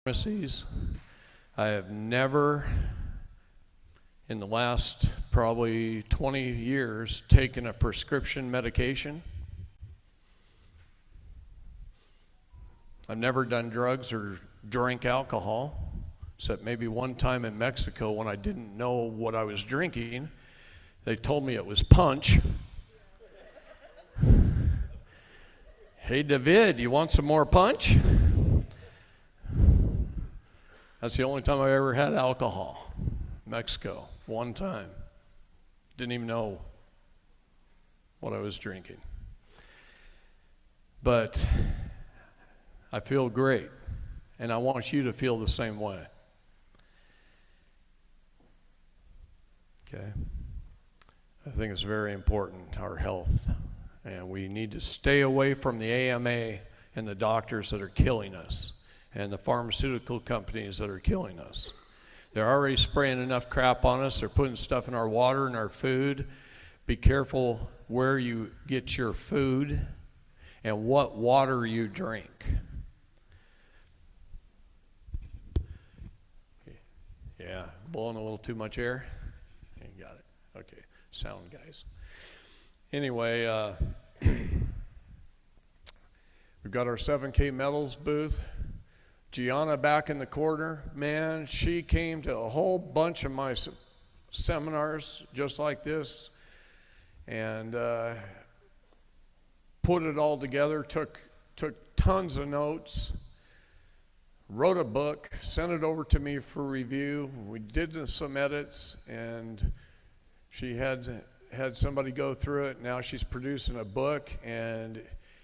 pharmacies. I have never, in the last probably 20 years, taken a prescription medication. I've never done drugs or drank alcohol, except maybe one time in Mexico when I didn't know what I was drinking. They told me it was punch. Hey, David, you want some more punch? That's the only time I ever had alcohol. Mexico, one time. Didn't even know what I was drinking. But I feel great, and I want you to feel the same way. Okay? I think it's very important, our health. And we need to stay away from the AMA and the doctors that are killing us and the pharmaceutical companies that are killing us. They're already spraying enough crap on us. They're putting stuff in our water and our food. Be careful where you get your food and what water you drink. Yeah, blowing a little too much air? You got it. Okay, sound guys. Anyway, we've got our 7K Metals booth. Gianna back in the corner, man, she came to a whole bunch of my seminars just like this and put it all together, took tons of notes, wrote a book, sent it over to me for review. We did some edits, and she had somebody go through it. Now she's producing a book, and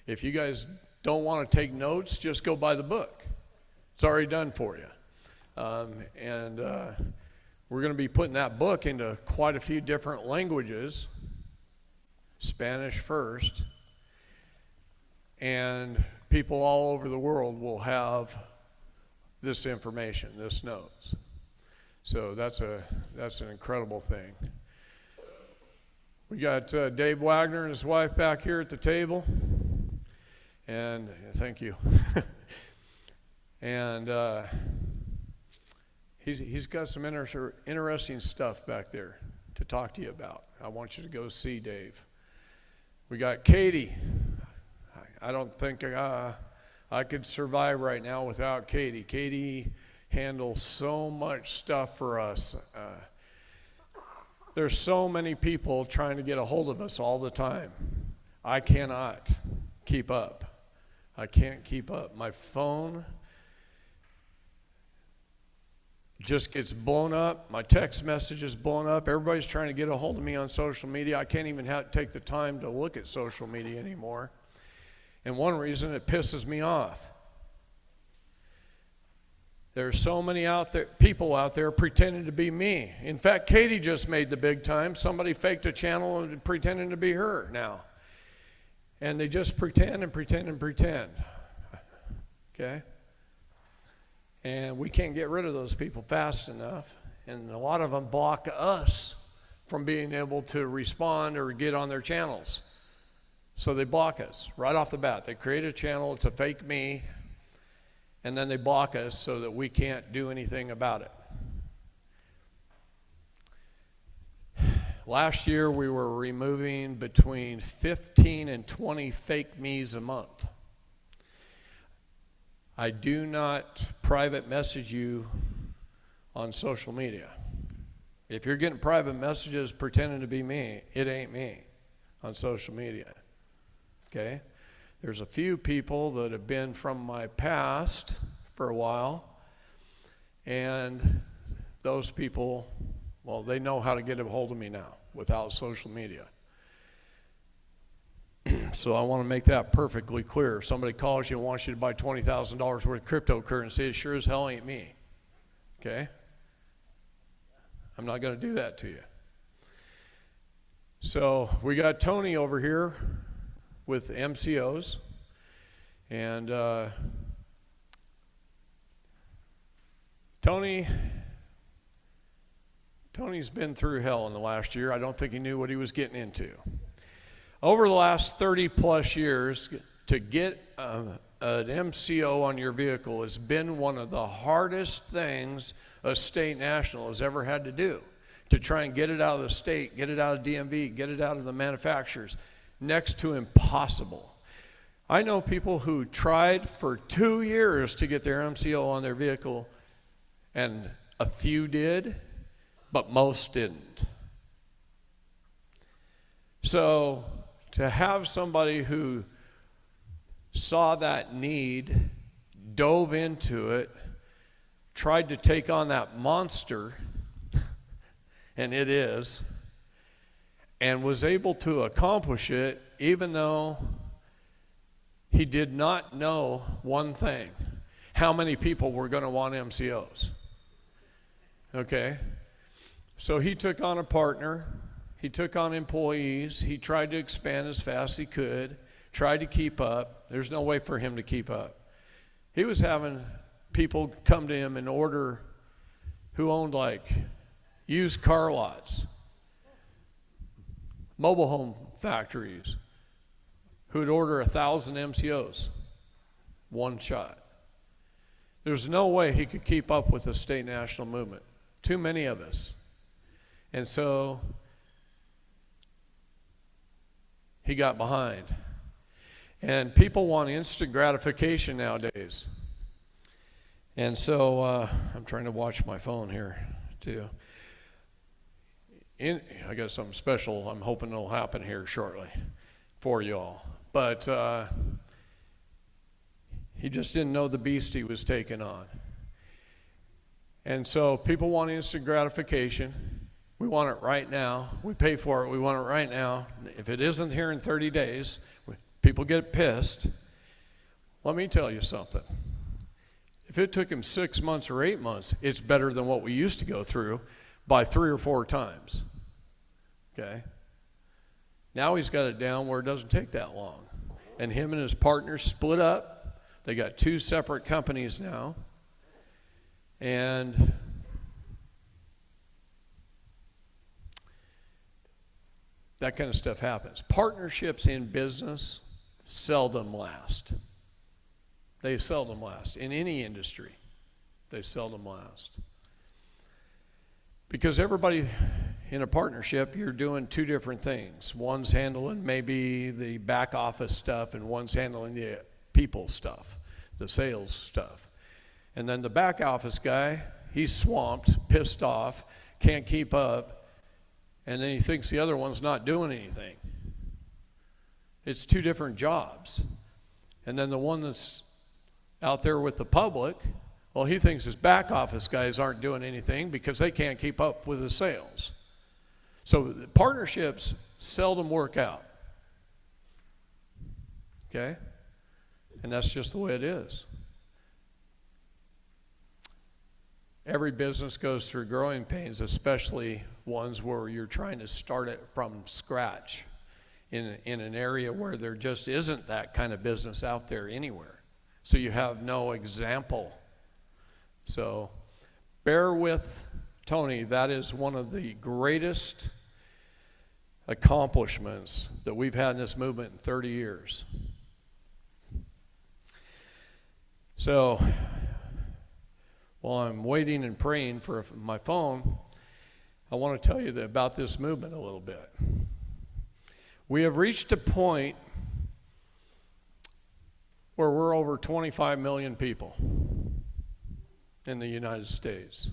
if you guys don't want to take notes, just go buy the book. It's already done for you. We're going to be putting that book into quite a few different languages, Spanish first, and people all over the world will have this information, this notes. So that's an incredible thing. We got Dave Wagner and his wife back here at the table, and thank you. And he's got some interesting stuff back there to talk to you about. I want you to go see Dave. We got Katie. I don't think I could survive right now without Katie. Katie handles so much stuff for us. There's so many people trying to get a hold of us all the time. I cannot keep up. I can't keep up. My phone just gets blown up. My text message is blown up. Everybody's trying to get a hold of me on social media. I can't even take the time to look at social media anymore. And one reason, it pisses me off. There's so many people out there pretending to be me. In fact, Katie just made the big time. Somebody faked a channel and pretending to be her now. And they just pretend and pretend and pretend. Okay? And we can't get rid of those people fast enough. And a lot of them block us from being able to respond or get on their channels. So they block us right off the bat. They create a channel, it's a fake me, and then they block us so that we can't do anything about it. Last year, we were removing between 15 and 20 fake me's a month. I do not private message you on social media. If you're getting private messages pretending to be me, it ain't me on social media. Okay? There's a few people that have been from my past for a while, and those people, well, they know how to get a hold of me now without social media. So I want to make that perfectly clear. If somebody calls you and wants you to buy $20,000 worth of cryptocurrency, it sure as hell ain't me. Okay? I'm not going to do that to you. So we got Tony over here with MCOs, and Tony's been through hell in the last year. I don't think he knew what he was getting into. Over the last 30 plus years, to get an MCO on your vehicle has been one of the hardest things a state national has ever had to do, to try and get it out of the state, get it out of DMV, get it out of the manufacturers. Next to impossible. I know people who tried for 2 years to get their MCO on their vehicle, and a few did, but most didn't. So to have somebody who saw that need, dove into it, tried to take on that monster, and it is, and was able to accomplish it even though he did not know one thing: how many people were going to want MCOs. Okay? So he took on a partner, he took on employees, he tried to expand as fast as he could, tried to keep up. There's no way for him to keep up. He was having people come to him and order, who owned like used car lots, mobile home factories, who would order 1,000 MCOs, one shot. There's no way he could keep up with the state national movement. Too many of us. And so he got behind. And people want instant gratification nowadays. And so I'm trying to watch my phone here too. I got something special I'm hoping will happen here shortly for y'all. But he just didn't know the beast he was taking on. And so people want instant gratification. We want it right now. We pay for it. We want it right now. If it isn't here in 30 days, people get pissed. Let me tell you something. If it took him 6 months or 8 months, it's better than what we used to go through by 3 or 4 times. Okay? Now he's got it down where it doesn't take that long. And him and his partners split up. They got 2 separate companies now. And that kind of stuff happens. Partnerships in business seldom last. They seldom last. In any industry, they seldom last. Because everybody in a partnership, you're doing 2 different things. One's handling maybe the back office stuff, and one's handling the people stuff, the sales stuff. And then the back office guy, he's swamped, pissed off, can't keep up, and then he thinks the other one's not doing anything. It's 2 different jobs. And then the one that's out there with the public, well, he thinks his back office guys aren't doing anything because they can't keep up with the sales. So partnerships seldom work out. Okay? And that's just the way it is. Every business goes through growing pains, especially ones where you're trying to start it from scratch in an area where there just isn't that kind of business out there anywhere. So you have no example. So bear with Tony. That is one of the greatest accomplishments that we've had in this movement in 30 years. So while I'm waiting and praying for my phone, I want to tell you about this movement a little bit. We have reached a point where we're over 25 million people in the United States.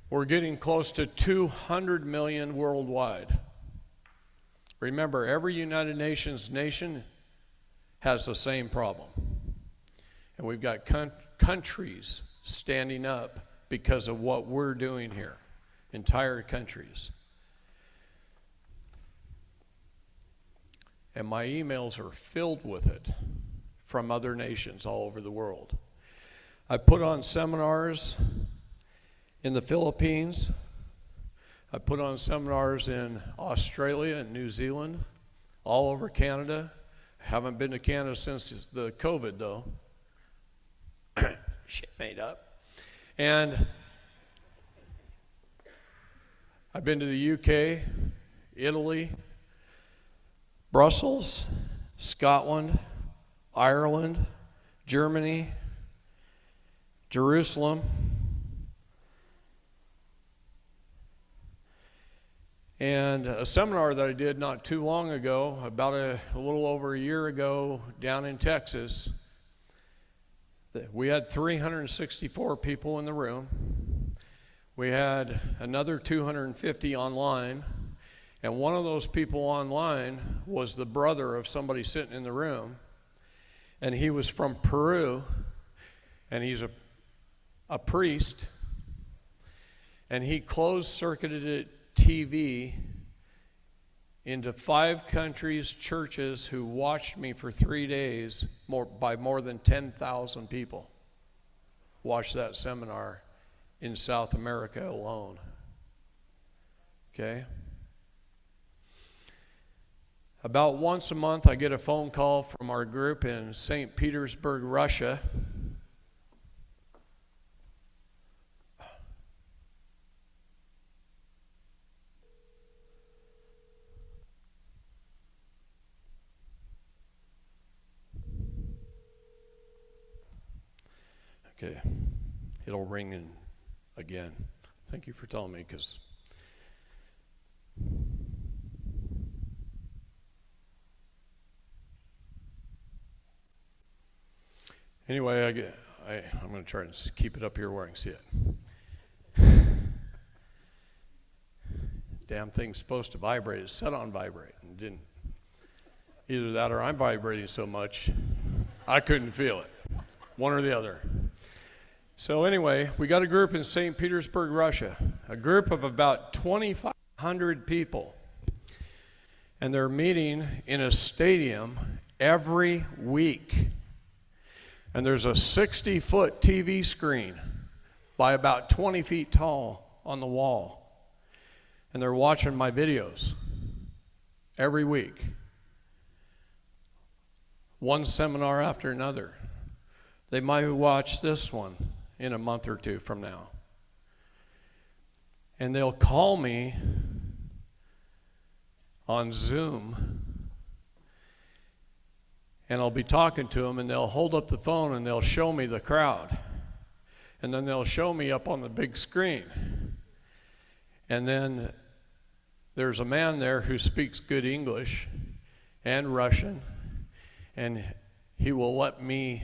We're getting close to 200 million worldwide. Remember, every United Nations nation has the same problem. And we've got countries standing up because of what we're doing here. Entire countries. And my emails are filled with it from other nations all over the world. I put on seminars in the Philippines. I put on seminars in Australia and New Zealand, all over Canada. Haven't been to Canada since the COVID, though. Shit made up. And I've been to the UK, Italy, Brussels, Scotland, Ireland, Germany, Jerusalem, and a seminar that I did not too long ago, about a little over a year ago, down in Texas. We had 364 people in the room. We had another 250 online, and one of those people online was the brother of somebody sitting in the room, and he was from Peru, and he's a priest, and he closed-circuited TV into 5 countries, churches who watched me for 3 days. By more than 10,000 people watched that seminar in South America alone. Okay? About once a month, I get a phone call from our group in St. Petersburg, Russia. Okay, it'll ring in again. Thank you for telling me, because anyway, I'm going to try and keep it up here where I can see it. Damn thing's supposed to vibrate. It's set on vibrate and didn't. Either that or I'm vibrating so much I couldn't feel it. One or the other. So anyway, we got a group in St. Petersburg, Russia, a group of about 2,500 people, and they're meeting in a stadium every week. And there's a 60-foot TV screen by about 20 feet tall on the wall, and they're watching my videos every week, one seminar after another. They might watch this one in a month or two from now. And they'll call me on Zoom, and I'll be talking to them, and they'll hold up the phone and they'll show me the crowd. And then they'll show me up on the big screen. And then there's a man there who speaks good English and Russian, and he will let me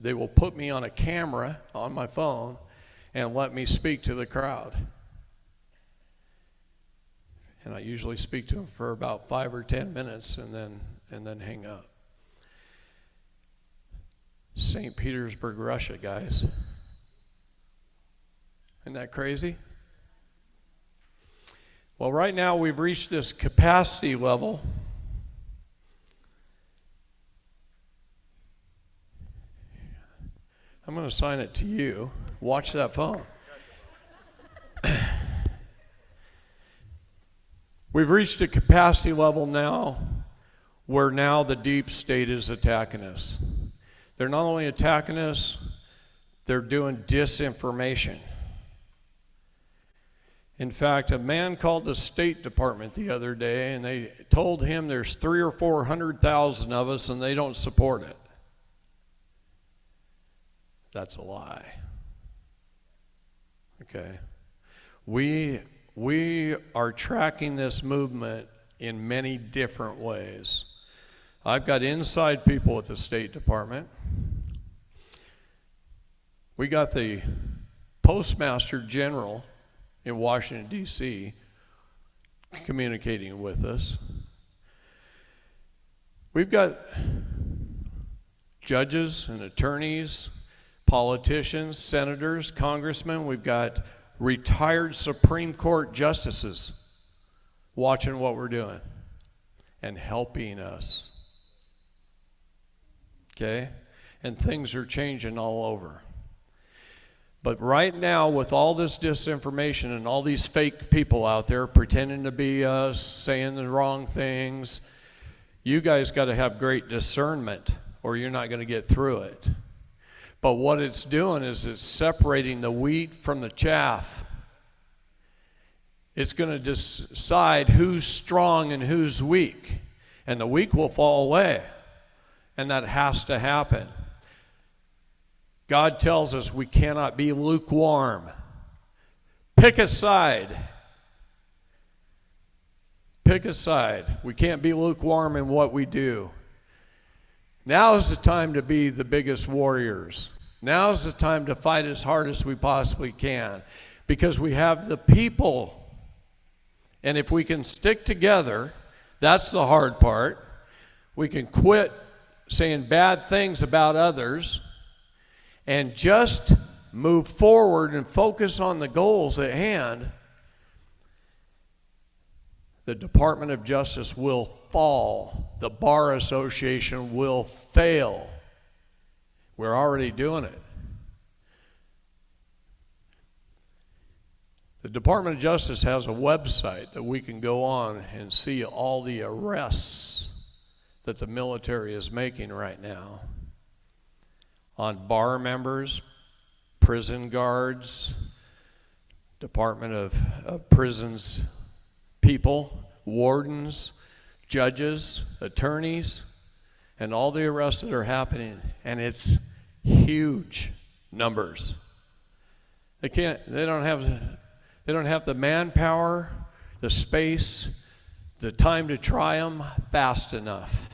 they will put me on a camera on my phone and let me speak to the crowd. And I usually speak to them for about 5 or 10 minutes and then hang up. St. Petersburg, Russia, guys. Isn't that crazy? Well, right now we've reached this capacity level. I'm going to assign it to you. Watch that phone. We've reached a capacity level now where now the deep state is attacking us. They're not only attacking us, they're doing disinformation. In fact, a man called the State Department the other day, and they told him there's 300,000 or 400,000 of us and they don't support it. That's a lie. Okay? We are tracking this movement in many different ways. I've got inside people at the State Department. We got the Postmaster General in Washington, D.C. communicating with us. We've got judges and attorneys, politicians, senators, congressmen. We've got retired Supreme Court justices watching what we're doing and helping us. Okay? And things are changing all over. But right now, with all this disinformation and all these fake people out there pretending to be us, saying the wrong things, you guys got to have great discernment or you're not going to get through it. But what it's doing is it's separating the wheat from the chaff. It's going to decide who's strong and who's weak. And the weak will fall away. And that has to happen. God tells us we cannot be lukewarm. Pick a side. Pick a side. We can't be lukewarm in what we do. Now is the time to be the biggest warriors. Now is the time to fight as hard as we possibly can. Because we have the people. And if we can stick together, that's the hard part. We can quit saying bad things about others and just move forward and focus on the goals at hand. The Department of Justice will fall. The Bar Association will fail. We're already doing it. The Department of Justice has a website that we can go on and see all the arrests that the military is making right now on bar members, prison guards, Department of Prisons people, wardens, judges, attorneys, and all the arrests that are happening. And it's huge numbers. They don't have the manpower, the space, the time to try them fast enough.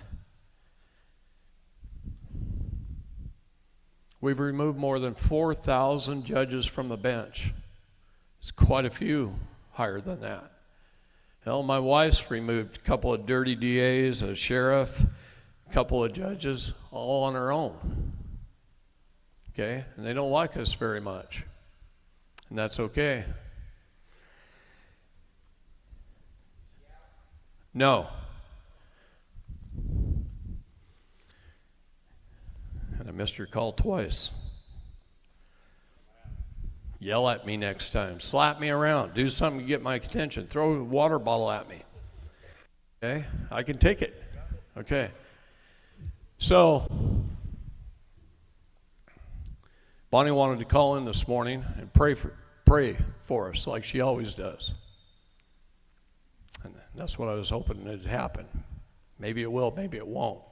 We've removed more than 4,000 judges from the bench. It's quite a few higher than that. Hell, my wife's removed a couple of dirty DAs, a sheriff, a couple of judges, all on her own. Okay? And they don't like us very much. And that's okay. No. And I missed your call twice. Yell at me next time. Slap me around. Do something to get my attention. Throw a water bottle at me. Okay? I can take it. Okay. So, Bonnie wanted to call in this morning and pray for us like she always does. And that's what I was hoping would happen. Maybe it will, maybe it won't.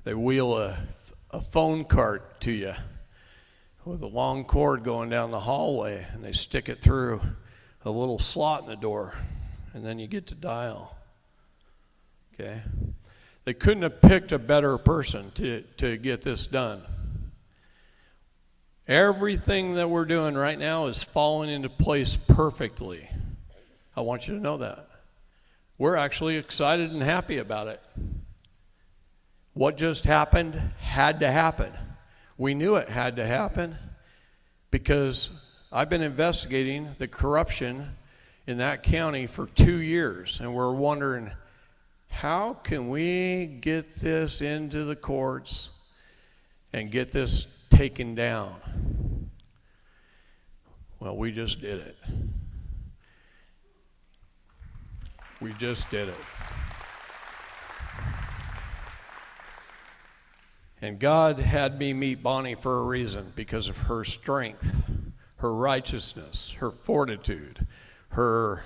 They wheel a phone cart to you with a long cord going down the hallway, and they stick it through a little slot in the door, and then you get to dial. Okay? They couldn't have picked a better person to get this done. Everything that we're doing right now is falling into place perfectly. I want you to know that. We're actually excited and happy about it. What just happened had to happen. We knew it had to happen because I've been investigating the corruption in that county for 2 years, and we're wondering, how can we get this into the courts and get this taken down? Well, we just did it. We just did it. And God had me meet Bonnie for a reason, because of her strength, her righteousness, her fortitude, her,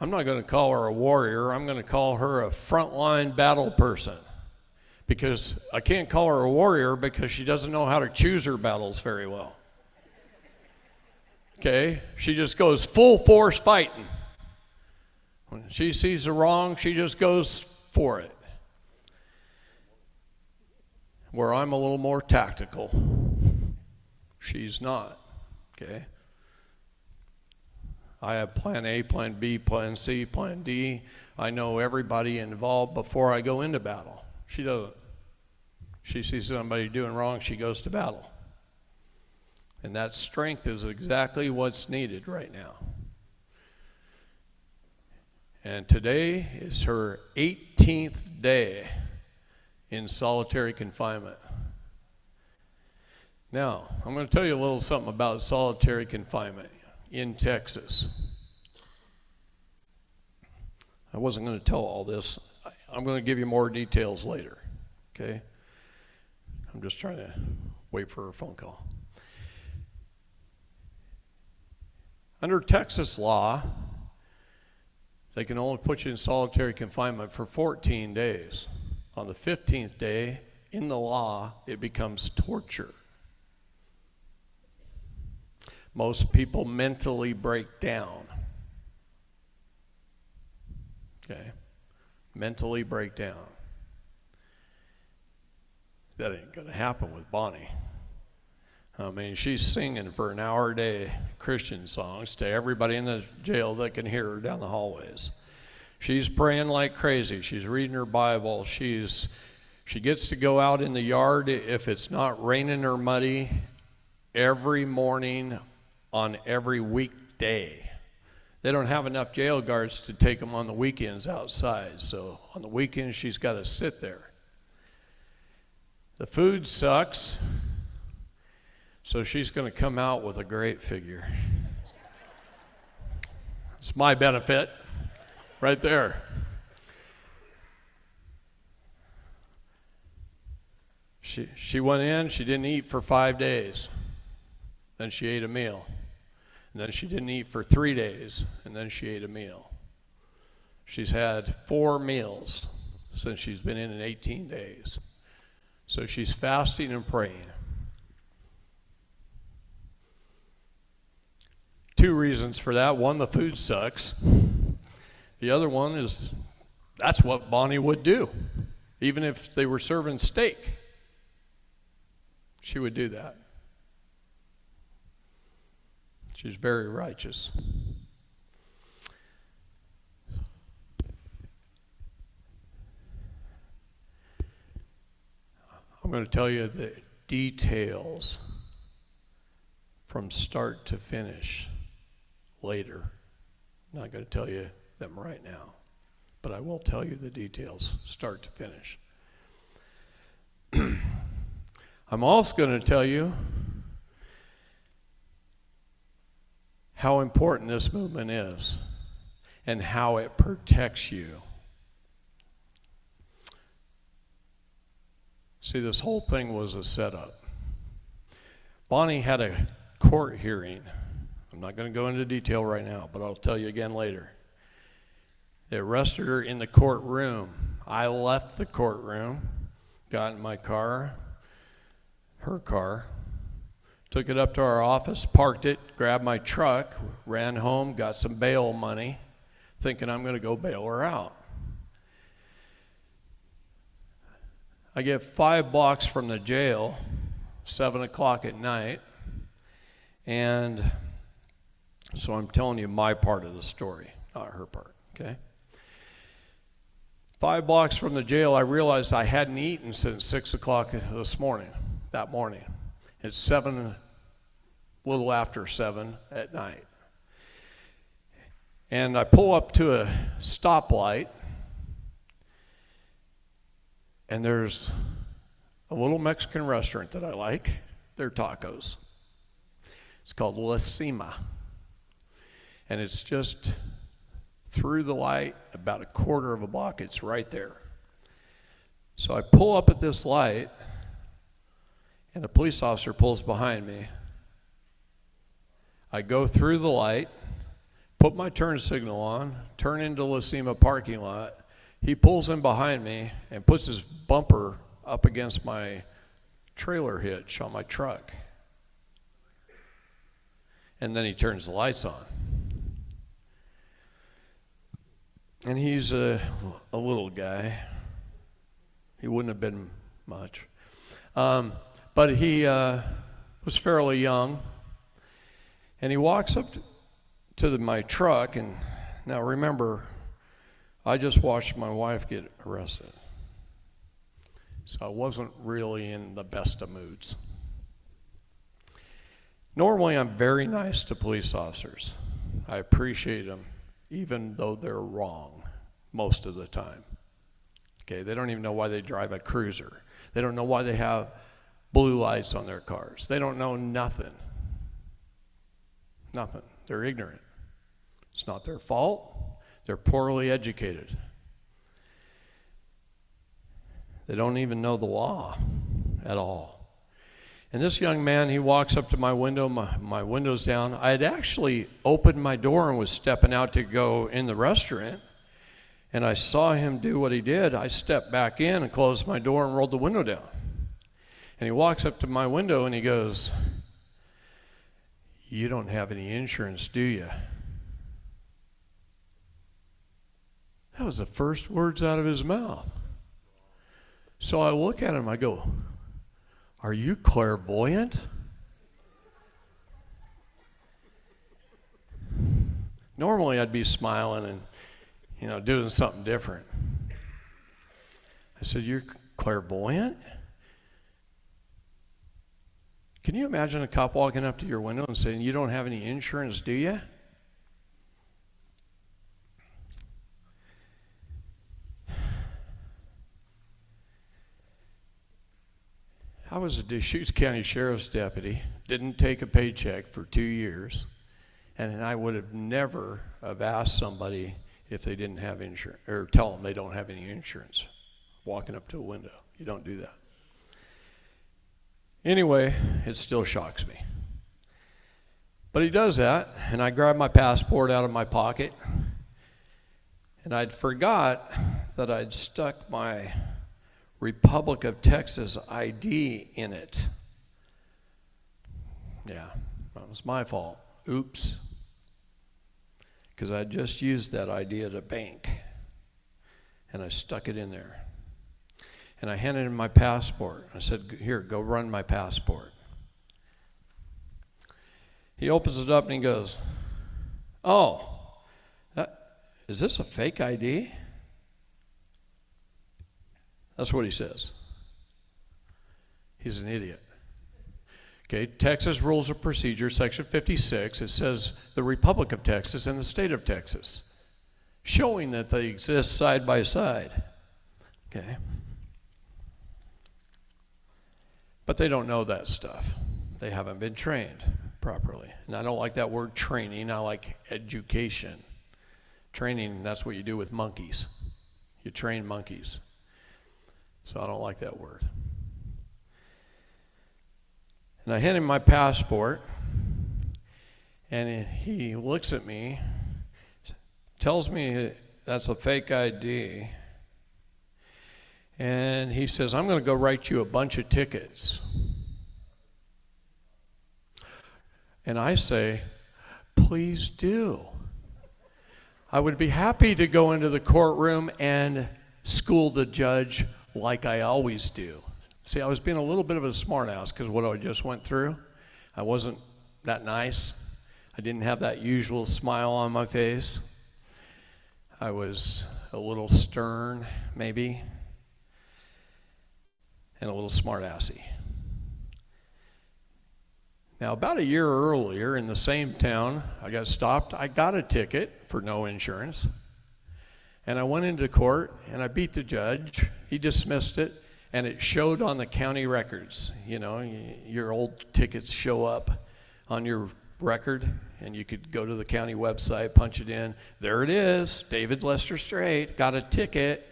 I'm not going to call her a warrior, I'm going to call her a frontline battle person. Because I can't call her a warrior because she doesn't know how to choose her battles very well. Okay? She just goes full force fighting. When she sees the wrong, she just goes for it. Where I'm a little more tactical, she's not. Okay? I have plan A, plan B, plan C, plan D. I know everybody involved before I go into battle. She doesn't. She sees somebody doing wrong, she goes to battle. And that strength is exactly what's needed right now. And today is her 18th day in solitary confinement. Now, I'm going to tell you a little something about solitary confinement in Texas. I wasn't going to tell all this. I'm going to give you more details later, okay? I'm just trying to wait for her phone call. Under Texas law, they can only put you in solitary confinement for 14 days. On the 15th day, in the law, it becomes torture. Most people mentally break down. Okay? Mentally break down. That ain't going to happen with Bonnie. I mean, she's singing for an hour a day Christian songs to everybody in the jail that can hear her down the hallways. She's praying like crazy. She's reading her Bible. She gets to go out in the yard if it's not raining or muddy every morning on every weekday. They don't have enough jail guards to take them on the weekends outside, so on the weekends she's got to sit there. The food sucks, so she's going to come out with a great figure. It's my benefit right there. She went in, she didn't eat for 5 days. Then she ate a meal. And then she didn't eat for 3 days, and then she ate a meal. She's had 4 meals since she's been in 18 days. So she's fasting and praying. 2 reasons for that. One, the food sucks. The other one is that's what Bonnie would do. Even if they were serving steak, she would do that. She's very righteous. I'm going to tell you the details from start to finish later. I'm not going to tell you them right now, but I will tell you the details start to finish. I'm also going to tell you how important this movement is and how it protects you. See, this whole thing was a setup. Bonnie had a court hearing. I'm not going to go into detail right now, but I'll tell you again later. They arrested her in the courtroom. I left the courtroom, got in my car, her car, took it up to our office, parked it, grabbed my truck, ran home, got some bail money, thinking I'm going to go bail her out. I get 5 blocks from the jail, 7 o'clock at night, and so I'm telling you my part of the story, not her part, okay? 5 blocks from the jail, I realized I hadn't eaten since 6 o'clock that morning. It's 7, a little after 7 at night. And I pull up to a stoplight, and there's a little Mexican restaurant that I like. They're tacos. It's called La Cima. And it's just through the light, about a quarter of a block, it's right there. So I pull up at this light, and a police officer pulls behind me. I go through the light, put my turn signal on, turn into La Cima parking lot. He pulls in behind me and puts his bumper up against my trailer hitch on my truck. And then he turns the lights on. And he's a little guy. He wouldn't have been much. But he was fairly young. And he walks up to my truck. And now remember, I just watched my wife get arrested. So I wasn't really in the best of moods. Normally, I'm very nice to police officers. I appreciate them, even though they're wrong most of the time. Okay, they don't even know why they drive a cruiser. They don't know why they have blue lights on their cars. They don't know nothing. Nothing. They're ignorant. It's not their fault. They're poorly educated. They don't even know the law. at all. And this young man, he walks up to my window, my window's down. I had actually opened my door and was stepping out to go in the restaurant, and I saw him do what he did. I stepped back in and closed my door and rolled the window down. And he walks up to my window and he goes, "You don't have any insurance, do you?" That was the first words out of his mouth. So I look at him, I go, "Are you clairvoyant?" Normally I'd be smiling and, doing something different. I said, "You're clairvoyant?" Can you imagine a cop walking up to your window and saying, "You don't have any insurance, do you?" I was a Deschutes County Sheriff's deputy, didn't take a paycheck for 2 years, and I would have never have asked somebody if they didn't have insurance, or tell them they don't have any insurance, walking up to a window. You don't do that. Anyway, it still shocks me. But he does that, and I grab my passport out of my pocket, and I'd forgot that I'd stuck my Republic of Texas ID in it. Yeah, that was my fault. Oops. Because I just used that ID at a bank, and I stuck it in there. And I handed him my passport. I said, "Here, go run my passport." He opens it up and he goes, "Oh, is this a fake ID?" That's what he says. He's an idiot. Okay, Texas Rules of Procedure, Section 56, it says the Republic of Texas and the State of Texas, showing that they exist side by side. Okay. But they don't know that stuff. They haven't been trained properly. And I don't like that word training, I like education. Training, that's what you do with monkeys. You train monkeys. So I don't like that word. And I hand him my passport, and he looks at me, tells me that's a fake ID, and he says, "I'm going to go write you a bunch of tickets." And I say, "Please do. I would be happy to go into the courtroom and school the judge like I always do." See, I was being a little bit of a smartass because what I just went through. I wasn't that nice. I didn't have that usual smile on my face. I was a little stern, maybe, and a little smartassy. Now, about a year earlier in the same town, I got stopped. I got a ticket for no insurance. And I went into court and I beat the judge. He dismissed it, and it showed on the county records. Your old tickets show up on your record, and you could go to the county website, punch it in. There it is, David Lester Strait, got a ticket.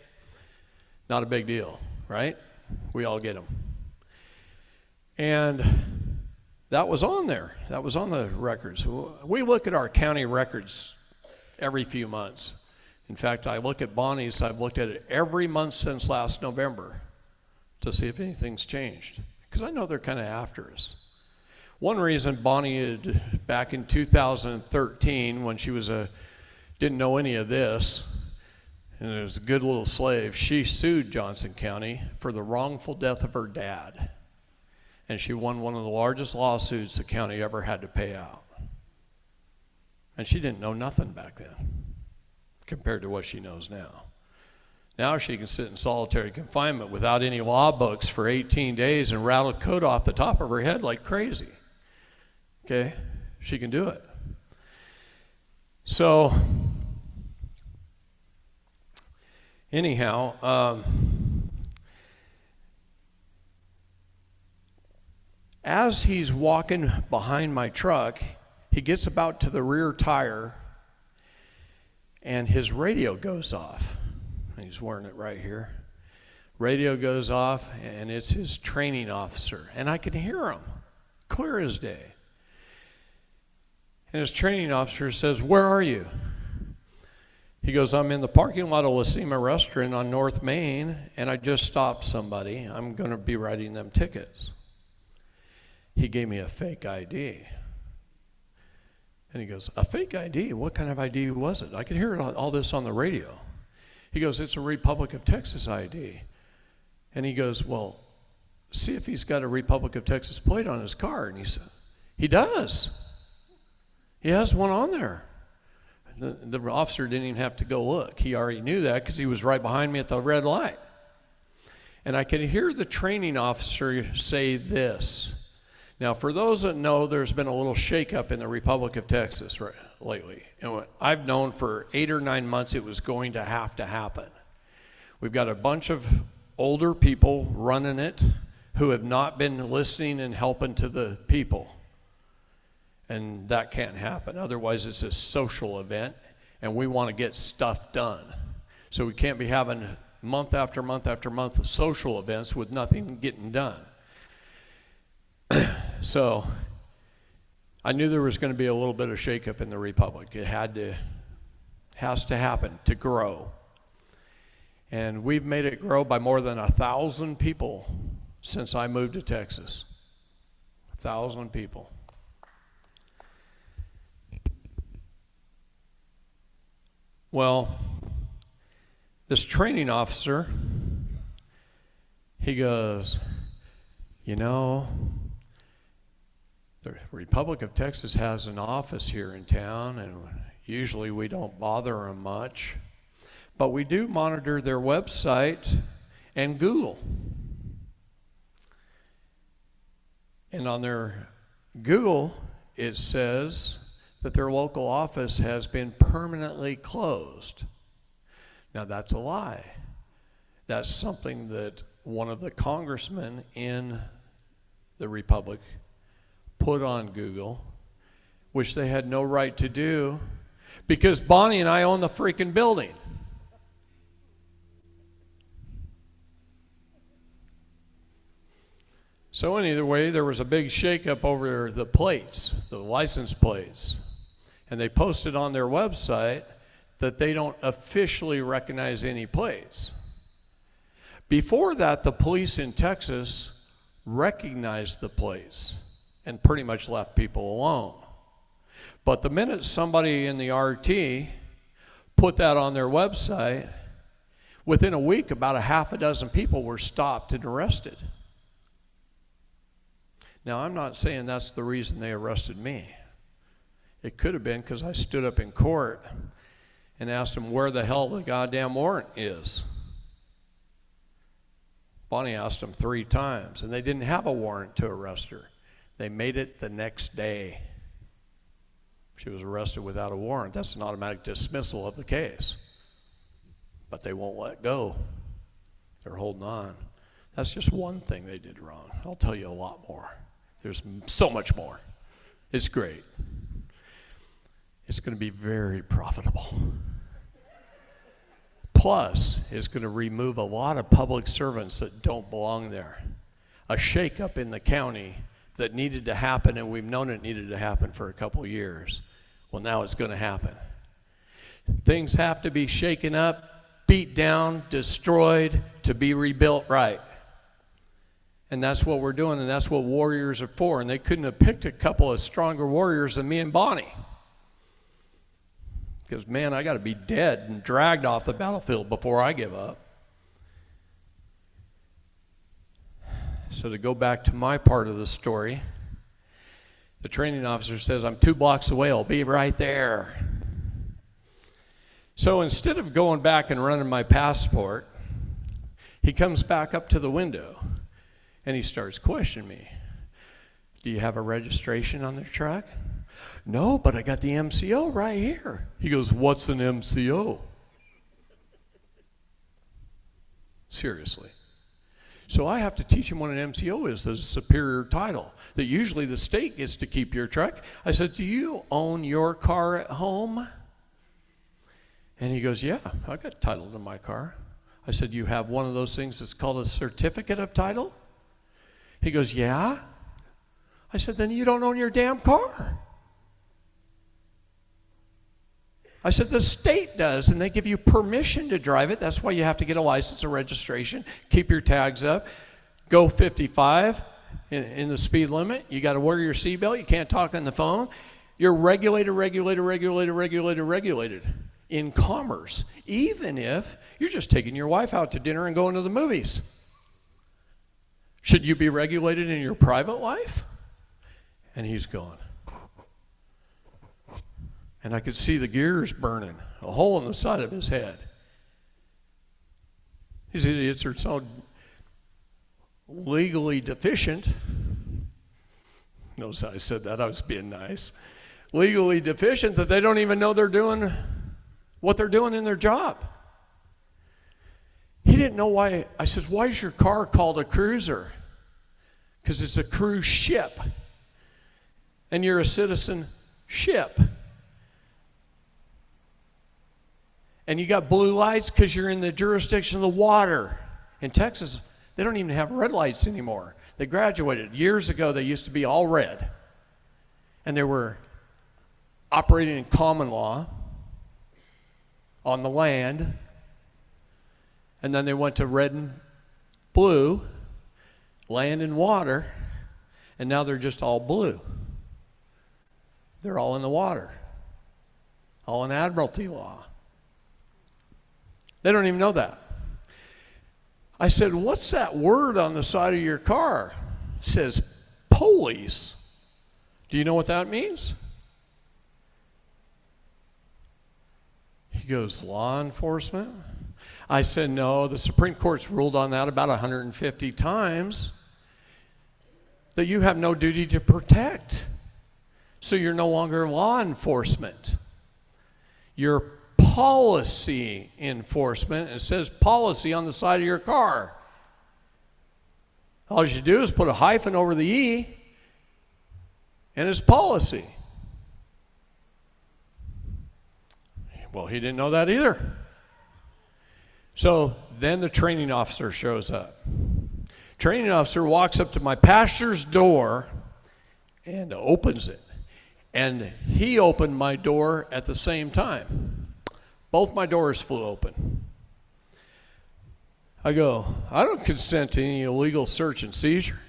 Not a big deal, right? We all get them. And that was on there. That was on the records. We look at our county records every few months. In fact, I look at Bonnie's, I've looked at it every month since last November to see if anything's changed, because I know they're kind of after us. One reason Bonnie had, back in 2013, when she didn't know any of this, and it was a good little slave, she sued Johnson County for the wrongful death of her dad. And she won one of the largest lawsuits the county ever had to pay out. And she didn't know nothing back then, compared to what she knows now. Now she can sit in solitary confinement without any law books for 18 days and rattle code off the top of her head like crazy. Okay? She can do it. So, anyhow, as he's walking behind my truck, he gets about to the rear tire, and his radio goes off. He's wearing it right here. Radio goes off, and it's his training officer, and I can hear him, clear as day. And his training officer says, "Where are you?" He goes, "I'm in the parking lot of Lacima Restaurant on North Main, and I just stopped somebody. I'm going to be writing them tickets." He gave me a fake ID. And he goes, "A fake ID? What kind of ID was it? I could hear all this on the radio." He goes, "It's a Republic of Texas ID." And he goes, "Well, see if he's got a Republic of Texas plate on his car." And he said, "He does. He has one on there." The officer didn't even have to go look. He already knew that because he was right behind me at the red light. And I could hear the training officer say this. Now, for those that know, there's been a little shakeup in the Republic of Texas lately. And I've known for 8 or 9 months it was going to happen. We've got a bunch of older people running it who have not been listening and helping to the people. And that can't happen. Otherwise, it's a social event, and we want to get stuff done. So we can't be having month after month after month of social events with nothing getting done. So I knew there was going to be a little bit of shakeup in the Republic. It has to happen to grow. And we've made it grow by more than 1,000 people since I moved to Texas. 1,000 people. Well, this training officer, he goes, "You know, the Republic of Texas has an office here in town, and usually we don't bother them much, but we do monitor their website and Google. And on their Google, it says that their local office has been permanently closed." Now, that's a lie. That's something that one of the congressmen in the Republic put on Google, which they had no right to do, because Bonnie and I own the freaking building. So either way, there was a big shakeup over the plates, the license plates. And they posted on their website that they don't officially recognize any plates. Before that, the police in Texas recognized the plates and pretty much left people alone. But the minute somebody in the RT put that on their website, within a week, about a half a dozen people were stopped and arrested. Now, I'm not saying that's the reason they arrested me. It could have been because I stood up in court and asked them where the hell the goddamn warrant is. Bonnie asked them 3 times, and they didn't have a warrant to arrest her. They made it the next day. She was arrested without a warrant. That's an automatic dismissal of the case. But they won't let go. They're holding on. That's just one thing they did wrong. I'll tell you a lot more. There's so much more. It's great. It's going to be very profitable. Plus, it's going to remove a lot of public servants that don't belong there. A shakeup in the county that needed to happen, and we've known it needed to happen for a couple years. Well, now it's going to happen. Things have to be shaken up, beat down, destroyed to be rebuilt right. And that's what we're doing, and that's what warriors are for. And they couldn't have picked a couple of stronger warriors than me and Bonnie. Because, man, I got to be dead and dragged off the battlefield before I give up. So to go back to my part of the story, the training officer says, "I'm 2 blocks away. I'll be right there." So instead of going back and running my passport, he comes back up to the window and he starts questioning me. "Do you have a registration on the truck?" "No, but I got the MCO right here." He goes, "What's an MCO?" Seriously. So I have to teach him what an MCO is, the superior title, that usually the state gets to keep your truck. I said, "Do you own your car at home?" And he goes, "Yeah, I got title to my car." I said, you have one of those things that's called a certificate of title? He goes, yeah. I said, then you don't own your damn car. I said, the state does, and they give you permission to drive it. That's why you have to get a license or registration, keep your tags up, go 55 in the speed limit. You got to wear your seatbelt. You can't talk on the phone. You're regulated in commerce, even if you're just taking your wife out to dinner and going to the movies. Should you be regulated in your private life? And he's going. And I could see the gears burning, a hole in the side of his head. These idiots are so legally deficient. Notice how I said that, I was being nice. Legally deficient that they don't even know they're doing what they're doing in their job. He didn't know why. I said, why is your car called a cruiser? Because it's a cruise ship. And you're a citizen ship. And you got blue lights because you're in the jurisdiction of the water. In Texas, they don't even have red lights anymore. They graduated. Years ago, they used to be all red. And they were operating in common law on the land. And then they went to red and blue, land and water, and now they're just all blue. They're all in the water, all in admiralty law. They don't even know that. I said, what's that word on the side of your car? It says police. Do you know what that means? He goes, law enforcement? I said, no, the Supreme Court's ruled on that about 150 times, that you have no duty to protect. So you're no longer law enforcement. You're policy enforcement. It says policy on the side of your car. All you do is put a hyphen over the E, and it's policy. Well, he didn't know that either. So then the training officer shows up. Training officer walks up to my pastor's door and opens it. And he opened my door at the same time. Both my doors flew open. I go, I don't consent to any illegal search and seizure.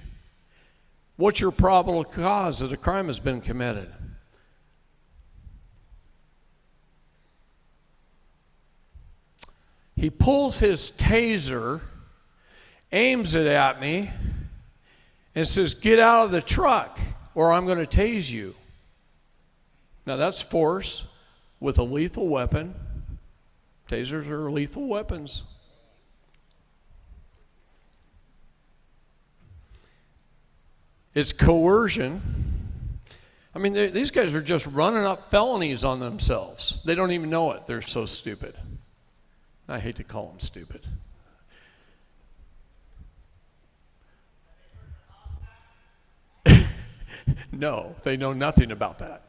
What's your probable cause that a crime has been committed? He pulls his taser, aims it at me, and says, get out of the truck or I'm going to tase you. Now that's force with a lethal weapon. Tasers are lethal weapons. It's coercion. I mean, these guys are just running up felonies on themselves. They don't even know it. They're so stupid. I hate to call them stupid. No, they know nothing about that.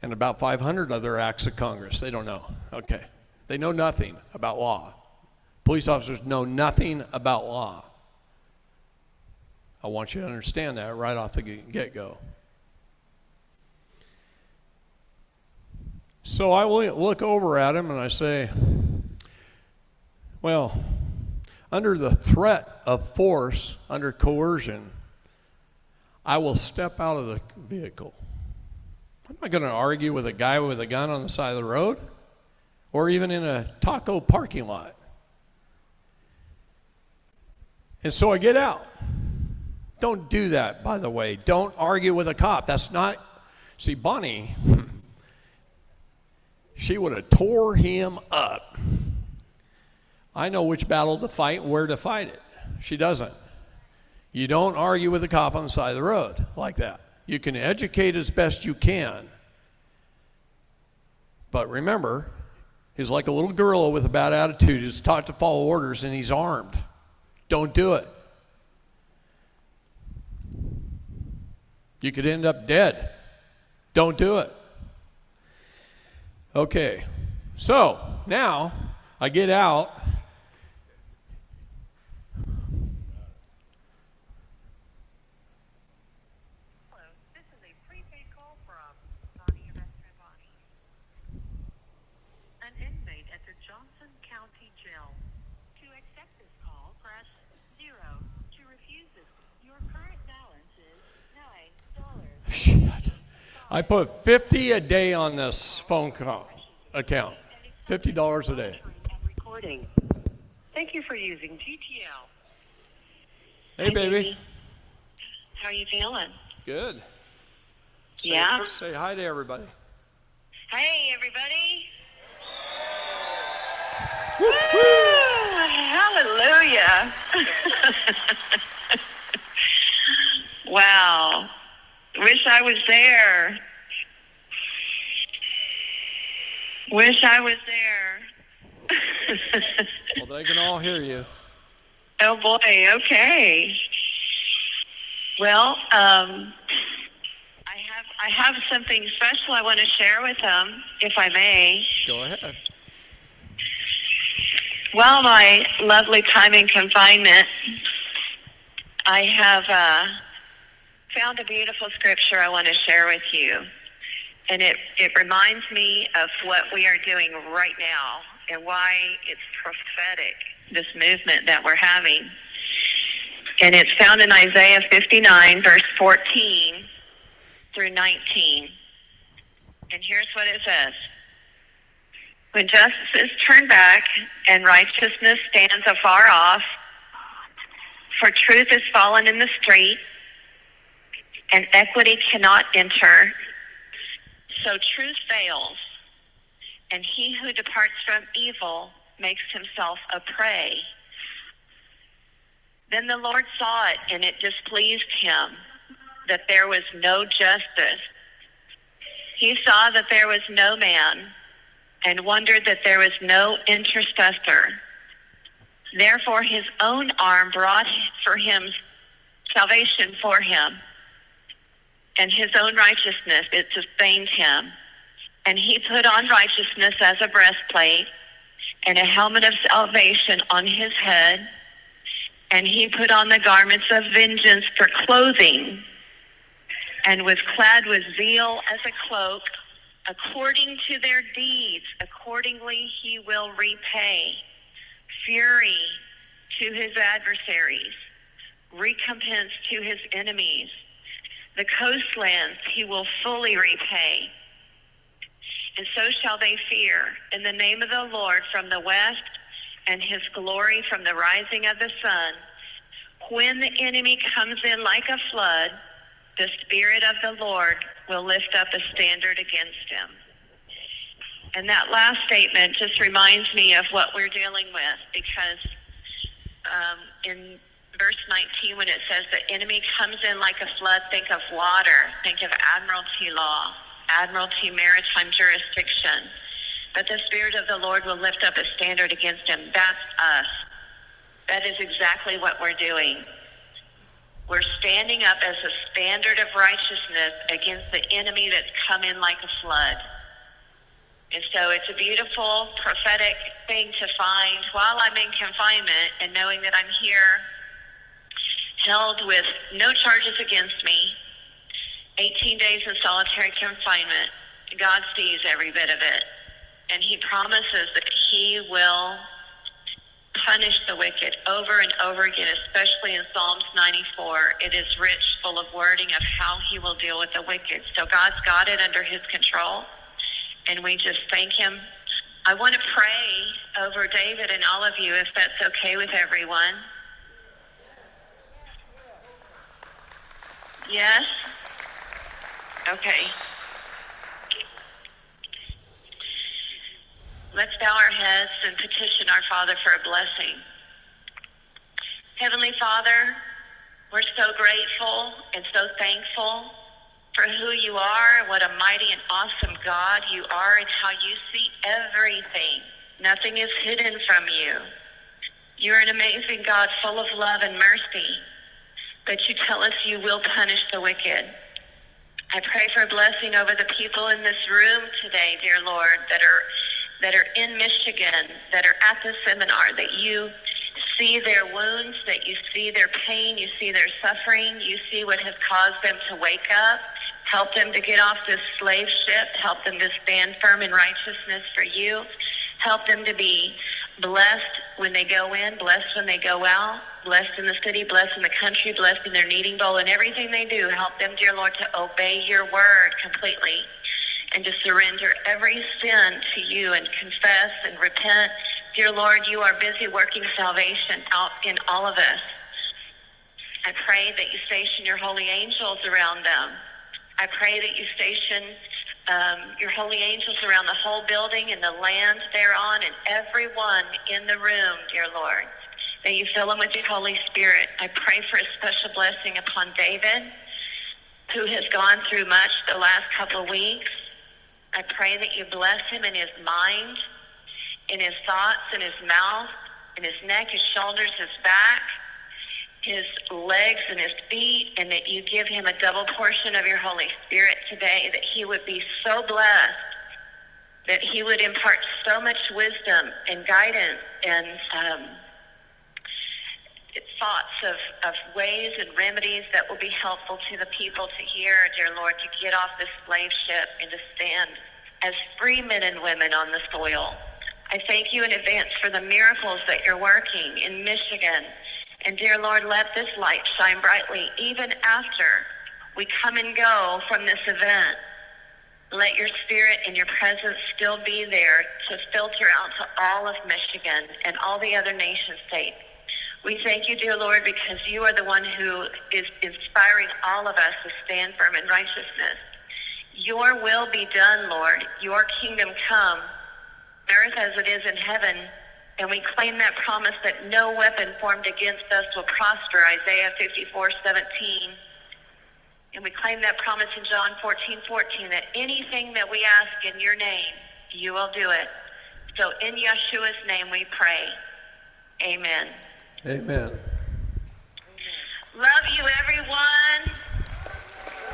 And about 500 other acts of Congress, they don't know. Okay. They know nothing about law. Police officers know nothing about law. I want you to understand that right off the get-go. So I look over at him and I say, well, under the threat of force, under coercion, I will step out of the vehicle. I'm not going to argue with a guy with a gun on the side of the road or even in a taco parking lot. And so I get out. Don't do that, by the way. Don't argue with a cop. That's not, see, Bonnie, she would have tore him up. I know which battle to fight and where to fight it. She doesn't. You don't argue with a cop on the side of the road like that. You can educate as best you can. But remember, he's like a little gorilla with a bad attitude. He's taught to follow orders and he's armed. Don't do it. You could end up dead. Don't do it. Okay, so now I get out. Hello, this is a prepaid call from Bonnie Restaurant Bonnie. An inmate at the Johnson County Jail. To accept this call, press 0. To refuse this, your current balance is $9. Shit. I put 50 a day on this phone call account. $50 a day. And recording. Thank you for using GTL. Hey, Hi, baby. How are you feeling? Good. Yeah? Say hi to everybody. Hey, everybody. Woo! Hallelujah. Wow. Wish I was there. Wish I was there. Well, they can all hear you. Oh boy, okay. Well, I have something special I want to share with them, if I may. Go ahead. While my lovely time in confinement, I have found a beautiful scripture I want to share with you. And it reminds me of what we are doing right now and why it's prophetic, this movement that we're having. And it's found in Isaiah 59, verse 14 through 19. And here's what it says. When justice is turned back and righteousness stands afar off, for truth is fallen in the street, and equity cannot enter, so truth fails, and he who departs from evil makes himself a prey. Then the Lord saw it, and it displeased him that there was no justice. He saw that there was no man, and wondered that there was no intercessor. Therefore his own arm brought for him salvation for him, and his own righteousness, it sustained him. And he put on righteousness as a breastplate, and a helmet of salvation on his head. And he put on the garments of vengeance for clothing, and was clad with zeal as a cloak. According to their deeds, accordingly he will repay. Fury to his adversaries, recompense to his enemies. The coastlands he will fully repay. And so shall they fear in the name of the Lord from the west, and his glory from the rising of the sun. When the enemy comes in like a flood, the Spirit of the Lord will lift up a standard against him. And that last statement just reminds me of what we're dealing with, because in verse 19, when it says the enemy comes in like a flood, think of water, think of admiralty law, admiralty maritime jurisdiction. But the Spirit of the Lord will lift up a standard against him. That's us. That is exactly what we're doing. We're standing up as a standard of righteousness against the enemy that's come in like a flood. And so it's a beautiful prophetic thing to find while I'm in confinement, and knowing that I'm here held with no charges against me, 18 days in solitary confinement. God sees every bit of it. And he promises that he will punish the wicked over and over again, especially in Psalms 94. It is rich, full of wording of how he will deal with the wicked. So God's got it under his control, and we just thank him. I want to pray over David and all of you, if that's okay with everyone. Yes? Okay. Let's bow our heads and petition our Father for a blessing. Heavenly Father, we're so grateful and so thankful for who you are, what a mighty and awesome God you are, and how you see everything. Nothing is hidden from you. You're an amazing God, full of love and mercy, but you tell us you will punish the wicked. I pray for a blessing over the people in this room today, dear Lord, that are that are in Michigan, that are at the seminar, that you see their wounds, that you see their pain, you see their suffering, you see what has caused them to wake up. Help them to get off this slave ship. Help them to stand firm in righteousness for you. Help them to be blessed when they go in, blessed when they go out, blessed in the city, blessed in the country, blessed in their kneading bowl, and everything they do. Help them, dear Lord, to obey your word completely and to surrender every sin to you and confess and repent. Dear Lord, you are busy working salvation out in all of us. I pray that you station your holy angels around them. I pray that you station your holy angels around the whole building and the land thereon and everyone in the room, dear Lord, that you fill them with your Holy Spirit. I pray for a special blessing upon David, who has gone through much the last couple of weeks. I pray that you bless him in his mind, in his thoughts, in his mouth, in his neck, his shoulders, his back, his legs and his feet, and that you give him a double portion of your Holy Spirit today, that he would be so blessed, that he would impart so much wisdom and guidance and thoughts of ways and remedies that will be helpful to the people to hear, dear Lord, to get off this slave ship and to stand as free men and women on the soil. I thank you in advance for the miracles that you're working in Michigan. And dear Lord, let this light shine brightly even after we come and go from this event. Let your spirit and your presence still be there to filter out to all of Michigan and all the other nation states. We thank you, dear Lord, because you are the one who is inspiring all of us to stand firm in righteousness. Your will be done, Lord. Your kingdom come, earth as it is in heaven. And we claim that promise that no weapon formed against us will prosper, Isaiah 54:17. And we claim that promise in John 14:14, that anything that we ask in your name, you will do it. So in Yeshua's name we pray. Amen. Amen. Love you, everyone.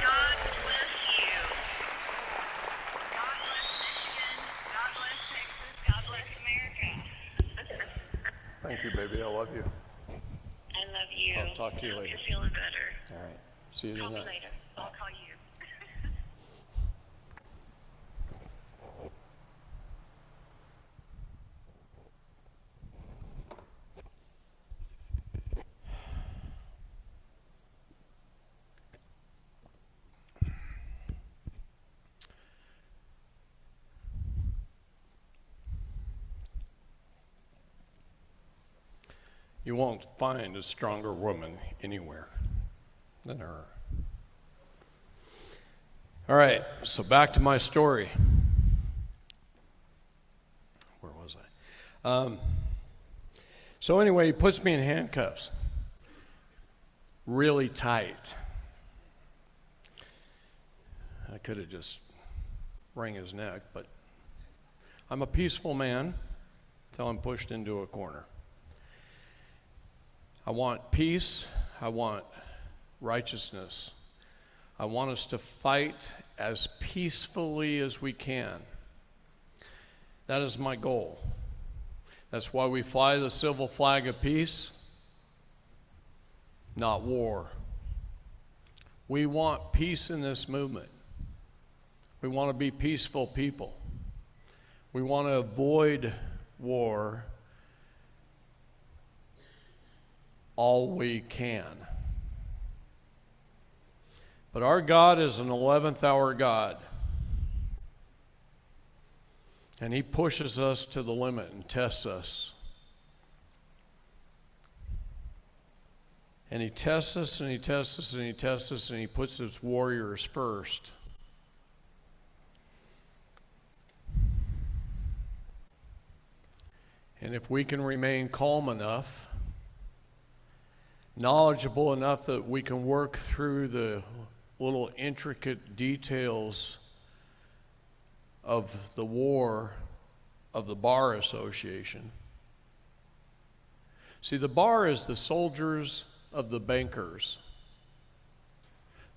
God bless you. God bless Michigan. God bless Texas. God bless America. Thank you, baby. I love you. I love you. I'll talk to you later. You're feeling better. All right. See you Call me tonight. later. I'll call you. You won't find a stronger woman anywhere than her. All right, so back to my story. Where was I? So anyway, he puts me in handcuffs, really tight. I could have just wrung his neck, but I'm a peaceful man until I'm pushed into a corner. I want peace. I want righteousness. I want us to fight as peacefully as we can. That is my goal. That's why we fly the civil flag of peace, not war. We want peace in this movement. We want to be peaceful people. We want to avoid war all we can. But our God is an 11th hour God. And he pushes us to the limit and tests us. And he tests us and he tests us and he tests us and he puts his warriors first. And if we can remain calm enough, knowledgeable enough that we can work through the little intricate details of the war of the Bar Association. See, the bar is the soldiers of the bankers.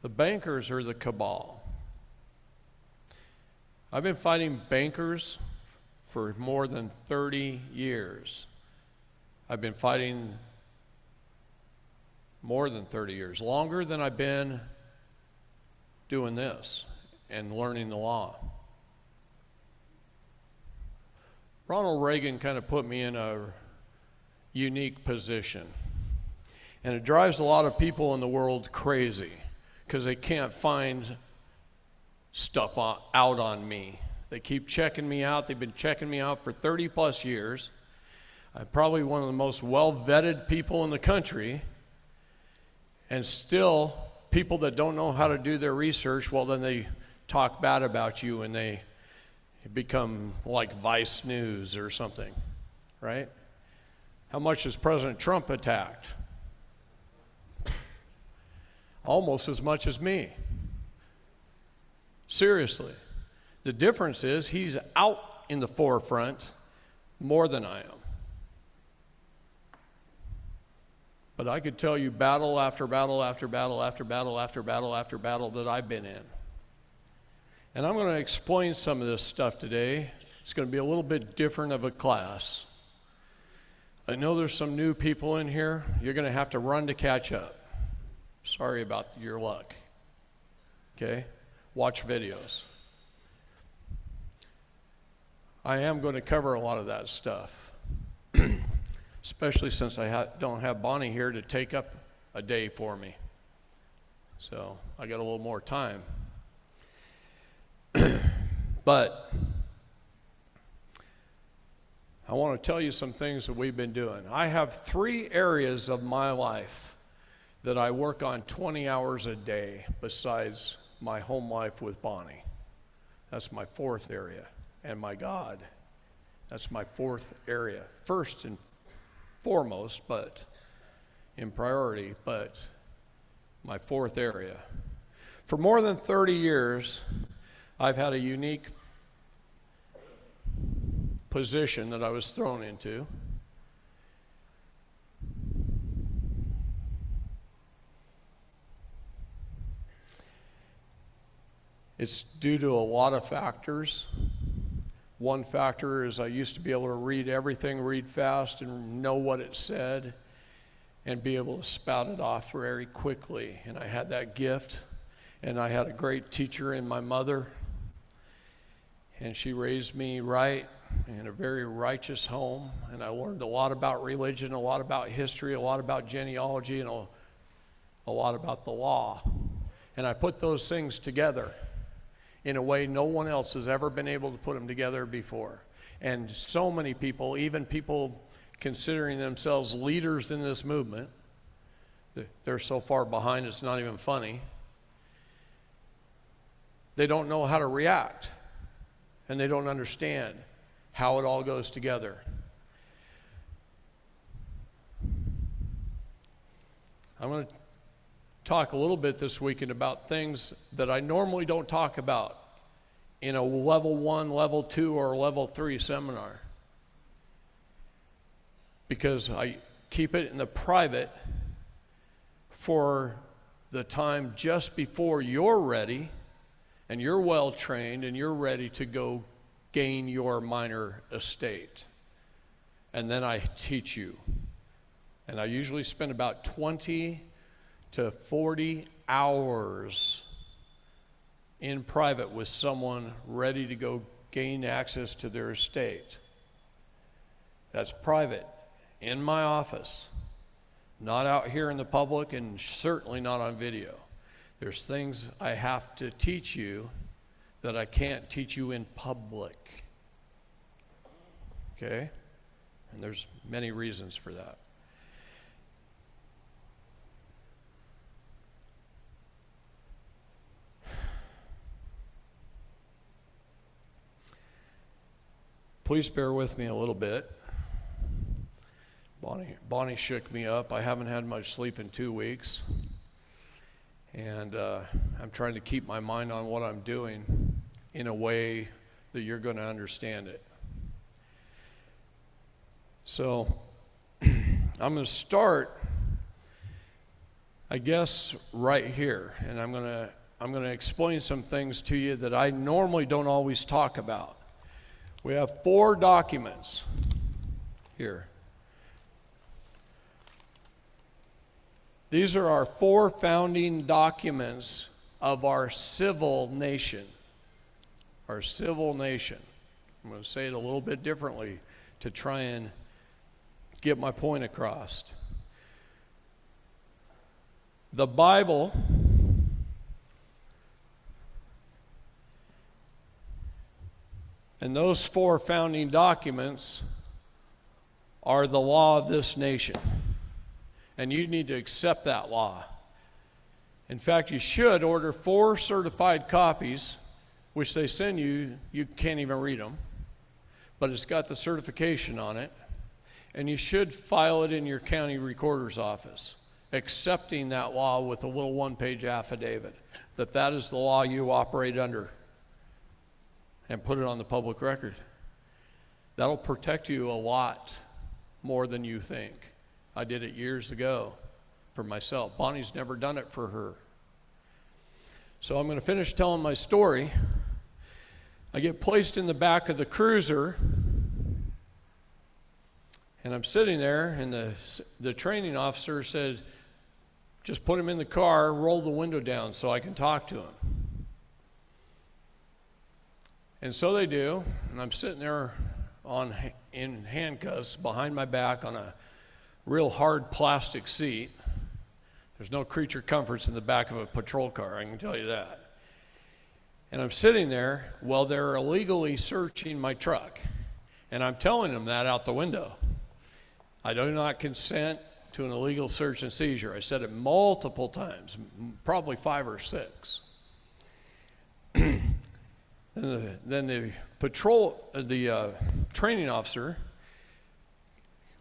The bankers are the cabal. I've been fighting bankers for more than 30 years. I've been fighting more than 30 years, longer than I've been doing this and learning the law. Ronald Reagan kind of put me in a unique position. And it drives a lot of people in the world crazy because they can't find stuff out on me. They keep checking me out. They've been checking me out for 30 plus years. I'm probably one of the most well-vetted people in the country. And still, people that don't know how to do their research, well, then they talk bad about you and they become like Vice News or something, right? How much is President Trump attacked? Almost as much as me. Seriously. The difference is he's out in the forefront more than I am. But I could tell you battle after battle after battle after battle after battle after battle that I've been in. And I'm going to explain some of this stuff today. It's going to be a little bit different of a class. I know there's some new people in here. You're going to have to run to catch up. Sorry about your luck. Okay? Watch videos. I am going to cover a lot of that stuff, especially since I don't have Bonnie here to take up a day for me. So I got a little more time. But I want to tell you some things that we've been doing. I have 3 areas of my life that I work on 20 hours a day besides my home life with Bonnie. That's my 4th area. And my God, that's my 4th area. First and foremost, but in priority, but my 4th area. For more than 30 years, I've had a unique position that I was thrown into. It's due to a lot of factors. One factor is I used to be able to read everything, read fast, and know what it said, and be able to spout it off very quickly. And I had that gift, and I had a great teacher in my mother, and she raised me right in a very righteous home, and I learned a lot about religion, a lot about history, a lot about genealogy, and a lot about the law. And I put those things together in a way no one else has ever been able to put them together before. And so many people, even people considering themselves leaders in this movement, they're so far behind it's not even funny. They don't know how to react, and they don't understand how it all goes together. I'm going to talk a little bit this weekend about things that I normally don't talk about in a level 1, level 2, or level 3 seminar, because I keep it in the private for the time just before you're ready and you're well trained and you're ready to go gain your minor estate. And then I teach you. And I usually spend about 20 to 40 hours in private with someone ready to go gain access to their estate. That's private, in my office, not out here in the public, and certainly not on video. There's things I have to teach you that I can't teach you in public. Okay? And there's many reasons for that. Please bear with me a little bit. Bonnie shook me up. I haven't had much sleep in 2 weeks. And I'm trying to keep my mind on what I'm doing in a way that you're going to understand it. So I'm going to start, I guess, right here. And I'm going to explain some things to you that I normally don't always talk about. We have 4 documents here. These are our 4 founding documents of our civil nation. Our civil nation. I'm going to say it a little bit differently to try and get my point across. The Bible and those 4 founding documents are the law of this nation. And you need to accept that law. In fact, you should order 4 certified copies, which they send you. You can't even read them, but it's got the certification on it. And you should file it in your county recorder's office, accepting that law with a little 1-page affidavit that that is the law you operate under, and put it on the public record. That'll protect you a lot more than you think. I did it years ago for myself. Bonnie's never done it for her. So I'm going to finish telling my story. I get placed in the back of the cruiser, and I'm sitting there, and the training officer said, just put him in the car, roll the window down so I can talk to him. And so they do, and I'm sitting there in handcuffs behind my back on a real hard plastic seat. There's no creature comforts in the back of a patrol car, I can tell you that. And I'm sitting there while they're illegally searching my truck. And I'm telling them that out the window. I do not consent to an illegal search and seizure. I said it multiple times, probably 5 or 6. Then the training officer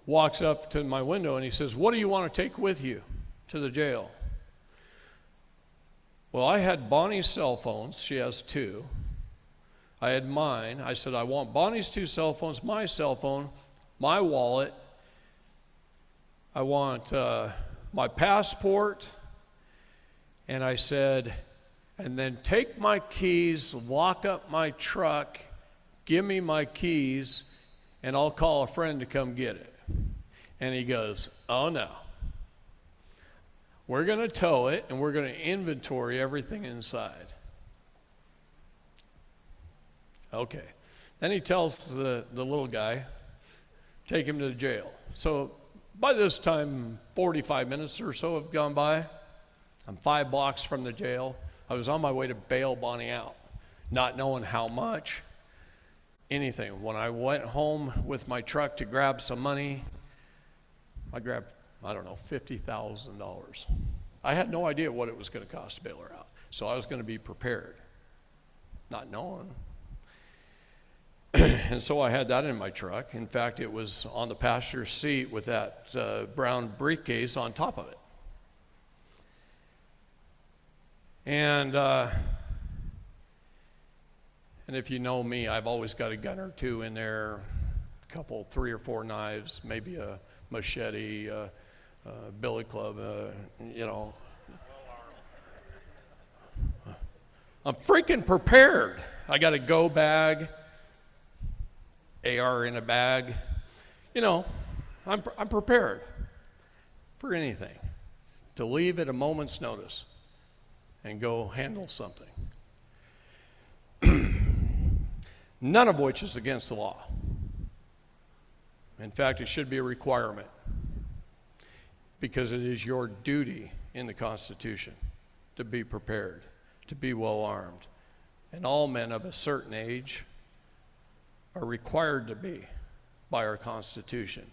walks up to my window and he says, "What do you want to take with you to the jail?" Well, I had Bonnie's cell phones. She has 2. I had mine. I said, I want Bonnie's 2 cell phones, my cell phone, my wallet. I want my passport. And I said, and then take my keys, lock up my truck, give me my keys, and I'll call a friend to come get it. And he goes, oh no. We're going to tow it, and we're going to inventory everything inside. Okay. Then he tells the little guy, take him to the jail. So by this time, 45 minutes or so have gone by. I'm 5 blocks from the jail. I was on my way to bail Bonnie out, not knowing how much, anything. When I went home with my truck to grab some money, I grabbed, I don't know, $50,000. I had no idea what it was going to cost to bail her out. So I was going to be prepared, not knowing. And so I had that in my truck. In fact, it was on the passenger seat with that brown briefcase on top of it. And if you know me, I've always got a gun or 2 in there, a couple, 3 or 4 knives, maybe a machete, billy club, you know. I'm freaking prepared. I got a go bag, AR in a bag. You know, I'm prepared for anything, to leave at a moment's notice and go handle something. None of which is against the law. In fact, it should be a requirement because it is your duty in the Constitution to be prepared, to be well armed. And all men of a certain age are required to be by our Constitution,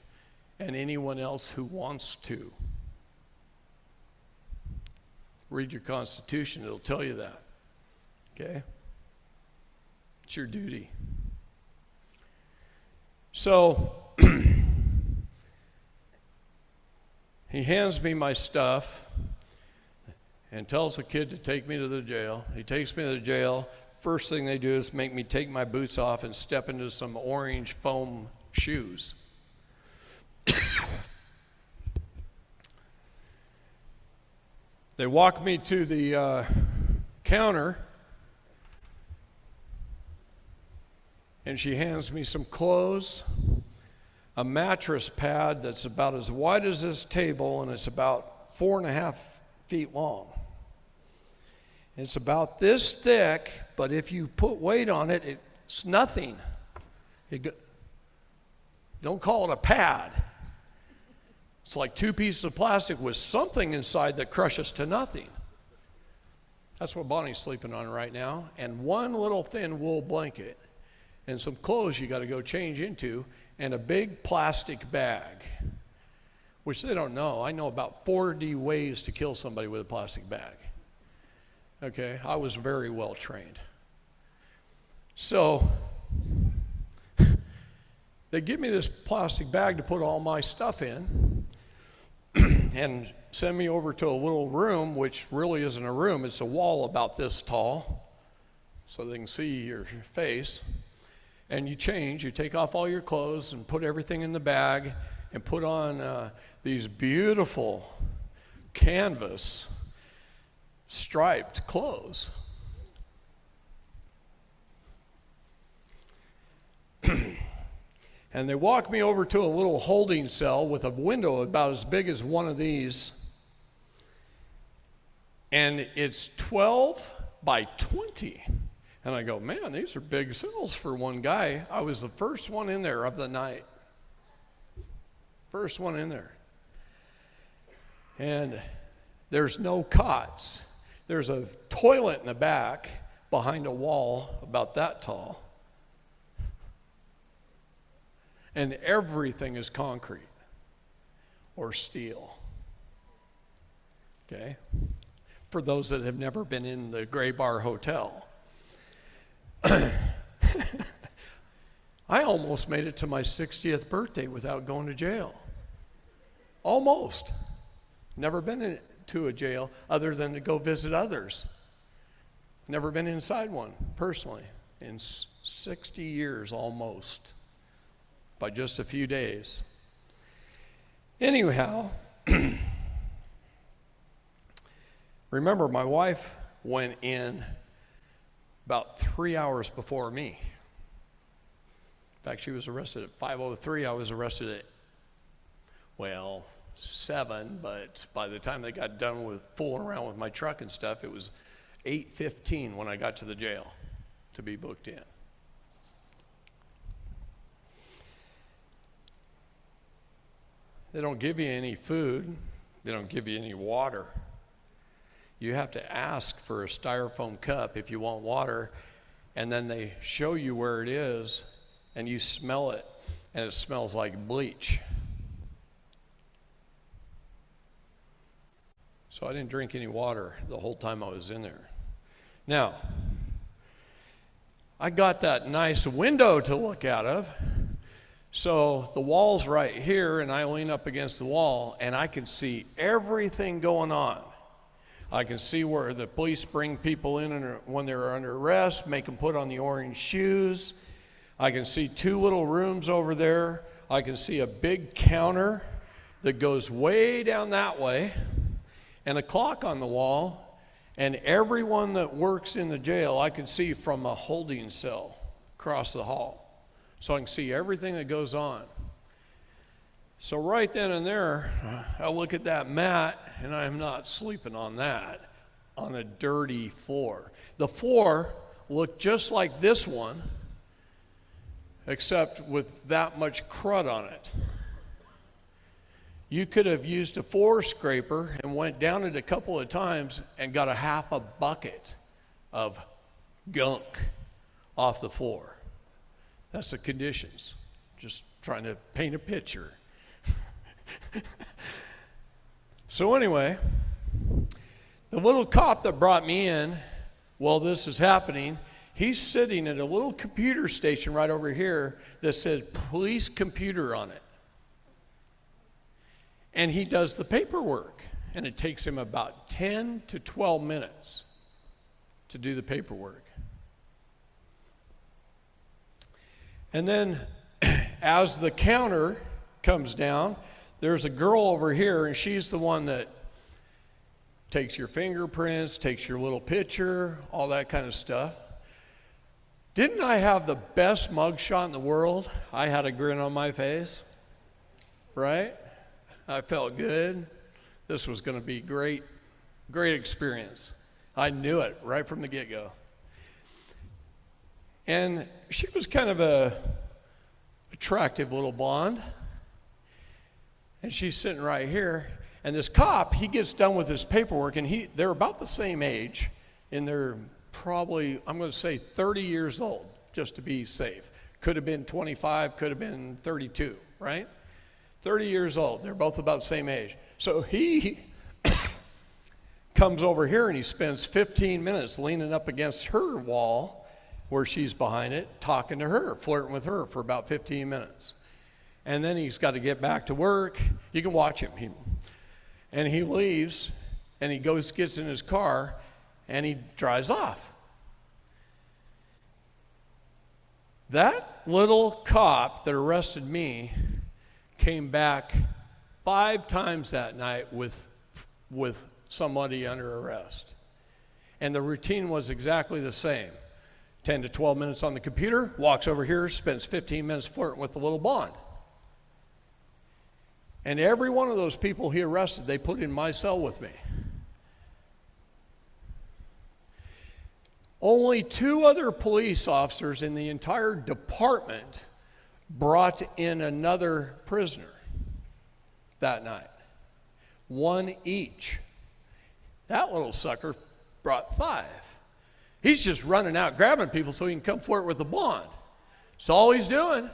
and anyone else who wants to. Read your Constitution, it'll tell you that, okay? It's your duty. So, he hands me my stuff and tells the kid to take me to the jail. He takes me to the jail. First thing they do is make me take my boots off and step into some orange foam shoes. They walk me to the counter, and she hands me some clothes, a mattress pad that's about as wide as this table, and it's about 4.5 feet long. It's about this thick, but if you put weight on it, it's nothing. Don't call it a pad. It's like 2 pieces of plastic with something inside that crushes to nothing. That's what Bonnie's sleeping on right now, and one little thin wool blanket, and some clothes you got to go change into, and a big plastic bag, which they don't know. I know about 40 ways to kill somebody with a plastic bag. Okay, I was very well trained. So they give me this plastic bag to put all my stuff in and send me over to a little room, which really isn't a room, it's a wall about this tall, so they can see your face. And you change, you take off all your clothes and put everything in the bag and put on these beautiful canvas striped clothes. And they walk me over to a little holding cell with a window about as big as one of these. And it's 12 by 20. And I go, man, these are big cells for one guy. I was the first one in there of the night. First one in there. And there's no cots. There's a toilet in the back behind a wall about that tall. And everything is concrete or steel. Okay? For those that have never been in the Gray Bar Hotel. I almost made it to my 60th birthday without going to jail. Almost. Never been to a jail other than to go visit others. Never been inside one personally in 60 years almost, by just a few days. Anyhow, remember my wife went in about 3 hours before me. In fact, she was arrested at 5:03. I was arrested at, 7, but by the time they got done with fooling around with my truck and stuff, it was 8:15 when I got to the jail to be booked in. They don't give you any food. They don't give you any water. You have to ask for a styrofoam cup if you want water, and then they show you where it is, and you smell it, and it smells like bleach. So I didn't drink any water the whole time I was in there. Now, I got that nice window to look out of. So the wall's right here, and I lean up against the wall, and I can see everything going on. I can see where the police bring people in when they're under arrest, make them put on the orange shoes. I can see 2 little rooms over there. I can see a big counter that goes way down that way, and a clock on the wall, and everyone that works in the jail I can see from a holding cell across the hall. So I can see everything that goes on. So right then and there, I look at that mat, and I'm not sleeping on that, on a dirty floor. The floor looked just like this one, except with that much crud on it. You could have used a floor scraper and went down it a couple of times and got a half a bucket of gunk off the floor. That's the conditions. Just trying to paint a picture. So anyway, the little cop that brought me in while this is happening, he's sitting at a little computer station right over here that says police computer on it. And he does the paperwork, and it takes him about 10 to 12 minutes to do the paperwork. And then as the counter comes down, there's a girl over here, and she's the one that takes your fingerprints, takes your little picture, all that kind of stuff. Didn't I have the best mugshot in the world? I had a grin on my face, right? I felt good. This was going to be great experience. I knew it right from the get-go. And she was kind of a attractive little blonde. And she's sitting right here. And this cop, he gets done with his paperwork, and they're about the same age, and they're probably, I'm going to say 30 years old, just to be safe. Could have been 25, could have been 32, right? 30 years old. They're both about the same age. So he comes over here and he spends 15 minutes leaning up against her wall where she's behind it, talking to her, flirting with her for about 15 minutes. And then he's got to get back to work. You can watch him. And he leaves and he gets in his car and he drives off. That little cop that arrested me came back 5 times that night with somebody under arrest. And the routine was exactly the same. 10 to 12 minutes on the computer, walks over here, spends 15 minutes flirting with the little blonde. And every one of those people he arrested, they put in my cell with me. Only 2 other police officers in the entire department brought in another prisoner that night. 1 each. That little sucker brought 5. He's just running out grabbing people so he can come flirt with the blonde. That's all he's doing.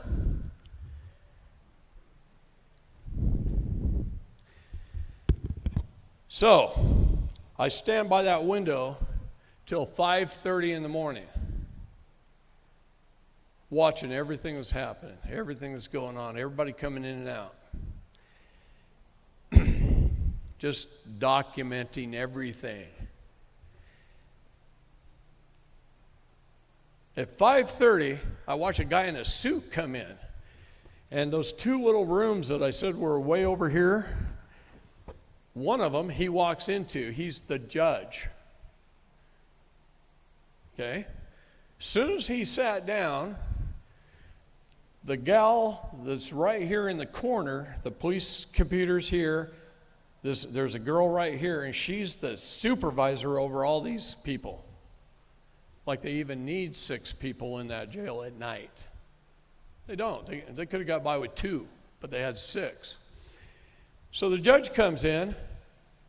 So, I stand by that window till 5:30 in the morning, watching everything that's happening, everything that's going on, everybody coming in and out. Just documenting everything. At 5:30, I watch a guy in a suit come in. And those 2 little rooms that I said were way over here, one of them he walks into. He's the judge. Okay? As soon as he sat down, the gal that's right here in the corner, the police computer's here, there's a girl right here, and she's the supervisor over all these people. Like they even need 6 people in that jail at night. They don't. They could have got by with 2, but they had 6. So the judge comes in.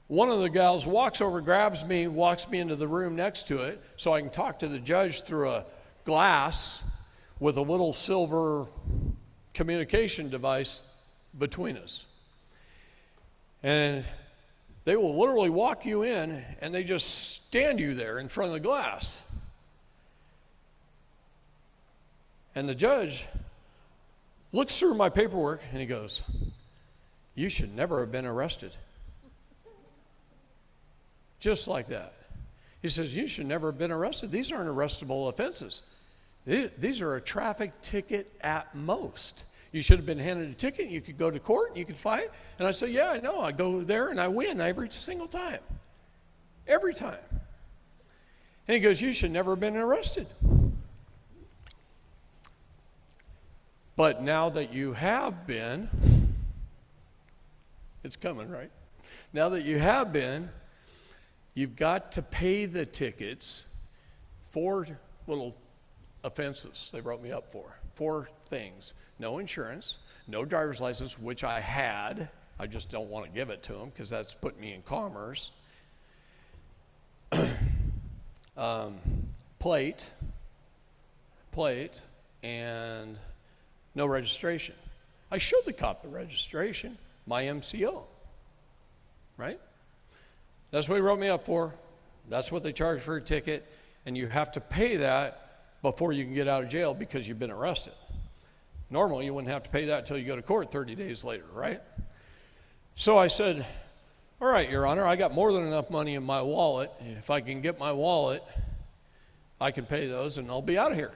One of the gals walks over, grabs me, walks me into the room next to it so I can talk to the judge through a glass with a little silver communication device between us. And they will literally walk you in and they just stand you there in front of the glass. And the judge looks through my paperwork and he goes, "You should never have been arrested." Just like that. He says, "You should never have been arrested. These aren't arrestable offenses. These are a traffic ticket at most. You should have been handed a ticket. You could go to court and you could fight." And I said, "Yeah, I know. I go there and I win every single time. Every time." And he goes, "You should never have been arrested. But now that you have been," it's coming, right? "Now that you have been, you've got to pay the tickets, 4 little offenses they wrote me up for. 4 things. No insurance, no driver's license," which I had. I just don't want to give it to them because that's put me in commerce. Plate, and no registration. I showed the cop the registration, my MCO, right? That's what he wrote me up for. That's what they charge for a ticket, and you have to pay that before you can get out of jail because you've been arrested. Normally, you wouldn't have to pay that until you go to court 30 days later, right? So I said, "All right, Your Honor, I got more than enough money in my wallet. If I can get my wallet, I can pay those and I'll be out of here."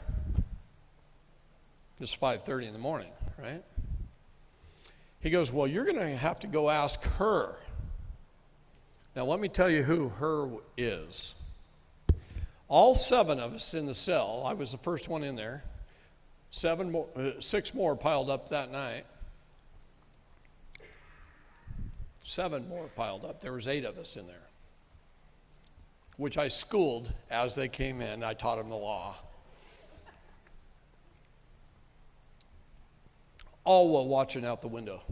It's 5:30 in the morning, right? He goes, "Well, you're going to have to go ask her." Now, let me tell you who her is. All 7 of us in the cell. I was the first one in there. 6 more piled up that night. 7 more piled up. There was 8 of us in there, which I schooled as they came in. I taught them the law. All while watching out the window.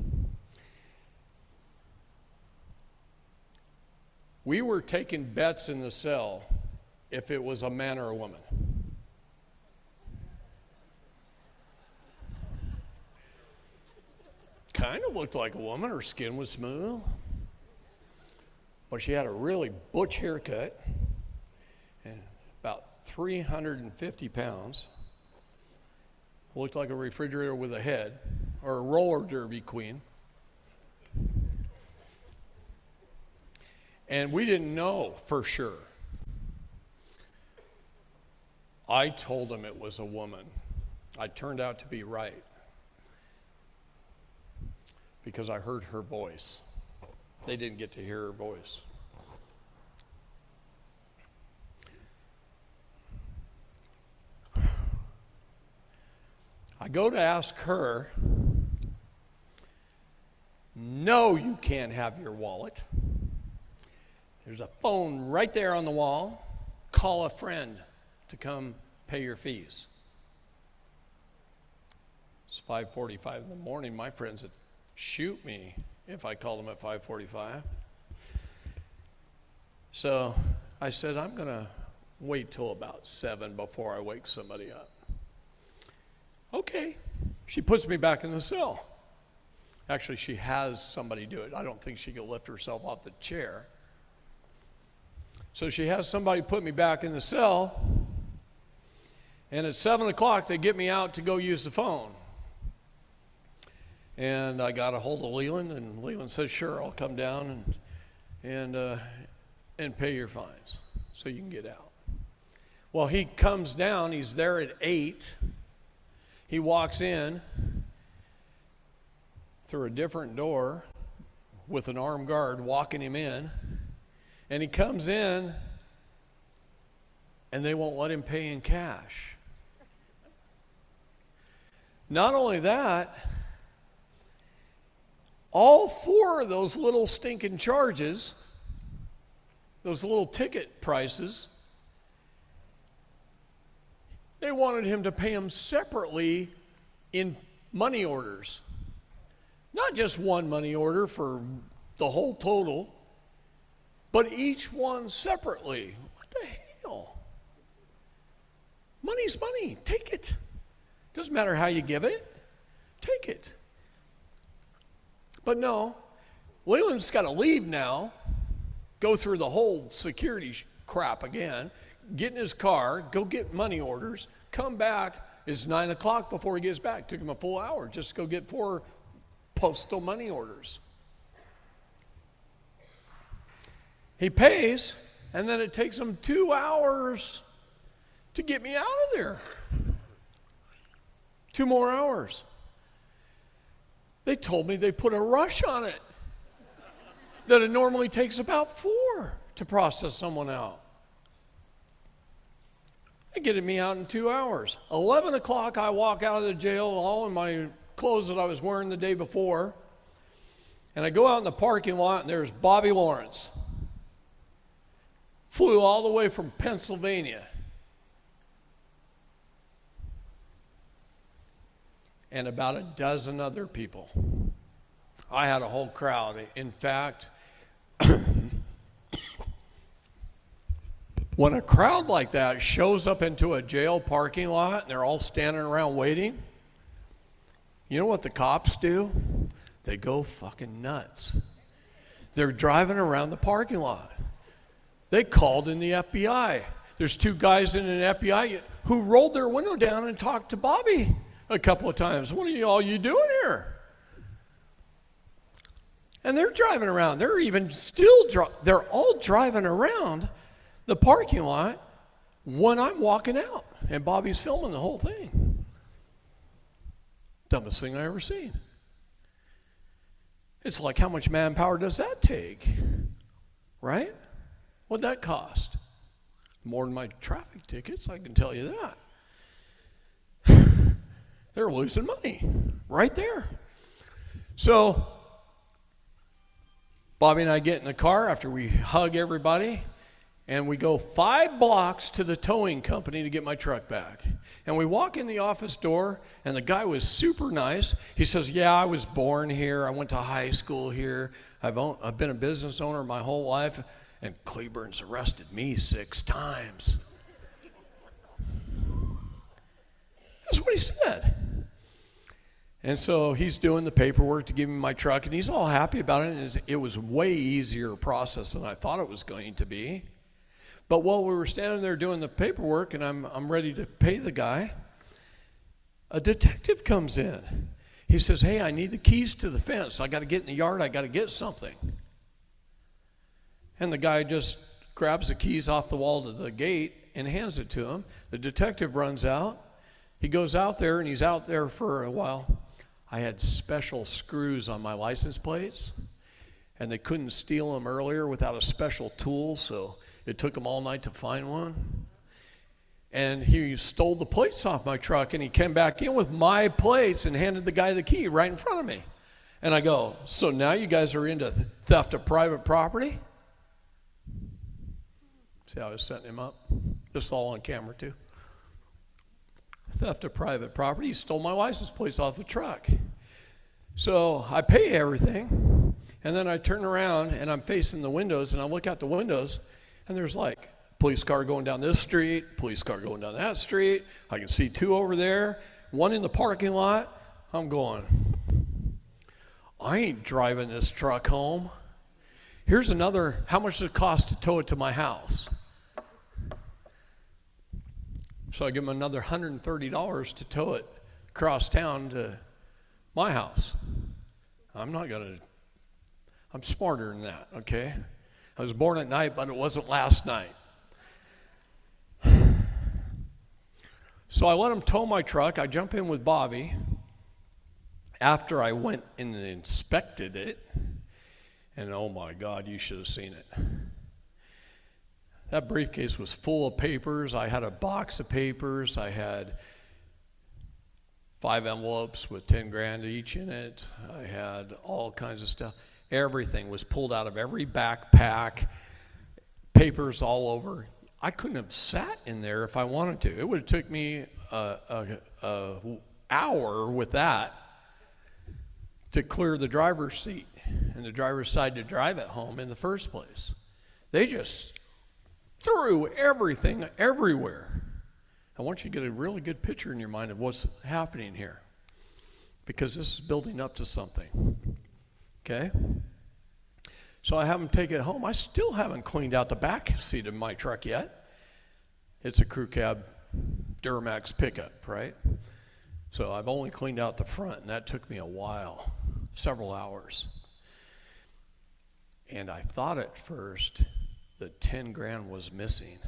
We were taking bets in the cell if it was a man or a woman. Kind of looked like a woman. Her skin was smooth. But she had a really butch haircut and about 350 pounds. Looked like a refrigerator with a head, or a roller derby queen. And we didn't know for sure. I told them it was a woman. I turned out to be right because I heard her voice. They didn't get to hear her voice. I go to ask her, no, you can't have your wallet. There's a phone right there on the wall. Call a friend to come pay your fees. It's 5:45 in the morning. My friends would shoot me if I called them at 5:45. So I said, I'm going to wait till about 7 before I wake somebody up. Okay. She puts me back in the cell. Actually, she has somebody do it. I don't think she can lift herself off the chair. So she has somebody put me back in the cell. And at 7 o'clock, they get me out to go use the phone. And I got a hold of Leland, and Leland says, sure, I'll come down and pay your fines so you can get out. Well, he comes down. He's there at 8. He walks in through a different door with an armed guard walking him in. And he comes in, and they won't let him pay in cash. Not only that, all 4 of those little stinking charges, those little ticket prices, they wanted him to pay them separately in money orders. Not just one money order for the whole total, but each one separately. What the hell? Money's money. Take it. Doesn't matter how you give it. Take it. But no, Leland's got to leave now, go through the whole security crap again, get in his car, go get money orders, come back. It's 9 o'clock before he gets back. Took him a full hour just to go get 4 postal money orders. He pays, and then it takes him 2 hours to get me out of there. 2 more hours. They told me they put a rush on it, that it normally takes about 4 to process someone out. They get me out in 2 hours. 11 o'clock, I walk out of the jail, all in my clothes that I was wearing the day before, and I go out in the parking lot, and there's Bobby Lawrence. Flew all the way from Pennsylvania. And about a dozen other people. I had a whole crowd. In fact, when a crowd like that shows up into a jail parking lot and they're all standing around waiting, you know what the cops do? They go fucking nuts. They're driving around the parking lot. They called in the FBI. There's 2 guys in an FBI who rolled their window down and talked to Bobby a couple of times. What are you doing here? And they're driving around. They're even still, they're all driving around the parking lot when I'm walking out. And Bobby's filming the whole thing. Dumbest thing I ever seen. It's like, how much manpower does that take? Right? What'd that cost? More than my traffic tickets, I can tell you that. They're losing money right there. So Bobby and I get in the car after we hug everybody, and we go 5 blocks to the towing company to get my truck back. And we walk in the office door, and the guy was super nice. He says, yeah, I was born here. I went to high school here. I've been a business owner my whole life, and Cleburne's arrested me 6 times. That's what he said. And so he's doing the paperwork to give me my truck, and he's all happy about it. And it was way easier process than I thought it was going to be. But while we were standing there doing the paperwork, and I'm ready to pay the guy, a detective comes in. He says, hey, I need the keys to the fence. I got to get in the yard. I got to get something. And the guy just grabs the keys off the wall to the gate and hands it to him. The detective runs out. He goes out there, and he's out there for a while. I had special screws on my license plates, and they couldn't steal them earlier without a special tool, so it took them all night to find one. And he stole the plates off my truck, and he came back in with my plates and handed the guy the key right in front of me. And I go, so now you guys are into theft of private property? See how I was setting him up? This is all on camera too. Theft of private property. He stole my license plates off the truck. So I pay everything, and then I turn around, and I'm facing the windows, and I look out the windows, and there's like police car going down this street, police car going down that street. I can see 2 over there, 1 in the parking lot. I'm going, I ain't driving this truck home. Here's another, how much does it cost to tow it to my house? So I give him another $130 to tow it across town to my house. I'm smarter than that, okay? I was born at night, but it wasn't last night. So I let him tow my truck. I jump in with Bobby after I went and inspected it. And oh my God, you should have seen it. That briefcase was full of papers. I had a box of papers. I had 5 envelopes with 10 grand each in it. I had all kinds of stuff. Everything was pulled out of every backpack, papers all over. I couldn't have sat in there if I wanted to. It would have took me an hour with that to clear the driver's seat and the driver's side to drive it home in the first place. They just threw everything everywhere. I want you to get a really good picture in your mind of what's happening here, because this is building up to something. Okay? So I have them take it home. I still haven't cleaned out the back seat of my truck yet. It's a crew cab Duramax pickup, right? So I've only cleaned out the front, and that took me a while, several hours. And I thought at first that 10 grand was missing.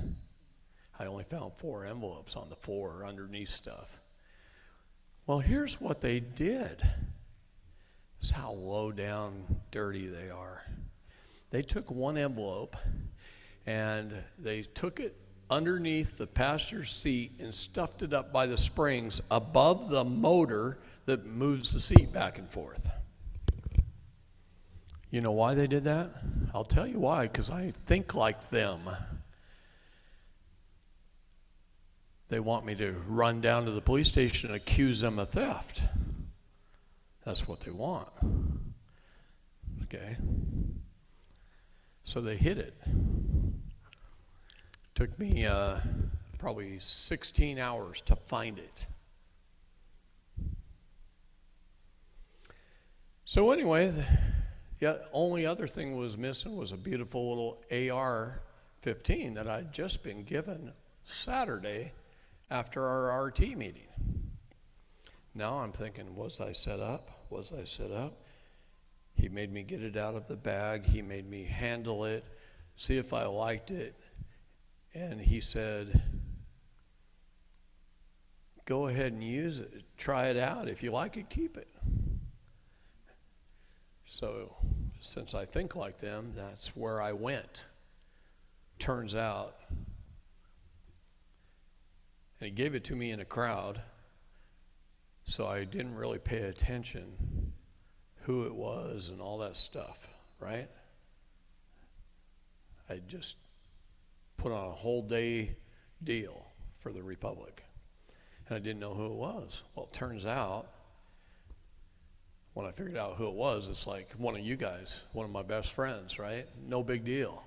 I only found 4 envelopes on the floor underneath stuff. Well, here's what they did. This is how low down dirty they are. They took 1 envelope and they took it underneath the passenger's seat and stuffed it up by the springs above the motor that moves the seat back and forth. You know why they did that? I'll tell you why, because I think like them. They want me to run down to the police station and accuse them of theft. That's what they want. Okay? So they hid it. Took me probably 16 hours to find it. So anyway, the only other thing was missing was a beautiful little AR-15 that I'd just been given Saturday after our RT meeting. Now I'm thinking, was I set up? Was I set up? He made me get it out of the bag. He made me handle it, see if I liked it. And he said, go ahead and use it. Try it out. If you like it, keep it. So since I think like them, that's where I went. Turns out And he gave it to me in a crowd, so I didn't really pay attention who it was and all that stuff, right? I just put on a whole day deal for the Republic, and I didn't know who it was. Well, it turns out, when I figured out who it was, it's like one of you guys, one of my best friends, right? No big deal.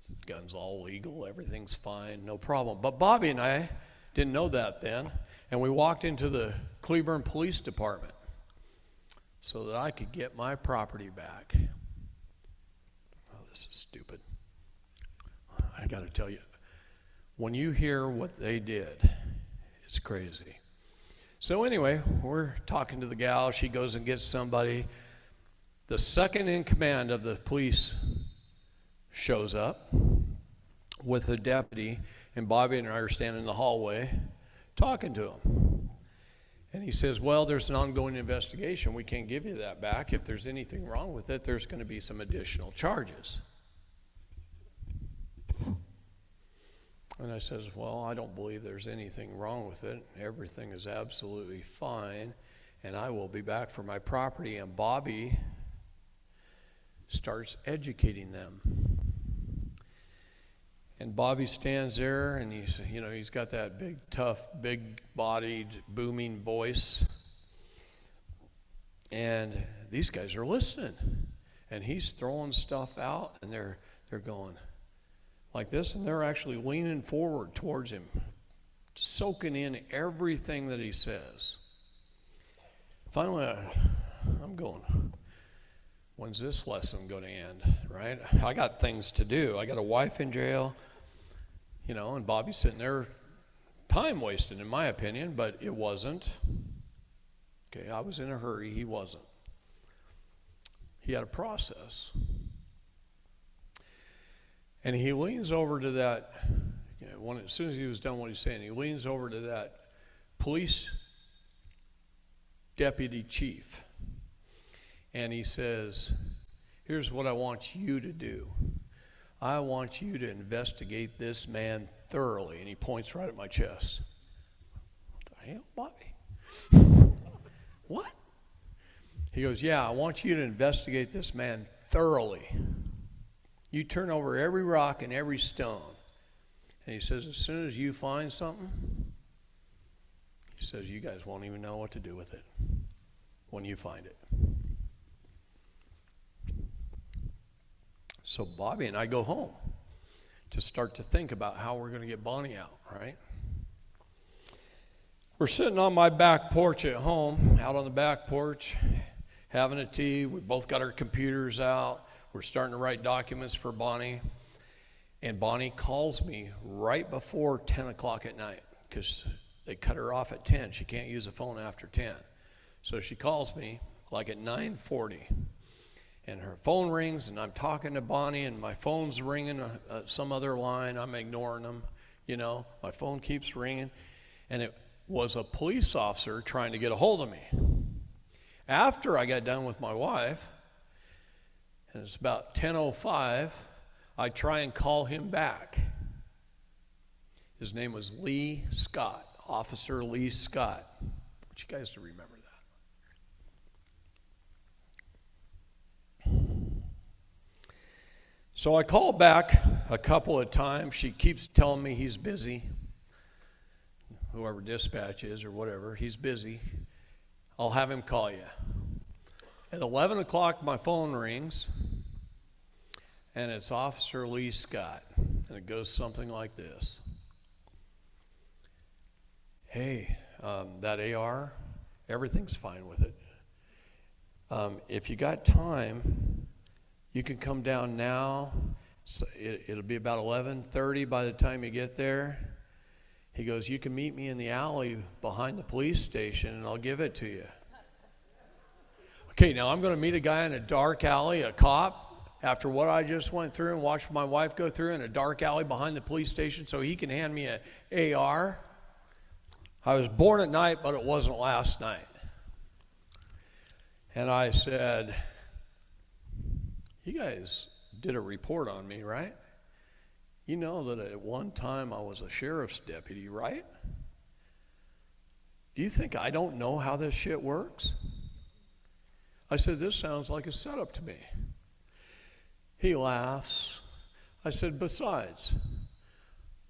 The gun's all legal, everything's fine, no problem. But Bobby and I didn't know that then, and we walked into the Cleburne Police Department so that I could get my property back. Oh, this is stupid. I got to tell you, when you hear what they did, it's crazy. So anyway, we're talking to the gal. She goes and gets somebody. The second in command of the police shows up with a deputy, and Bobby and I are standing in the hallway talking to him. And he says, well, there's an ongoing investigation. We can't give you that back. If there's anything wrong with it, there's going to be some additional charges. And I says, well, I don't believe there's anything wrong with it. Everything is absolutely fine, and I will be back for my property. And Bobby starts educating them. And Bobby stands there, and he's got that big, tough, big-bodied, booming voice. And these guys are listening, and he's throwing stuff out, and they're going like this, and they're actually leaning forward towards him, soaking in everything that he says. Finally, I'm going, when's this lesson going to end, right? I got things to do. I got a wife in jail, and Bobby's sitting there, time wasting in my opinion, but it wasn't. Okay, I was in a hurry, he wasn't. He had a process. And he leans over to that, as soon as he was done what he's saying, he leans over to that police deputy chief. And he says, here's what I want you to do. I want you to investigate this man thoroughly. And he points right at my chest. What the hell, Bobby? What? He goes, yeah, I want you to investigate this man thoroughly. You turn over every rock and every stone. And he says, as soon as you find something, he says, you guys won't even know what to do with it when you find it. So Bobby and I go home to start to think about how we're going to get Bonnie out, right? We're sitting on my back porch at home, out on the back porch, having a tea. We both got our computers out. We're starting to write documents for Bonnie. And Bonnie calls me right before 10 o'clock at night because they cut her off at 10. She can't use the phone after 10. So she calls me like at 9:40. And her phone rings, and I'm talking to Bonnie, and my phone's ringing some other line. I'm ignoring them. My phone keeps ringing. And it was a police officer trying to get a hold of me. After I got done with my wife, and it's about 10:05, I try and call him back. His name was Lee Scott, Officer Lee Scott. I want you guys to remember that. So I call back a couple of times. She keeps telling me he's busy. Whoever dispatch is or whatever, he's busy. I'll have him call you. At 11 o'clock, my phone rings, and it's Officer Lee Scott, and it goes something like this. Hey, that AR, everything's fine with it. If you got time, you can come down now. So it'll be about 11:30 by the time you get there. He goes, you can meet me in the alley behind the police station, and I'll give it to you. Okay, now I'm going to meet a guy in a dark alley, a cop, after what I just went through and watched my wife go through in a dark alley behind the police station so he can hand me an AR. I was born at night, but it wasn't last night. And I said, you guys did a report on me, right? You know that at one time I was a sheriff's deputy, right? Do you think I don't know how this shit works? I said, this sounds like a setup to me. He laughs. I said, besides,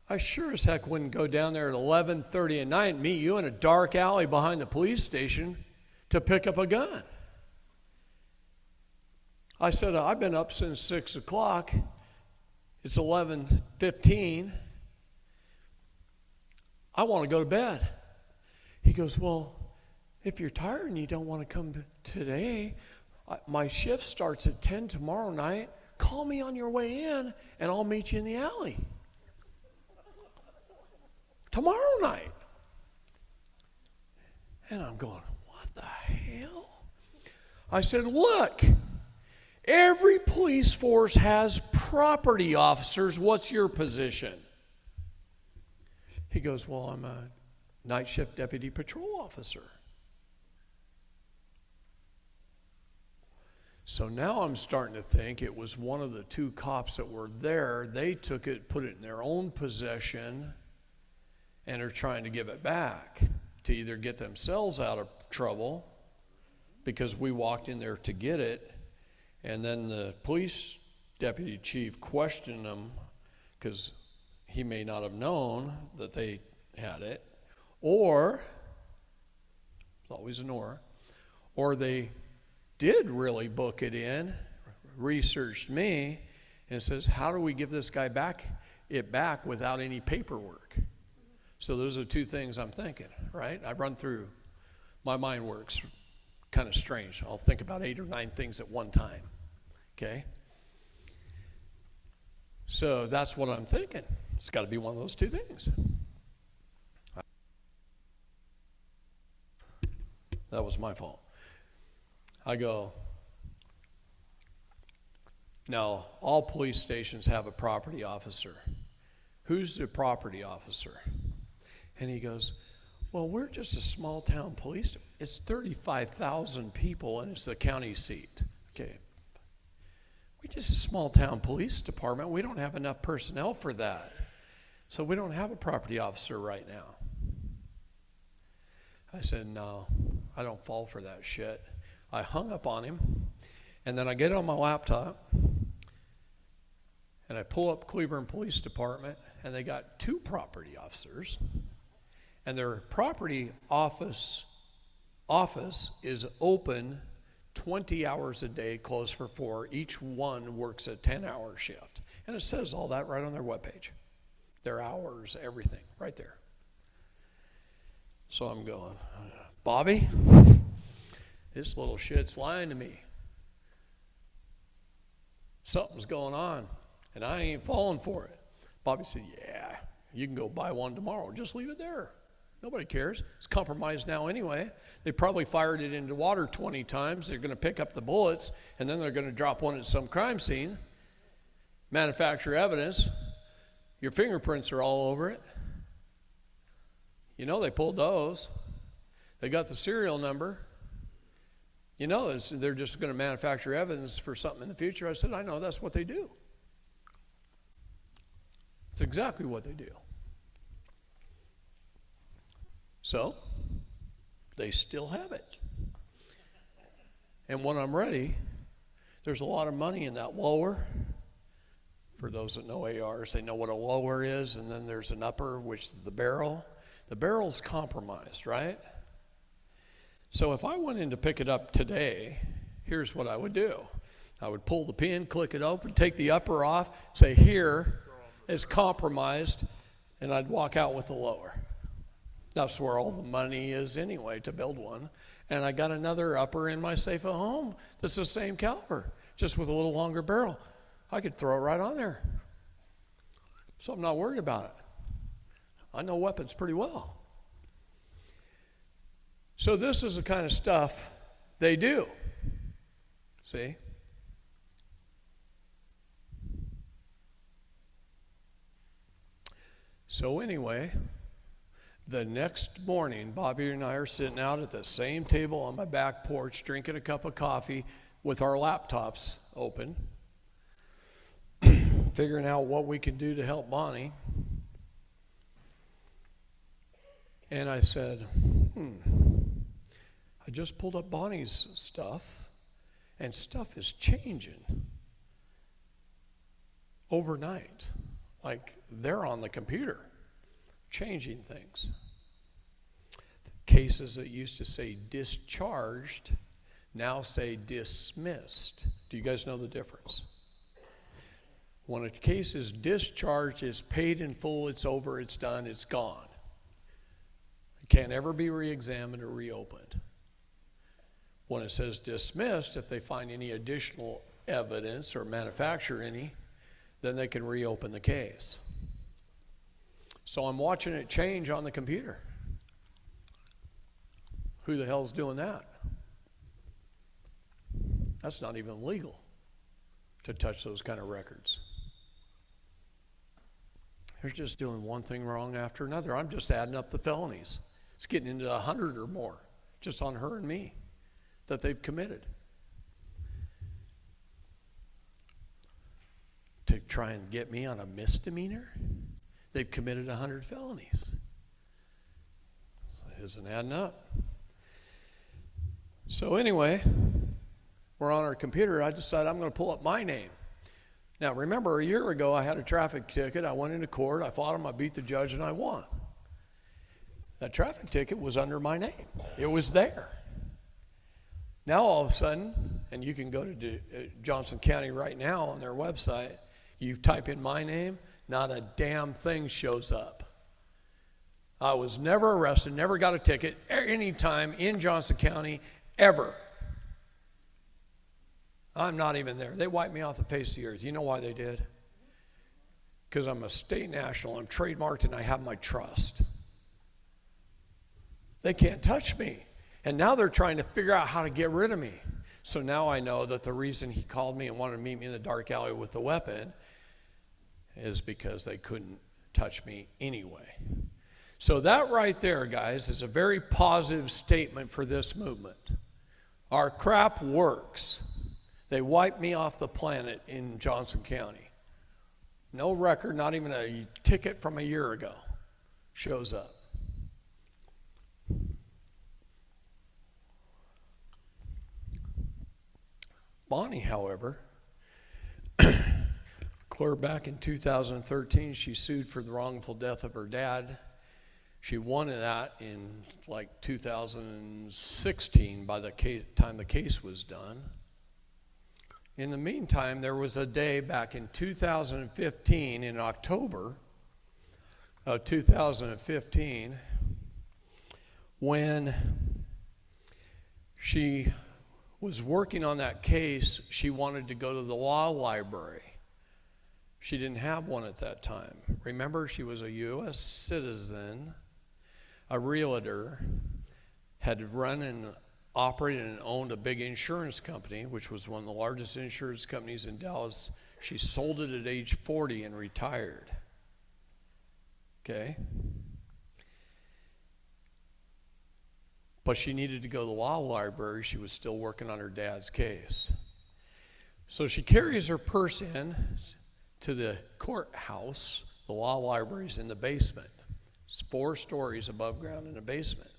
I sure as heck wouldn't go down there at 11:30 at night and meet you in a dark alley behind the police station to pick up a gun. I said, I've been up since 6 o'clock. It's 11:15. I want to go to bed. He goes, well, if you're tired and you don't want to come today, my shift starts at 10 tomorrow night. Call me on your way in, and I'll meet you in the alley. Tomorrow night. And I'm going, what the hell? I said, look, every police force has property officers. What's your position? He goes, well, I'm a night shift deputy patrol officer. So now I'm starting to think it was one of the two cops that were there. They took it, put it in their own possession, and are trying to give it back to either get themselves out of trouble because we walked in there to get it, and then the police deputy chief questioned them because he may not have known that they had it, or, it's always an or they did really book it in, researched me, and says, how do we give this guy it back without any paperwork? So those are two things I'm thinking, right? I run through, my mind works kind of strange. I'll think about 8 or 9 things at one time, okay? So that's what I'm thinking. It's got to be one of those two things. That was my fault. I go, now, all police stations have a property officer. Who's the property officer? And he goes, well, we're just a small town police. It's 35,000 people and it's the county seat. Okay. We're just a small town police department. We don't have enough personnel for that. So we don't have a property officer right now. I said, no, I don't fall for that shit. I hung up on him, and then I get on my laptop, and I pull up Cleburne Police Department, and they got 2 property officers, and their property office is open 20 hours a day, closed for 4. Each one works a 10-hour shift, and it says all that right on their webpage. Their hours, everything, right there. So I'm going, Bobby, this little shit's lying to me. Something's going on, and I ain't falling for it. Bobby said, yeah, you can go buy one tomorrow. Just leave it there. Nobody cares. It's compromised now anyway. They probably fired it into water 20 times. They're going to pick up the bullets, and then they're going to drop one at some crime scene, manufacture evidence. Your fingerprints are all over it. You know they pulled those. They got the serial number. You know, they're just going to manufacture evidence for something in the future. I said, I know, that's what they do. It's exactly what they do. So, they still have it. And when I'm ready, there's a lot of money in that lower. For those that know ARs, they know what a lower is, and then there's an upper, which is the barrel. The barrel's compromised, right? So if I went in to pick it up today, here's what I would do. I would pull the pin, click it open, take the upper off, say here is compromised, and I'd walk out with the lower. That's where all the money is anyway to build one. And I got another upper in my safe at home that's the same caliber, just with a little longer barrel. I could throw it right on there. So I'm not worried about it. I know weapons pretty well. So this is the kind of stuff they do. See? So anyway, the next morning, Bobby and I are sitting out at the same table on my back porch, drinking a cup of coffee with our laptops open. figuring out what we can do to help Bonnie. And I said, I just pulled up Bonnie's stuff, and stuff is changing overnight. Like they're on the computer, changing things. Cases that used to say discharged now say dismissed. Do you guys know the difference? When a case is discharged, it's paid in full, it's over, it's done, it's gone. It can't ever be re-examined or reopened. When it says dismissed, if they find any additional evidence or manufacture any, then they can reopen the case. So I'm watching it change on the computer. Who the hell's doing that? That's not even legal to touch those kind of records. They're just doing one thing wrong after another. I'm just adding up the felonies. It's getting into 100 or more just on her and me that they've committed. To try and get me on a misdemeanor, they've committed 100 felonies. It isn't adding up. So anyway, we're on our computer. I decided I'm going to pull up my name. Now remember, a year ago I had a traffic ticket. I went into court. I fought him. I beat the judge and I won. That traffic ticket was under my name. It was there. Now all of a sudden, and you can go to Johnson County right now on their website, you type in my name, not a damn thing shows up. I was never arrested, never got a ticket any time in Johnson County, ever. I'm not even there. They wiped me off the face of the earth. You know why they did? Because I'm a state national, I'm trademarked, and I have my trust. They can't touch me. And now they're trying to figure out how to get rid of me. So now I know that the reason he called me and wanted to meet me in the dark alley with the weapon is because they couldn't touch me anyway. So that right there, guys, is a very positive statement for this movement. Our crap works. They wiped me off the planet in Johnson County. No record, not even a ticket from a year ago shows up. Bonnie, however, clear back in 2013, she sued for the wrongful death of her dad. She won that in like 2016 by the time the case was done. In the meantime, there was a day back in 2015, in October of 2015, when she was working on that case. She wanted to go to the law library. She didn't have one at that time. Remember, she was a U.S. citizen, a realtor, had run and operated and owned a big insurance company, which was one of the largest insurance companies in Dallas. She sold it at age 40 and retired. Okay? But she needed to go to the law library. She was still working on her dad's case. So she carries her purse in to the courthouse. The law library's in the basement. It's 4 stories above ground in the basement.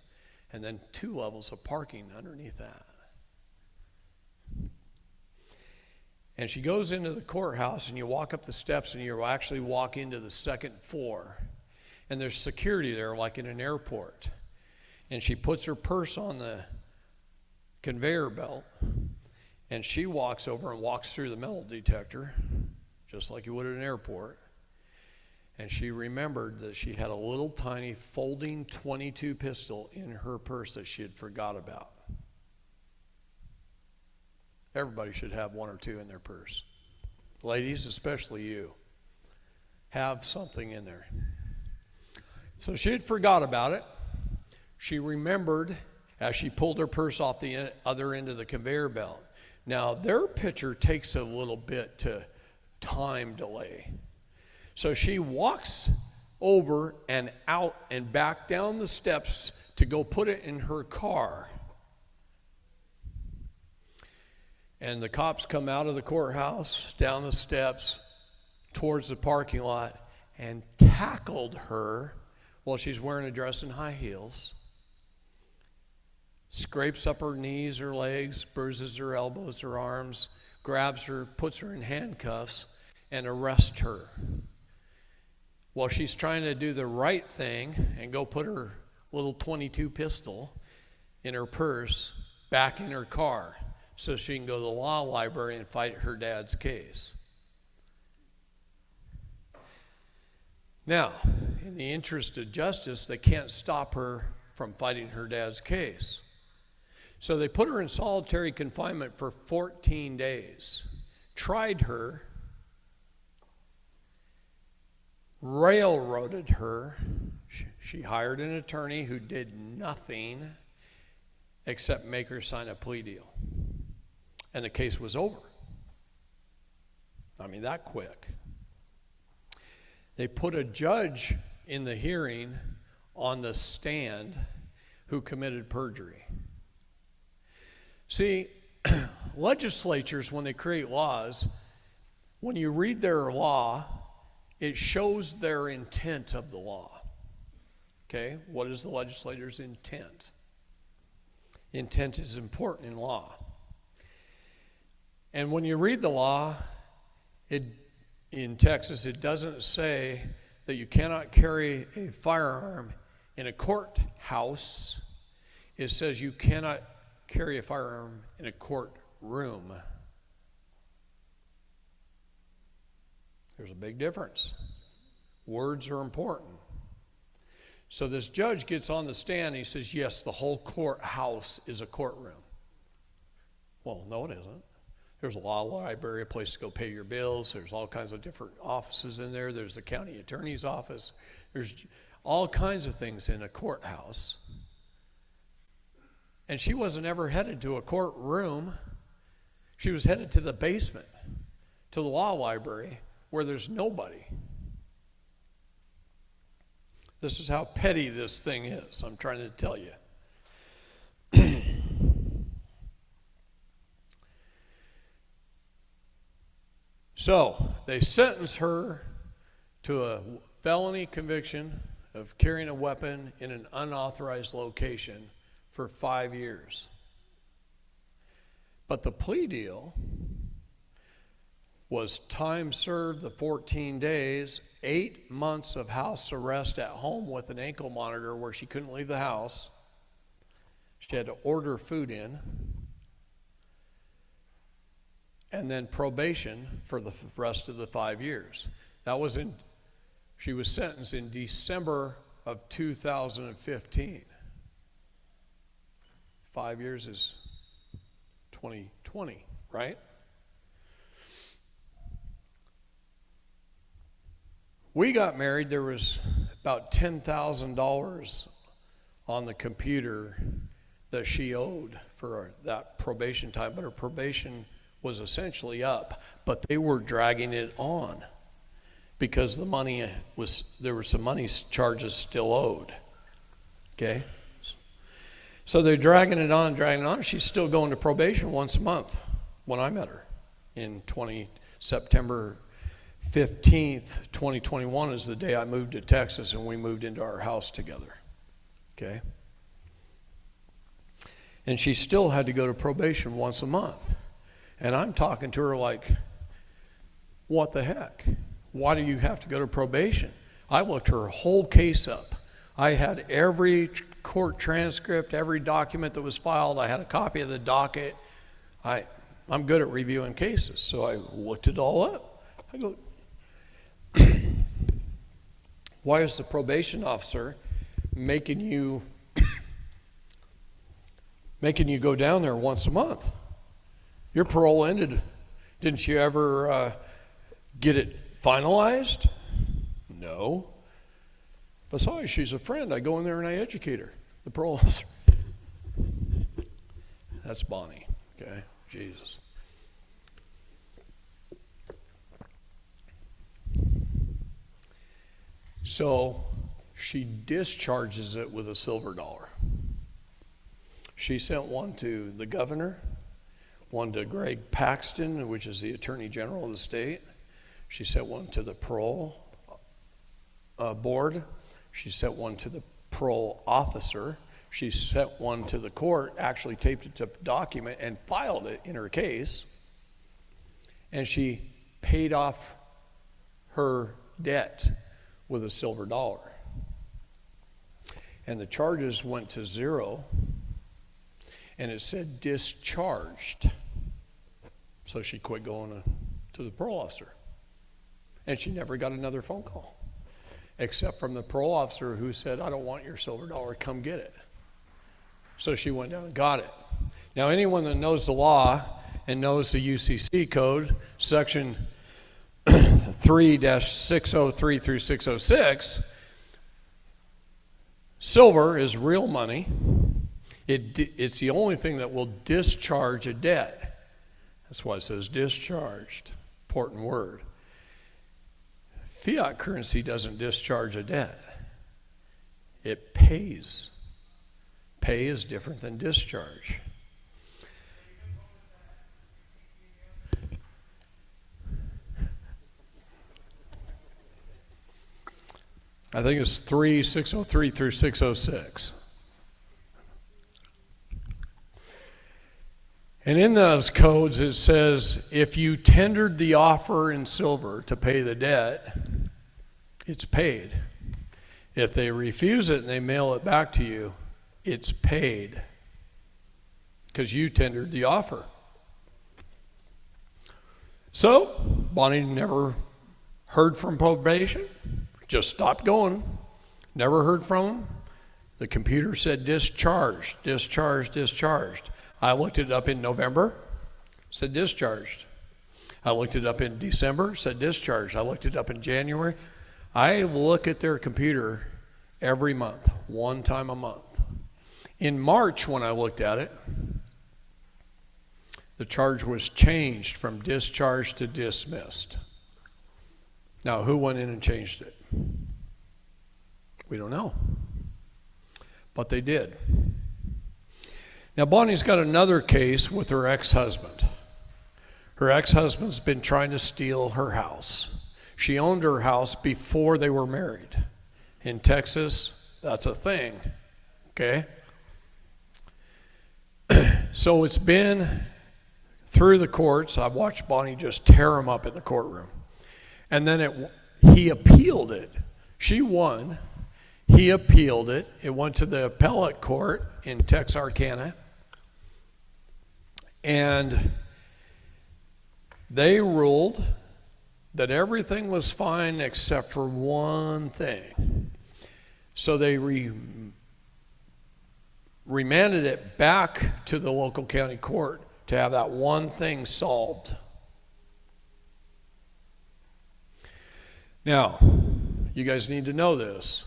And then 2 levels of parking underneath that. And she goes into the courthouse, and you walk up the steps, and you actually walk into the 2nd floor. And there's security there like in an airport. And she puts her purse on the conveyor belt, and she walks over and walks through the metal detector, just like you would at an airport. And she remembered that she had a little tiny folding .22 pistol in her purse that she had forgot about. Everybody should have 1 or 2 in their purse. Ladies, especially you, have something in there. So she had forgot about it. She remembered as she pulled her purse off the other end of the conveyor belt. Now, their picture takes a little bit to time delay. So she walks over and out and back down the steps to go put it in her car. And the cops come out of the courthouse, down the steps, towards the parking lot and tackled her while she's wearing a dress and high heels, scrapes up her knees, her legs, bruises her elbows, her arms, grabs her, puts her in handcuffs, and arrests her. While she's trying to do the right thing and go put her little .22 pistol in her purse back in her car so she can go to the law library and fight her dad's case. Now, in the interest of justice, they can't stop her from fighting her dad's case. So they put her in solitary confinement for 14 days, tried her, railroaded her. She hired an attorney who did nothing except make her sign a plea deal. And the case was over. I mean, that quick. They put a judge in the hearing on the stand who committed perjury. See, legislatures, when they create laws, when you read their law, it shows their intent of the law. Okay, what is the legislator's intent? Intent is important in law. And when you read the law, in Texas, it doesn't say that you cannot carry a firearm in a courthouse. It says you cannot carry a firearm in a courtroom. There's a big difference. Words are important. So this judge gets on the stand and he says, yes, the whole courthouse is a courtroom. Well, no, it isn't. There's a law library, a place to go pay your bills. There's all kinds of different offices in there. There's the county attorney's office. There's all kinds of things in a courthouse. And she wasn't ever headed to a courtroom. She was headed to the basement, to the law library, where there's nobody. This is how petty this thing is, I'm trying to tell you. So, they sentence her to a felony conviction of carrying a weapon in an unauthorized location for 5 years. But the plea deal was time served, the 14 days, 8 months of house arrest at home with an ankle monitor where she couldn't leave the house. She had to order food in. And then probation for the rest of the 5 years. She was sentenced in December of 2015. 5 years is 2020, right? We got married, there was about $10,000 on the computer that she owed for that probation time, but her probation was essentially up, but they were dragging it on because there were some money charges still owed. Okay? So they're dragging it on. She's still going to probation once a month when I met her in September 15th, 2021 is the day I moved to Texas and we moved into our house together. Okay? And she still had to go to probation once a month. And I'm talking to her like, what the heck? Why do you have to go to probation? I looked her whole case up. I had every court transcript, every document that was filed. I had a copy of the docket. I'm good at reviewing cases, so I looked it all up. I go, why is the probation officer making you go down there once a month? Your parole ended. Didn't you ever get it finalized? No. Besides, she's a friend. I go in there and I educate her. The parole officer. That's Bonnie. Okay? Jesus. So she discharges it with a silver dollar. She sent one to the governor, one to Greg Paxton, which is the Attorney General of the state. She sent one to the parole board. She sent one to the parole officer. She sent one to the court, actually taped it to document and filed it in her case. And she paid off her debt with a silver dollar. And the charges went to 0, and it said discharged. So she quit going to the parole officer. And she never got another phone call, except from the parole officer who said, I don't want your silver dollar, come get it. So she went down and got it. Now, anyone that knows the law and knows the UCC code, section 3-603 through 606, silver is real money. It's the only thing that will discharge a debt. That's why it says discharged. Important word. Fiat currency doesn't discharge a debt. It pays. Pay is different than discharge. I think it's 603 through 606. And in those codes it says, if you tendered the offer in silver to pay the debt, it's paid. If they refuse it and they mail it back to you, it's paid. Because you tendered the offer. So, Bonnie never heard from probation. Just stopped going. Never heard from them. The computer said discharged, discharged, discharged. I looked it up in November, said discharged. I looked it up in December, said discharged. I looked it up in January. I look at their computer every month, one time a month. In March, when I looked at it, the charge was changed from discharged to dismissed. Now, who went in and changed it? We don't know. But they did. Now, Bonnie's got another case with her ex-husband. Her ex-husband's been trying to steal her house. She owned her house before they were married. In Texas, that's a thing, okay? So it's been through the courts. I've watched Bonnie just tear him up in the courtroom. And then he appealed it. She won. He appealed it. It went to the appellate court in Texarkana. And they ruled that everything was fine except for one thing. So they remanded it back to the local county court to have that one thing solved. Now, you guys need to know this.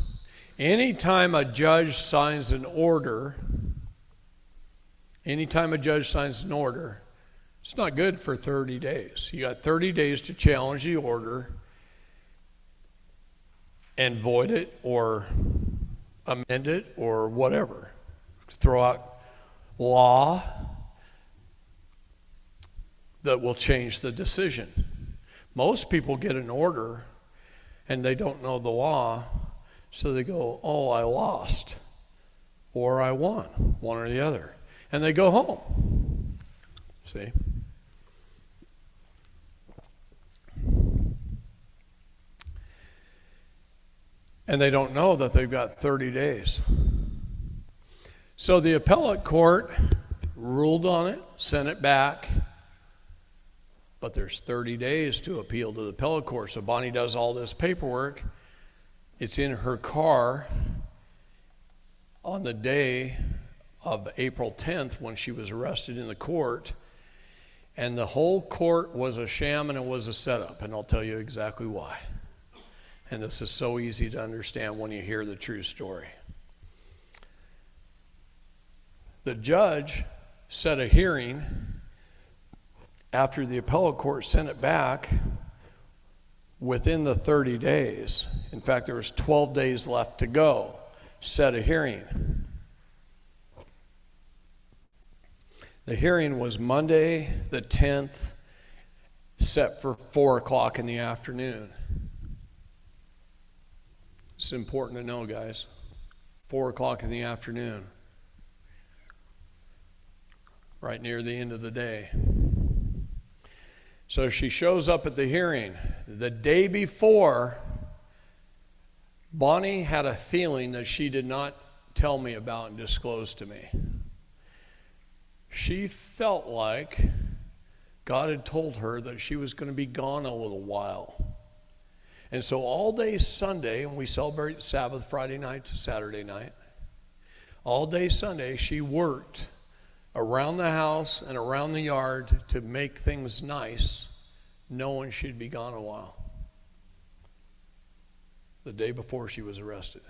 Anytime a judge signs an order, it's not good for 30 days. You got 30 days to challenge the order and void it or amend it or whatever. Throw out law that will change the decision. Most people get an order and they don't know the law, so they go, oh, I lost, or I won, one or the other. And they go home. See? And they don't know that they've got 30 days. So the appellate court ruled on it, sent it back, but there's 30 days to appeal to the appellate court. So Bonnie does all this paperwork. It's in her car on the day of April 10th when she was arrested in the court. And the whole court was a sham and it was a setup. And I'll tell you exactly why. And this is so easy to understand when you hear the true story. The judge set a hearing after the appellate court sent it back within the 30 days. In fact, there was 12 days left to go. Set a hearing. The hearing was Monday the 10th, set for 4 o'clock in the afternoon. It's important to know, guys. 4 o'clock in the afternoon, right near the end of the day. So she shows up at the hearing. The day before, Bonnie had a feeling that she did not tell me about and disclose to me. She felt like God had told her that she was going to be gone a little while. And so all day Sunday, and we celebrate Sabbath Friday night to Saturday night, all day Sunday she worked around the house and around the yard to make things nice, knowing she'd be gone a while. The day before she was arrested.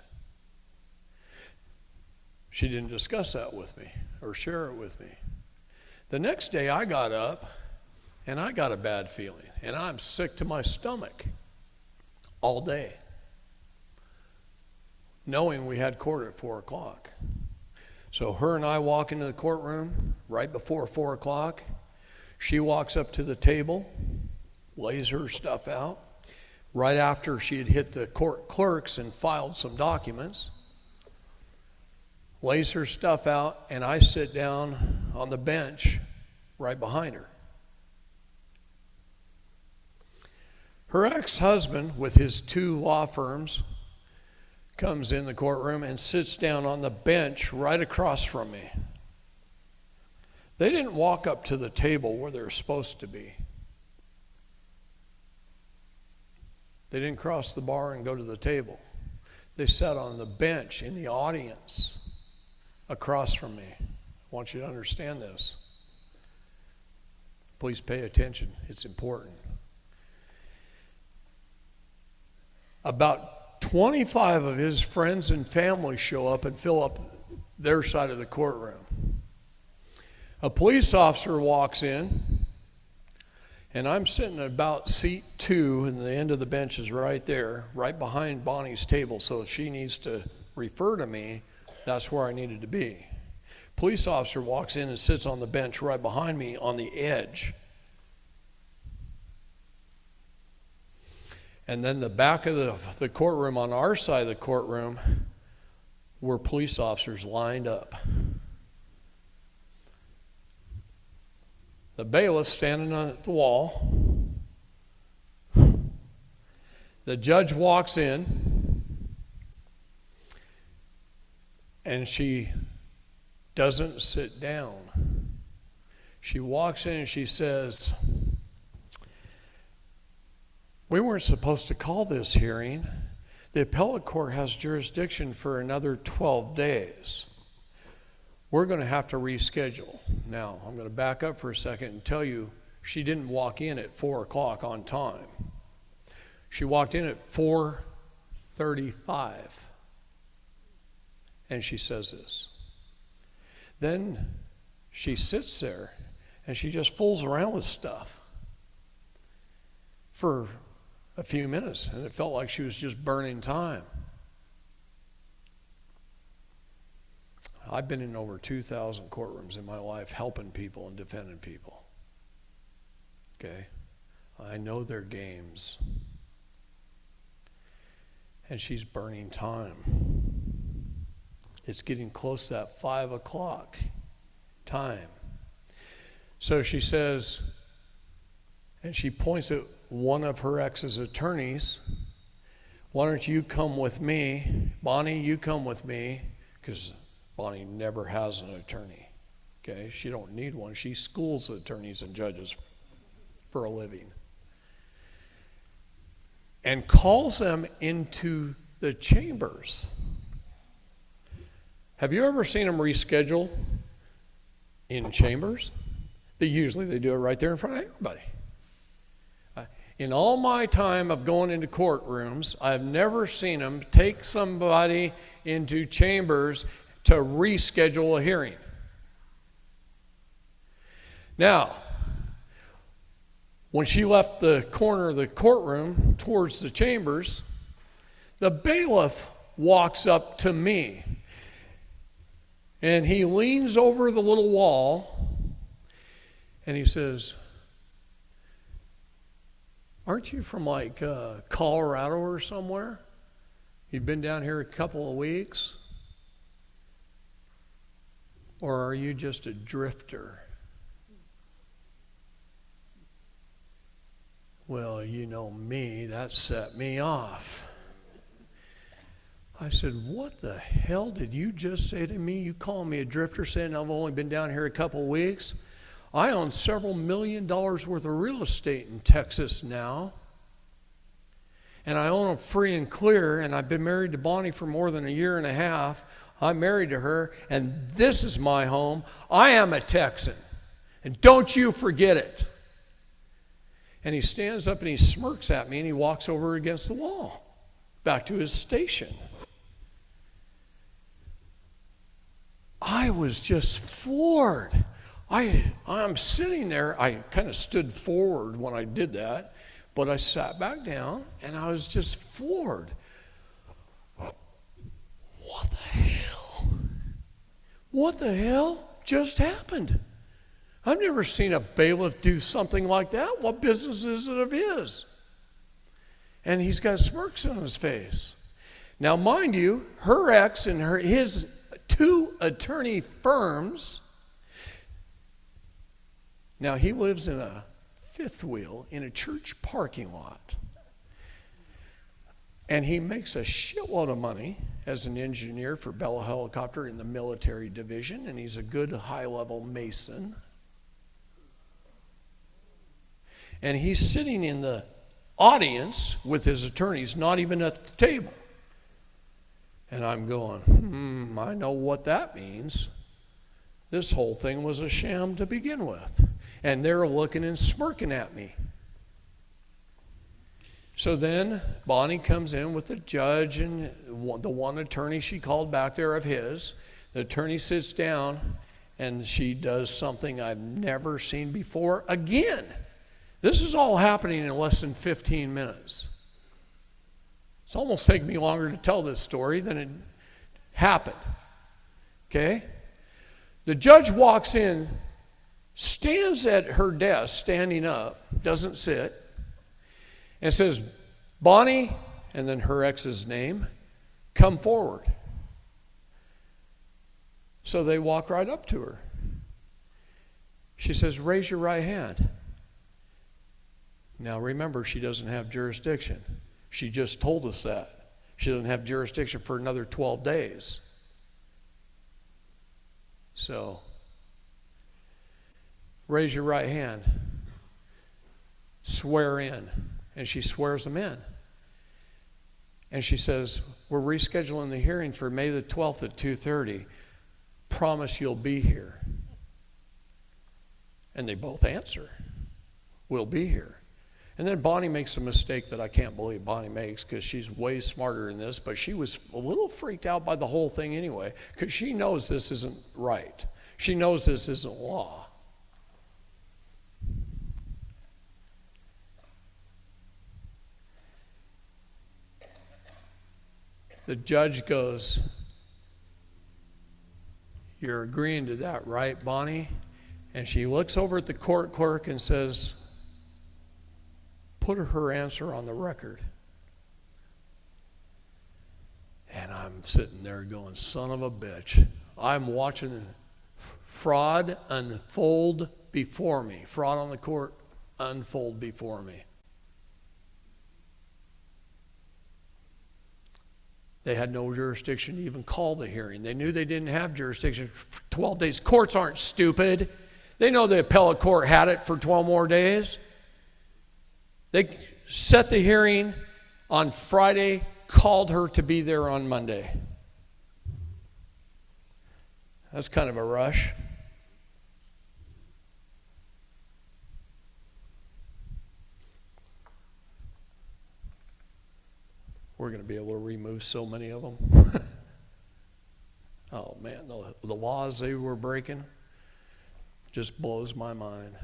She didn't discuss that with me or share it with me. The next day I got up and I got a bad feeling and I'm sick to my stomach all day, knowing we had court at 4 o'clock. So her and I walk into the courtroom right before 4 o'clock. She walks up to the table, lays her stuff out. Right after she had hit the court clerks and filed some documents, lays her stuff out, and I sit down on the bench right behind her. Her ex-husband, with his 2 law firms, comes in the courtroom and sits down on the bench right across from me. They didn't walk up to the table where they're supposed to be. They didn't cross the bar and go to the table. They sat on the bench in the audience across from me. I want you to understand this. Please pay attention. It's important. About 25 of his friends and family show up and fill up their side of the courtroom. A police officer walks in, and I'm sitting at about seat 2, and the end of the bench is right there, right behind Bonnie's table. So if she needs to refer to me, that's where I needed to be. Police officer walks in and sits on the bench right behind me on the edge. And then the back of the courtroom, on our side of the courtroom, were police officers lined up. The bailiff standing on the wall. The judge walks in, and she doesn't sit down. She walks in and she says, "We weren't supposed to call this hearing. The appellate court has jurisdiction for another 12 days. We're going to have to reschedule." Now, I'm going to back up for a second and tell you she didn't walk in at 4 o'clock on time. She walked in at 4:35, and she says this. Then she sits there, and she just fools around with stuff for a few minutes, and it felt like she was just burning time. I've been in over 2,000 courtrooms in my life helping people and defending people. Okay? I know their games. And she's burning time. It's getting close to that 5 o'clock time. So she says, and she points at one of her ex's attorneys, "Why don't you come with me? Bonnie, you come with me," because Bonnie never has an attorney. Okay, she don't need one. She schools attorneys and judges for a living. And calls them into the chambers. Have you ever seen them reschedule in chambers? Usually they do it right there in front of everybody. In all my time of going into courtrooms, I've never seen them take somebody into chambers to reschedule a hearing. Now, when she left the corner of the courtroom towards the chambers, the bailiff walks up to me, and he leans over the little wall, and he says, aren't you from like Colorado or somewhere? You've been down here a couple of weeks? Or are you just a drifter? Well, you know me, that set me off. I said, what the hell did you just say to me? You call me a drifter saying I've only been down here a couple of weeks? I own several $1 million worth of real estate in Texas now. And I own them free and clear, and I've been married to Bonnie for more than 1.5 years. I'm married to her, and this is my home. I am a Texan, and don't you forget it. And he stands up and he smirks at me, and he walks over against the wall, back to his station. I was just floored. I'm sitting there. I kind of stood forward when I did that, but I sat back down, and I was just floored. What the hell? What the hell just happened? I've never seen a bailiff do something like that. What business is it of his? And he's got smirks on his face. Now, mind you, her ex and his 2 attorney firms. Now, he lives in a fifth wheel in a church parking lot. And he makes a shitload of money as an engineer for Bell Helicopter in the military division, and he's a good high-level mason. And he's sitting in the audience with his attorneys, not even at the table. And I'm going, I know what that means. This whole thing was a sham to begin with. And they're looking and smirking at me. So then Bonnie comes in with the judge and the one attorney she called back there of his. The attorney sits down, and she does something I've never seen before again. This is all happening in less than 15 minutes. It's almost taken me longer to tell this story than it happened. Okay? The judge walks in, stands at her desk, standing up, doesn't sit, and says, Bonnie, and then her ex's name, come forward. So they walk right up to her. She says, raise your right hand. Now remember, she doesn't have jurisdiction. She just told us that. She doesn't have jurisdiction for another 12 days. So, raise your right hand. Swear in. And she swears them in. And she says, we're rescheduling the hearing for May the 12th at 2:30. Promise you'll be here. And they both answer, we'll be here. And then Bonnie makes a mistake that I can't believe Bonnie makes, because she's way smarter than this, but she was a little freaked out by the whole thing anyway, because she knows this isn't right. She knows this isn't law. The judge goes, you're agreeing to that, right, Bonnie? And she looks over at the court clerk and says, put her answer on the record. And I'm sitting there going, son of a bitch. I'm watching fraud unfold before me. Fraud on the court unfold before me. They had no jurisdiction to even call the hearing. They knew they didn't have jurisdiction for 12 days. Courts aren't stupid. They know the appellate court had it for 12 more days. They set the hearing on Friday, called her to be there on Monday. That's kind of a rush. We're going to be able to remove so many of them. Oh man, the laws they were breaking just blows my mind.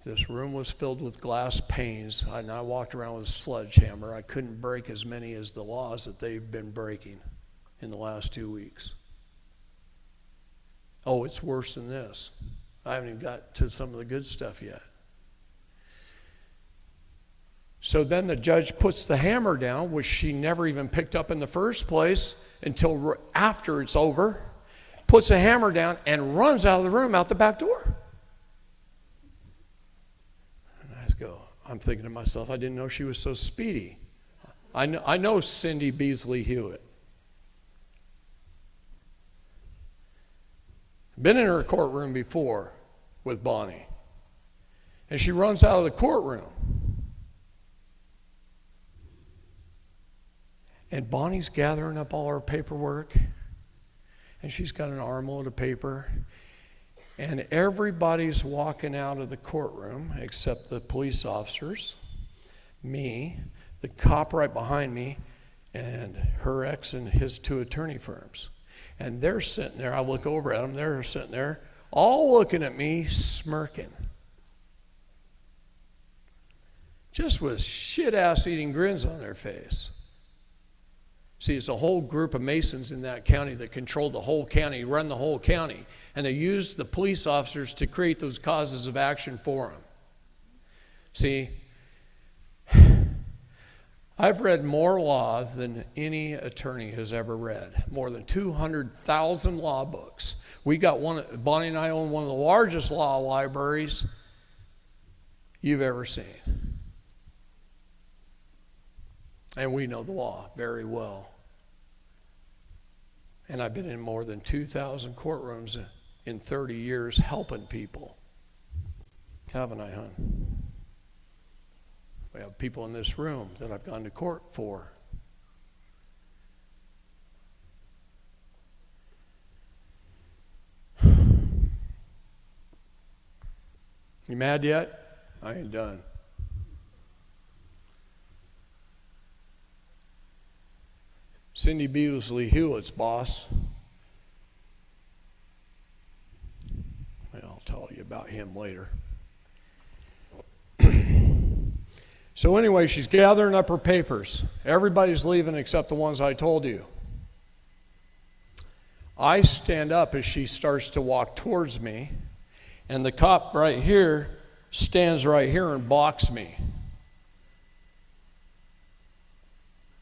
This room was filled with glass panes, and I walked around with a sledgehammer. I couldn't break as many as the laws that they've been breaking in the last 2 weeks. Oh, it's worse than this. I haven't even got to some of the good stuff yet. So then the judge puts the hammer down, which she never even picked up in the first place until after it's over, puts the hammer down and runs out of the room out the back door. And I'm thinking to myself, I didn't know she was so speedy. I know Cindy Beasley Hewitt. Been in her courtroom before with Bonnie. And she runs out of the courtroom. And Bonnie's gathering up all her paperwork. And she's got an armload of paper. And everybody's walking out of the courtroom except the police officers, me, the cop right behind me, and her ex and his 2 attorney firms. And they're sitting there. I look over at them. They're sitting there, all looking at me, smirking. Just with shit-ass eating grins on their face. See, it's a whole group of Masons in that county that control the whole county, run the whole county. And they use the police officers to create those causes of action for them. See, I've read more law than any attorney has ever read. More than 200,000 law books. We got Bonnie and I own one of the largest law libraries you've ever seen. And we know the law very well. And I've been in more than 2,000 courtrooms in 30 years helping people. Haven't I, hon? We have people in this room that I've gone to court for. You mad yet? I ain't done. Cindy Beasley Hewitt's boss. Well, I'll tell you about him later. So anyway, she's gathering up her papers. Everybody's leaving except the ones I told you. I stand up as she starts to walk towards me, and the cop right here stands right here and blocks me.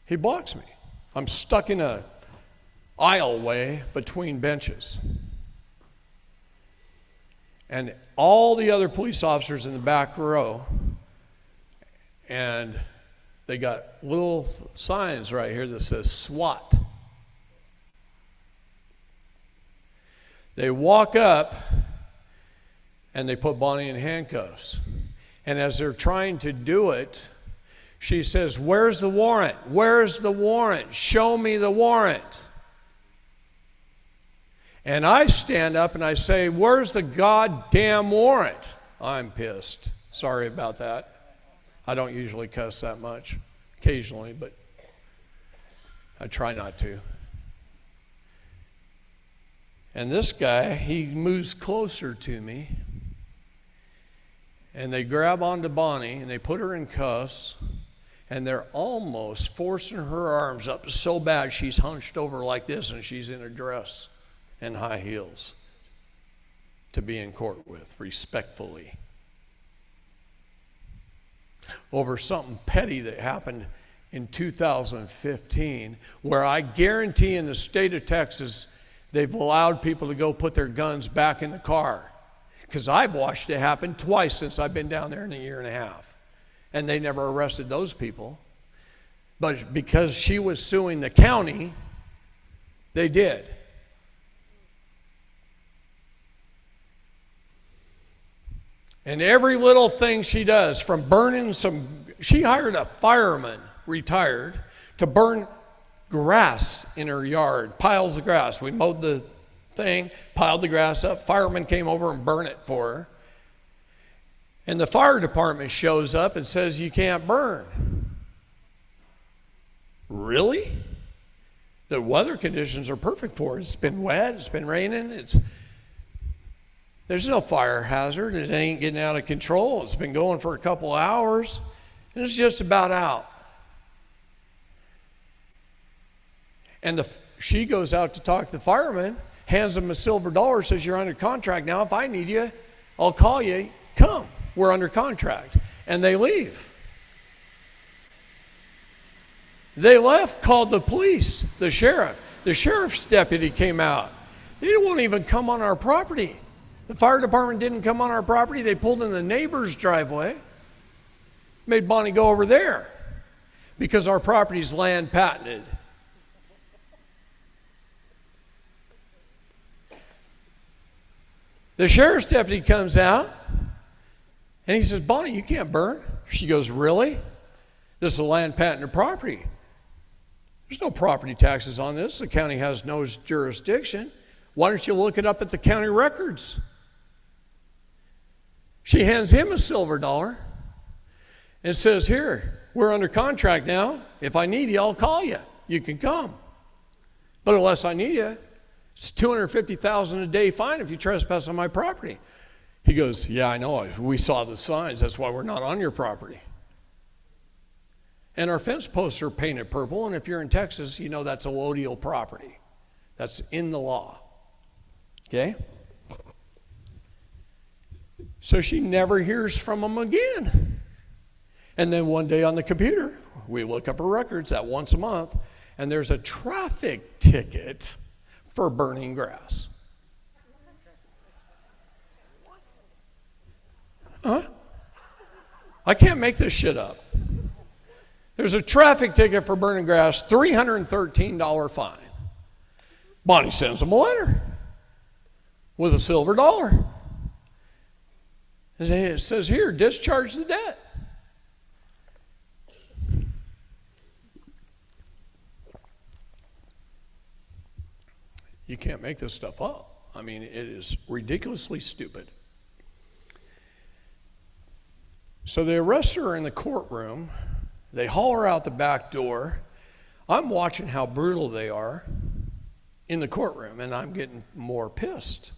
He blocks me. I'm stuck in a aisleway between benches. And all the other police officers in the back row, and they got little signs right here that says SWAT. They walk up and they put Bonnie in handcuffs. And as they're trying to do it, she says, "Where's the warrant? Where's the warrant? Show me the warrant." And I stand up and I say, "Where's the goddamn warrant?" I'm pissed. Sorry about that. I don't usually cuss that much. Occasionally, but I try not to. And this guy, he moves closer to me. And they grab onto Bonnie and they put her in cuffs. And they're almost forcing her arms up so bad she's hunched over like this and she's in a dress and high heels to be in court with, respectfully. Over something petty that happened in 2015, where I guarantee in the state of Texas, they've allowed people to go put their guns back in the car. Because I've watched it happen twice since I've been down there in a year and a half. And they never arrested those people. But because she was suing the county, they did. And every little thing she does, from burning she hired a fireman, retired, to burn grass in her yard, piles of grass. We mowed the thing, piled the grass up. Fireman came over and burned it for her. And the fire department shows up and says, "You can't burn." Really? The weather conditions are perfect for it. It's been wet, it's been raining, there's no fire hazard. It ain't getting out of control. It's been going for a couple of hours, and it's just about out. And she goes out to talk to the fireman, hands him a silver dollar, says, "You're under contract now. If I need you, I'll call you. Come. We're under contract." And they leave. They left, called the police, the sheriff. The sheriff's deputy came out. They won't even come on our property. The fire department didn't come on our property. They pulled in the neighbor's driveway, made Bonnie go over there because our property's land patented. The sheriff's deputy comes out and he says, Bonnie, you can't burn. She goes, really? This is a land patented property. There's no property taxes on this. The county has no jurisdiction. Why don't you look it up at the county records? She hands him a silver dollar and says, here, we're under contract now. If I need you, I'll call you. You can come. But unless I need you, it's $250,000 a day fine if you trespass on my property. He goes, yeah, I know. We saw the signs. That's why we're not on your property. And our fence posts are painted purple, and if you're in Texas, you know that's allodial property. That's in the law. Okay? So she never hears from him again. And then one day on the computer, we look up her records at once a month, and there's a traffic ticket for burning grass. Huh? I can't make this shit up. There's a traffic ticket for burning grass, $313 fine. Bonnie sends him a letter with a silver dollar. It says here, discharge the debt. You can't make this stuff up. I mean, it is ridiculously stupid. So they arrest her in the courtroom. They haul her out the back door. I'm watching how brutal they are in the courtroom, and I'm getting more pissed.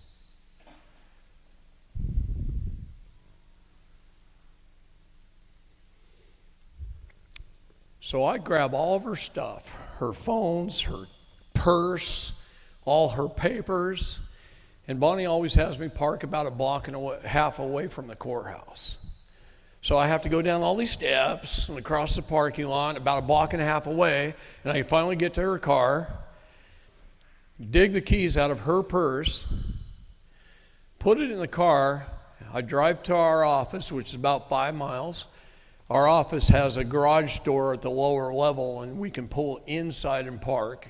So I grab all of her stuff, her phones, her purse, all her papers, and Bonnie always has me park about a block and a half away from the courthouse. So I have to go down all these steps and across the parking lot about a block and a half away, and I finally get to her car, dig the keys out of her purse, put it in the car. I drive to our office, which is about 5 miles. Our office has a garage door at the lower level, and we can pull inside and park,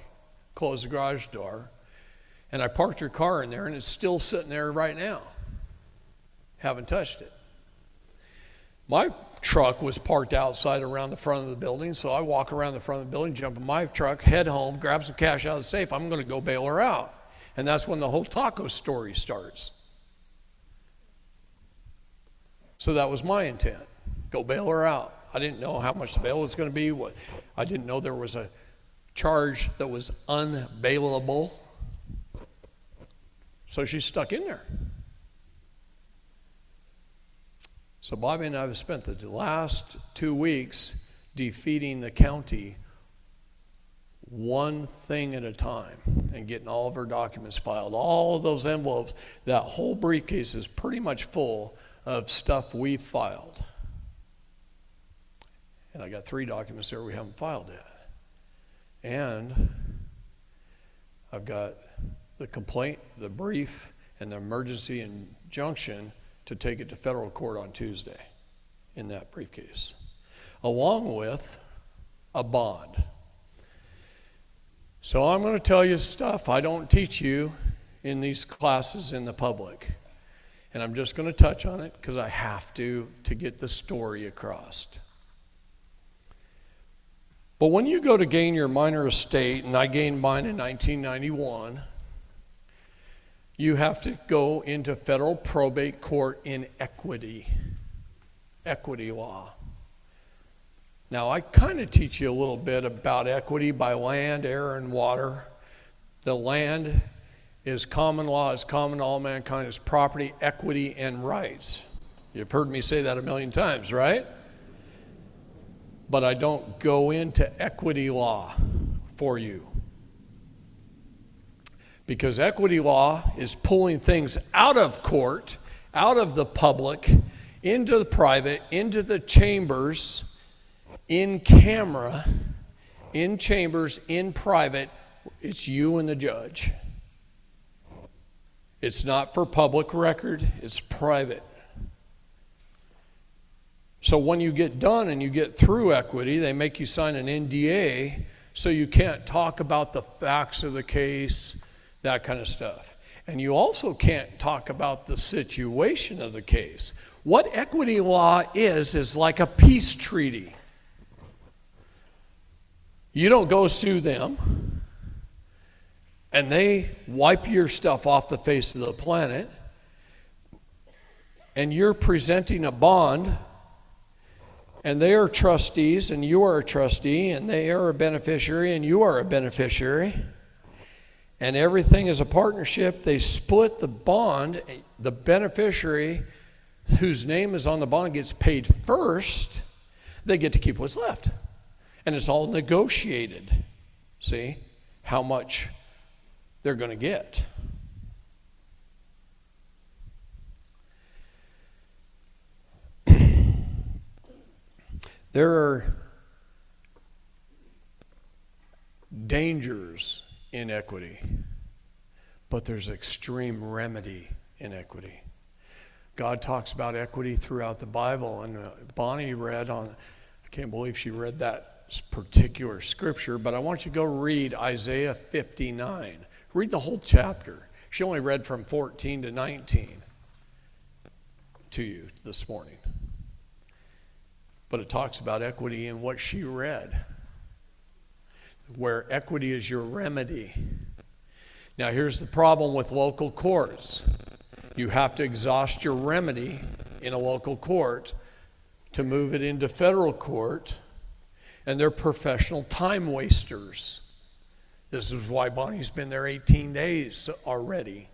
close the garage door. And I parked her car in there, and it's still sitting there right now. Haven't touched it. My truck was parked outside around the front of the building, so I walk around the front of the building, jump in my truck, head home, grab some cash out of the safe. I'm going to go bail her out. And that's when the whole taco story starts. So that was my intent. Go bail her out. I didn't know how much the bail was going to be. I didn't know there was a charge that was unbailable. So she's stuck in there. So Bobby and I have spent the last 2 weeks defeating the county one thing at a time and getting all of her documents filed. All of those envelopes, that whole briefcase is pretty much full of stuff we filed. And I got 3 documents there we haven't filed yet. And I've got the complaint, the brief, and the emergency injunction to take it to federal court on Tuesday in that briefcase, along with a bond. So I'm going to tell you stuff I don't teach you in these classes in the public. And I'm just going to touch on it because I have to get the story across. But when you go to gain your minor estate, and I gained mine in 1991, you have to go into federal probate court in equity law. Now, I kind of teach you a little bit about equity by land, air, and water. The land is common law, is common to all mankind, is property, equity, and rights. You've heard me say that a million times, right? But I don't go into equity law for you. Because equity law is pulling things out of court, out of the public, into the private, into the chambers, in camera, in chambers, in private. It's you and the judge. It's not for public record, it's private. So when you get done and you get through equity, they make you sign an NDA, so you can't talk about the facts of the case, that kind of stuff. And you also can't talk about the situation of the case. What equity law is like a peace treaty. You don't go sue them, and they wipe your stuff off the face of the planet, and you're presenting a bond, and they are trustees, and you are a trustee, and they are a beneficiary, and you are a beneficiary, and everything is a partnership. They split the bond. The beneficiary whose name is on the bond gets paid first. They get to keep what's left. And it's all negotiated. See how much they're going to get. There are dangers in equity, but there's extreme remedy in equity. God talks about equity throughout the Bible, and Bonnie read on, I can't believe she read that particular scripture, but I want you to go read Isaiah 59. Read the whole chapter. She only read from 14 to 19 to you this morning. But it talks about equity in what she read, where equity is your remedy. Now here's the problem with local courts. You have to exhaust your remedy in a local court to move it into federal court, and they're professional time wasters. This is why Bonnie's been there 18 days already.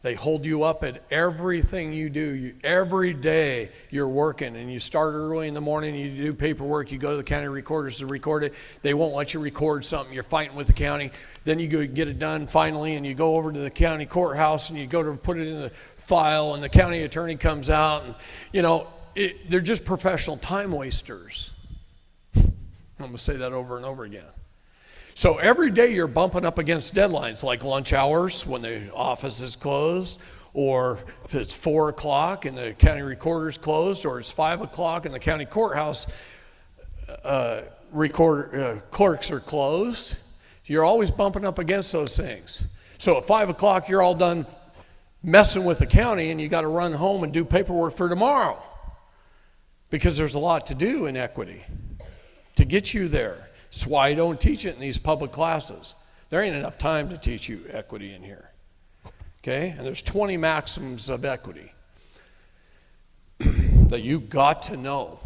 They hold you up at everything you do. Every day you're working, and you start early in the morning, you do paperwork, you go to the county recorders to record it. They won't let you record something. You're fighting with the county. Then you go get it done finally, and you go over to the county courthouse, and you go to put it in the file, and the county attorney comes out, and they're just professional time wasters. I'm going to say that over and over again. So every day you're bumping up against deadlines, like lunch hours when the office is closed, or if it's 4 o'clock and the county recorder's closed, or it's 5 o'clock and the county courthouse clerks are closed. You're always bumping up against those things. So at 5 o'clock you're all done messing with the county, and you got to run home and do paperwork for tomorrow, because there's a lot to do in equity to get you there. That's why I don't teach it in these public classes. There ain't enough time to teach you equity in here. Okay? And there's 20 maxims of equity that you got to know.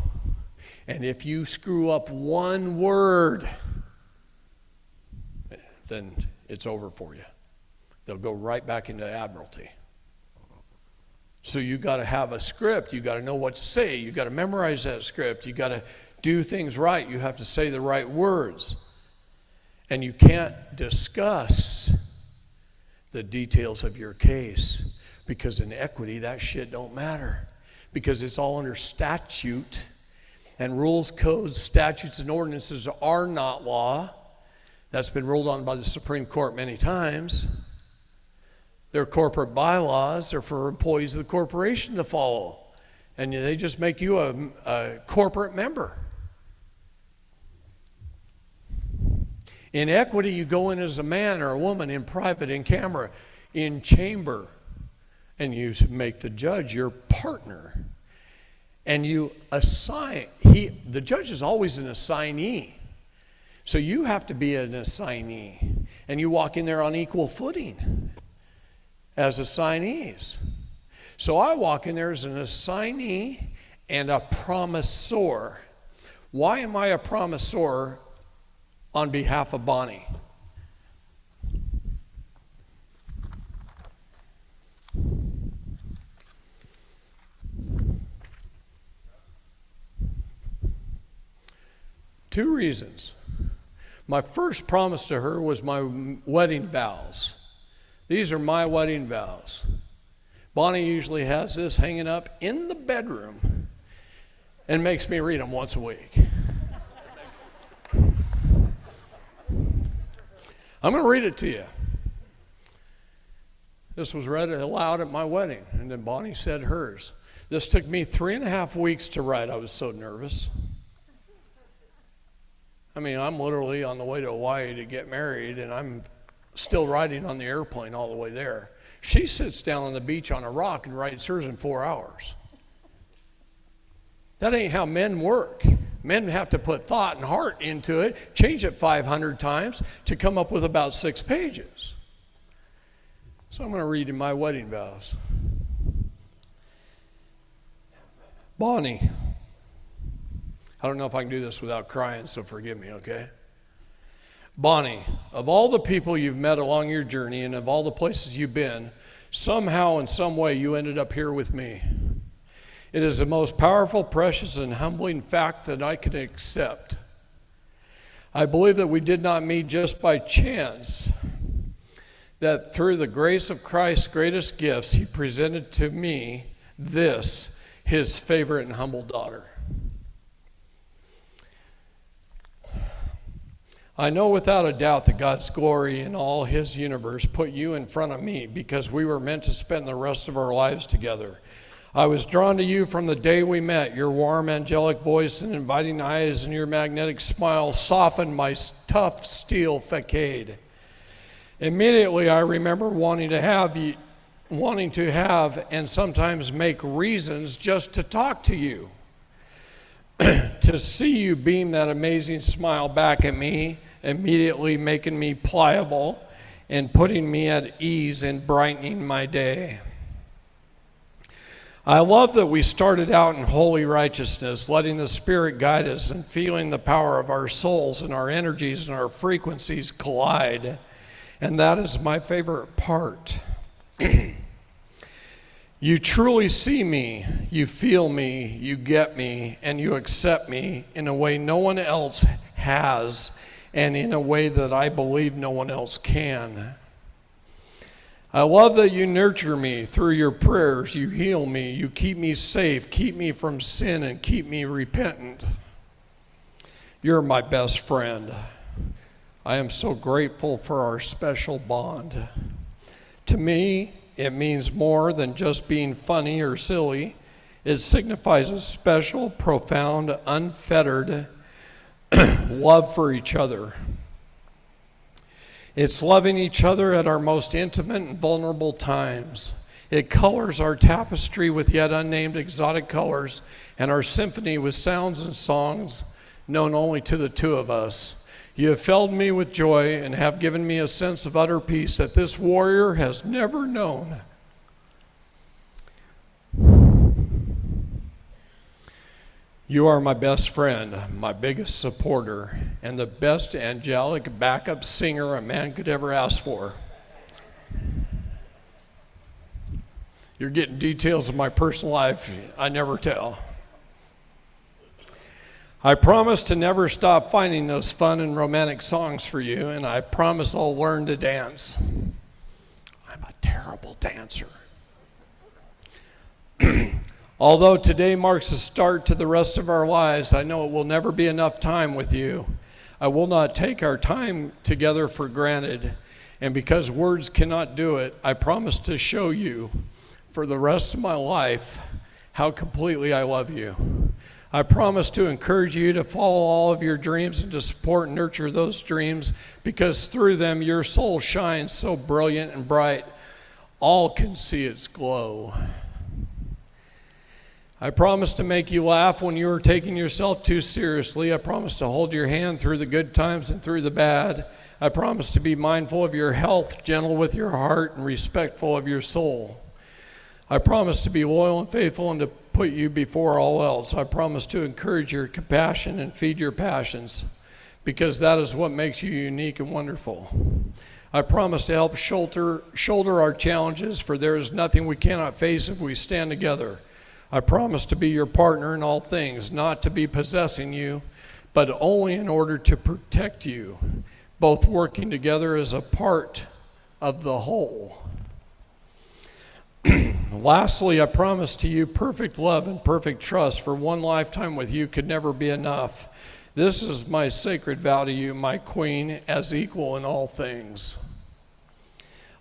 And if you screw up one word, then it's over for you. They'll go right back into admiralty. So you got to have a script. You got to know what to say. You got to memorize that script. You got to do things right. You have to say the right words. And you can't discuss the details of your case, because in equity that shit don't matter, because it's all under statute, and rules, codes, statutes, and ordinances are not law. That's been ruled on by the Supreme Court many times. They're corporate bylaws. They're for employees of the corporation to follow, and they just make you a corporate member. In equity, you go in as a man or a woman, in private, in camera, in chamber, and you make the judge your partner. And you assign, the judge is always an assignee. So you have to be an assignee. And you walk in there on equal footing as assignees. So I walk in there as an assignee and a promissor. Why am I a promissor on behalf of Bonnie? Two reasons. My first promise to her was my wedding vows. These are my wedding vows. Bonnie usually has this hanging up in the bedroom and makes me read them once a week. I'm going to read it to you. This was read aloud at my wedding, and then Bonnie said hers. This took me 3.5 weeks to write. I was so nervous. I mean, I'm literally on the way to Hawaii to get married, and I'm still riding on the airplane all the way there. She sits down on the beach on a rock and writes hers in 4 hours. That ain't how men work. Men have to put thought and heart into it, change it 500 times to come up with about 6 pages. So I'm going to read in my wedding vows. Bonnie, I don't know if I can do this without crying, so forgive me, okay? Bonnie, of all the people you've met along your journey and of all the places you've been, somehow in some way you ended up here with me. It is the most powerful, precious, and humbling fact that I can accept. I believe that we did not meet just by chance, that through the grace of Christ's greatest gifts, he presented to me this, his favorite and humble daughter. I know without a doubt that God's glory in all his universe put you in front of me because we were meant to spend the rest of our lives together. I was drawn to you from the day we met. Your warm, angelic voice and inviting eyes and your magnetic smile softened my tough steel facade. Immediately, I remember wanting to have and sometimes make reasons just to talk to you. To see you beam that amazing smile back at me, immediately making me pliable and putting me at ease and brightening my day. I love that we started out in holy righteousness, letting the Spirit guide us and feeling the power of our souls and our energies and our frequencies collide. And that is my favorite part. You truly see me, you feel me, you get me, and you accept me in a way no one else has, and in a way that I believe no one else can. I love that you nurture me through your prayers. You heal me. You keep me safe, keep me from sin, and keep me repentant. You're my best friend. I am so grateful for our special bond. To me, it means more than just being funny or silly. It signifies a special, profound, unfettered love for each other. It's loving each other at our most intimate and vulnerable times. It colors our tapestry with yet unnamed exotic colors and our symphony with sounds and songs known only to the two of us. You have filled me with joy and have given me a sense of utter peace that this warrior has never known. You are my best friend, my biggest supporter, and the best angelic backup singer a man could ever ask for. You're getting details of my personal life I never tell. I promise to never stop finding those fun and romantic songs for you, and I promise I'll learn to dance. I'm a terrible dancer. Although today marks a start to the rest of our lives, I know it will never be enough time with you. I will not take our time together for granted, and because words cannot do it, I promise to show you for the rest of my life how completely I love you. I promise to encourage you to follow all of your dreams and to support and nurture those dreams because through them your soul shines so brilliant and bright, all can see its glow. I promise to make you laugh when you are taking yourself too seriously. I promise to hold your hand through the good times and through the bad. I promise to be mindful of your health, gentle with your heart, and respectful of your soul. I promise to be loyal and faithful and to put you before all else. I promise to encourage your compassion and feed your passions because that is what makes you unique and wonderful. I promise to help shoulder our challenges, for there is nothing we cannot face if we stand together. I promise to be your partner in all things, not to be possessing you, but only in order to protect you, both working together as a part of the whole. Lastly, I promise to you perfect love and perfect trust, for one lifetime with you could never be enough. This is my sacred vow to you, my queen, as equal in all things.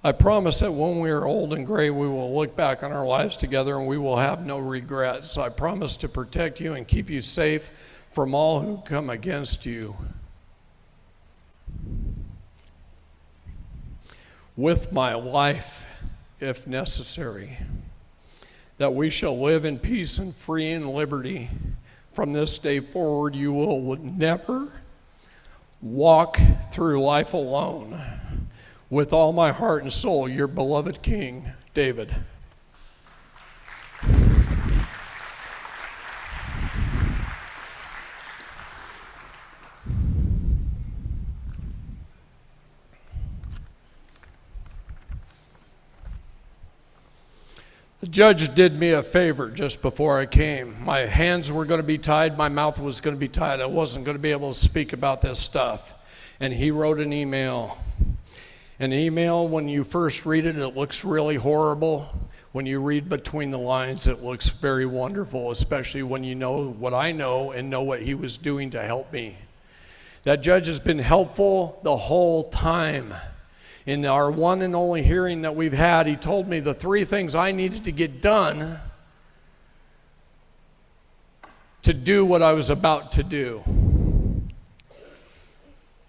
I promise that when we are old and gray, we will look back on our lives together and we will have no regrets. I promise to protect you and keep you safe from all who come against you. With my life, if necessary, that we shall live in peace and free and liberty. From this day forward, you will never walk through life alone. With all my heart and soul, your beloved King, David. The judge did me a favor just before I came. My hands were going to be tied. My mouth was going to be tied. I wasn't going to be able to speak about this stuff. And he wrote an email. An email, when you first read it, it looks really horrible. When you read between the lines, it looks very wonderful, especially when you know what I know and know what he was doing to help me. That judge has been helpful the whole time. In our one and only hearing that we've had, he told me the 3 things I needed to get done to do what I was about to do.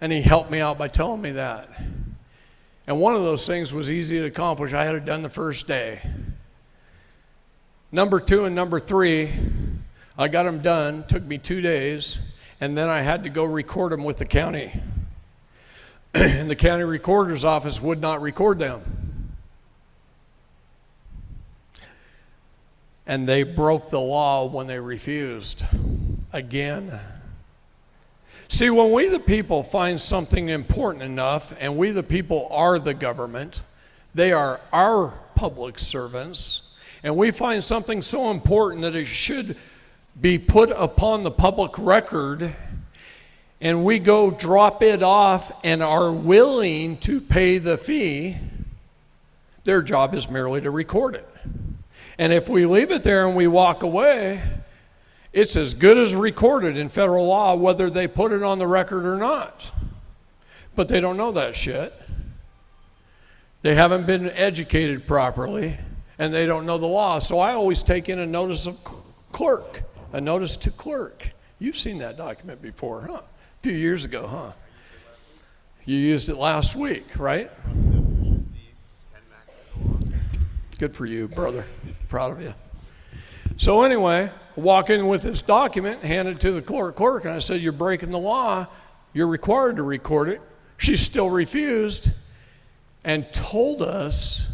And he helped me out by telling me that. And one of those things was easy to accomplish. I had it done the first day. Number 2 and number 3, I got them done. Took me 2 days. And then I had to go record them with the county. And the county recorder's office would not record them. And they broke the law when they refused. Again. See, when we the people find something important enough, and we the people are the government, they are our public servants, and we find something so important that it should be put upon the public record, and we go drop it off and are willing to pay the fee, their job is merely to record it. And if we leave it there and we walk away, it's as good as recorded in federal law, whether they put it on the record or not. But they don't know that shit. They haven't been educated properly, and they don't know the law. So I always take in a notice of clerk, a notice to clerk. You've seen that document before, huh? A few years ago, huh? You used it last week, right? Good for you, brother. Proud of you. So anyway, walk in with this document, hand it to the clerk, and I said, you're breaking the law. You're required to record it. She still refused and told us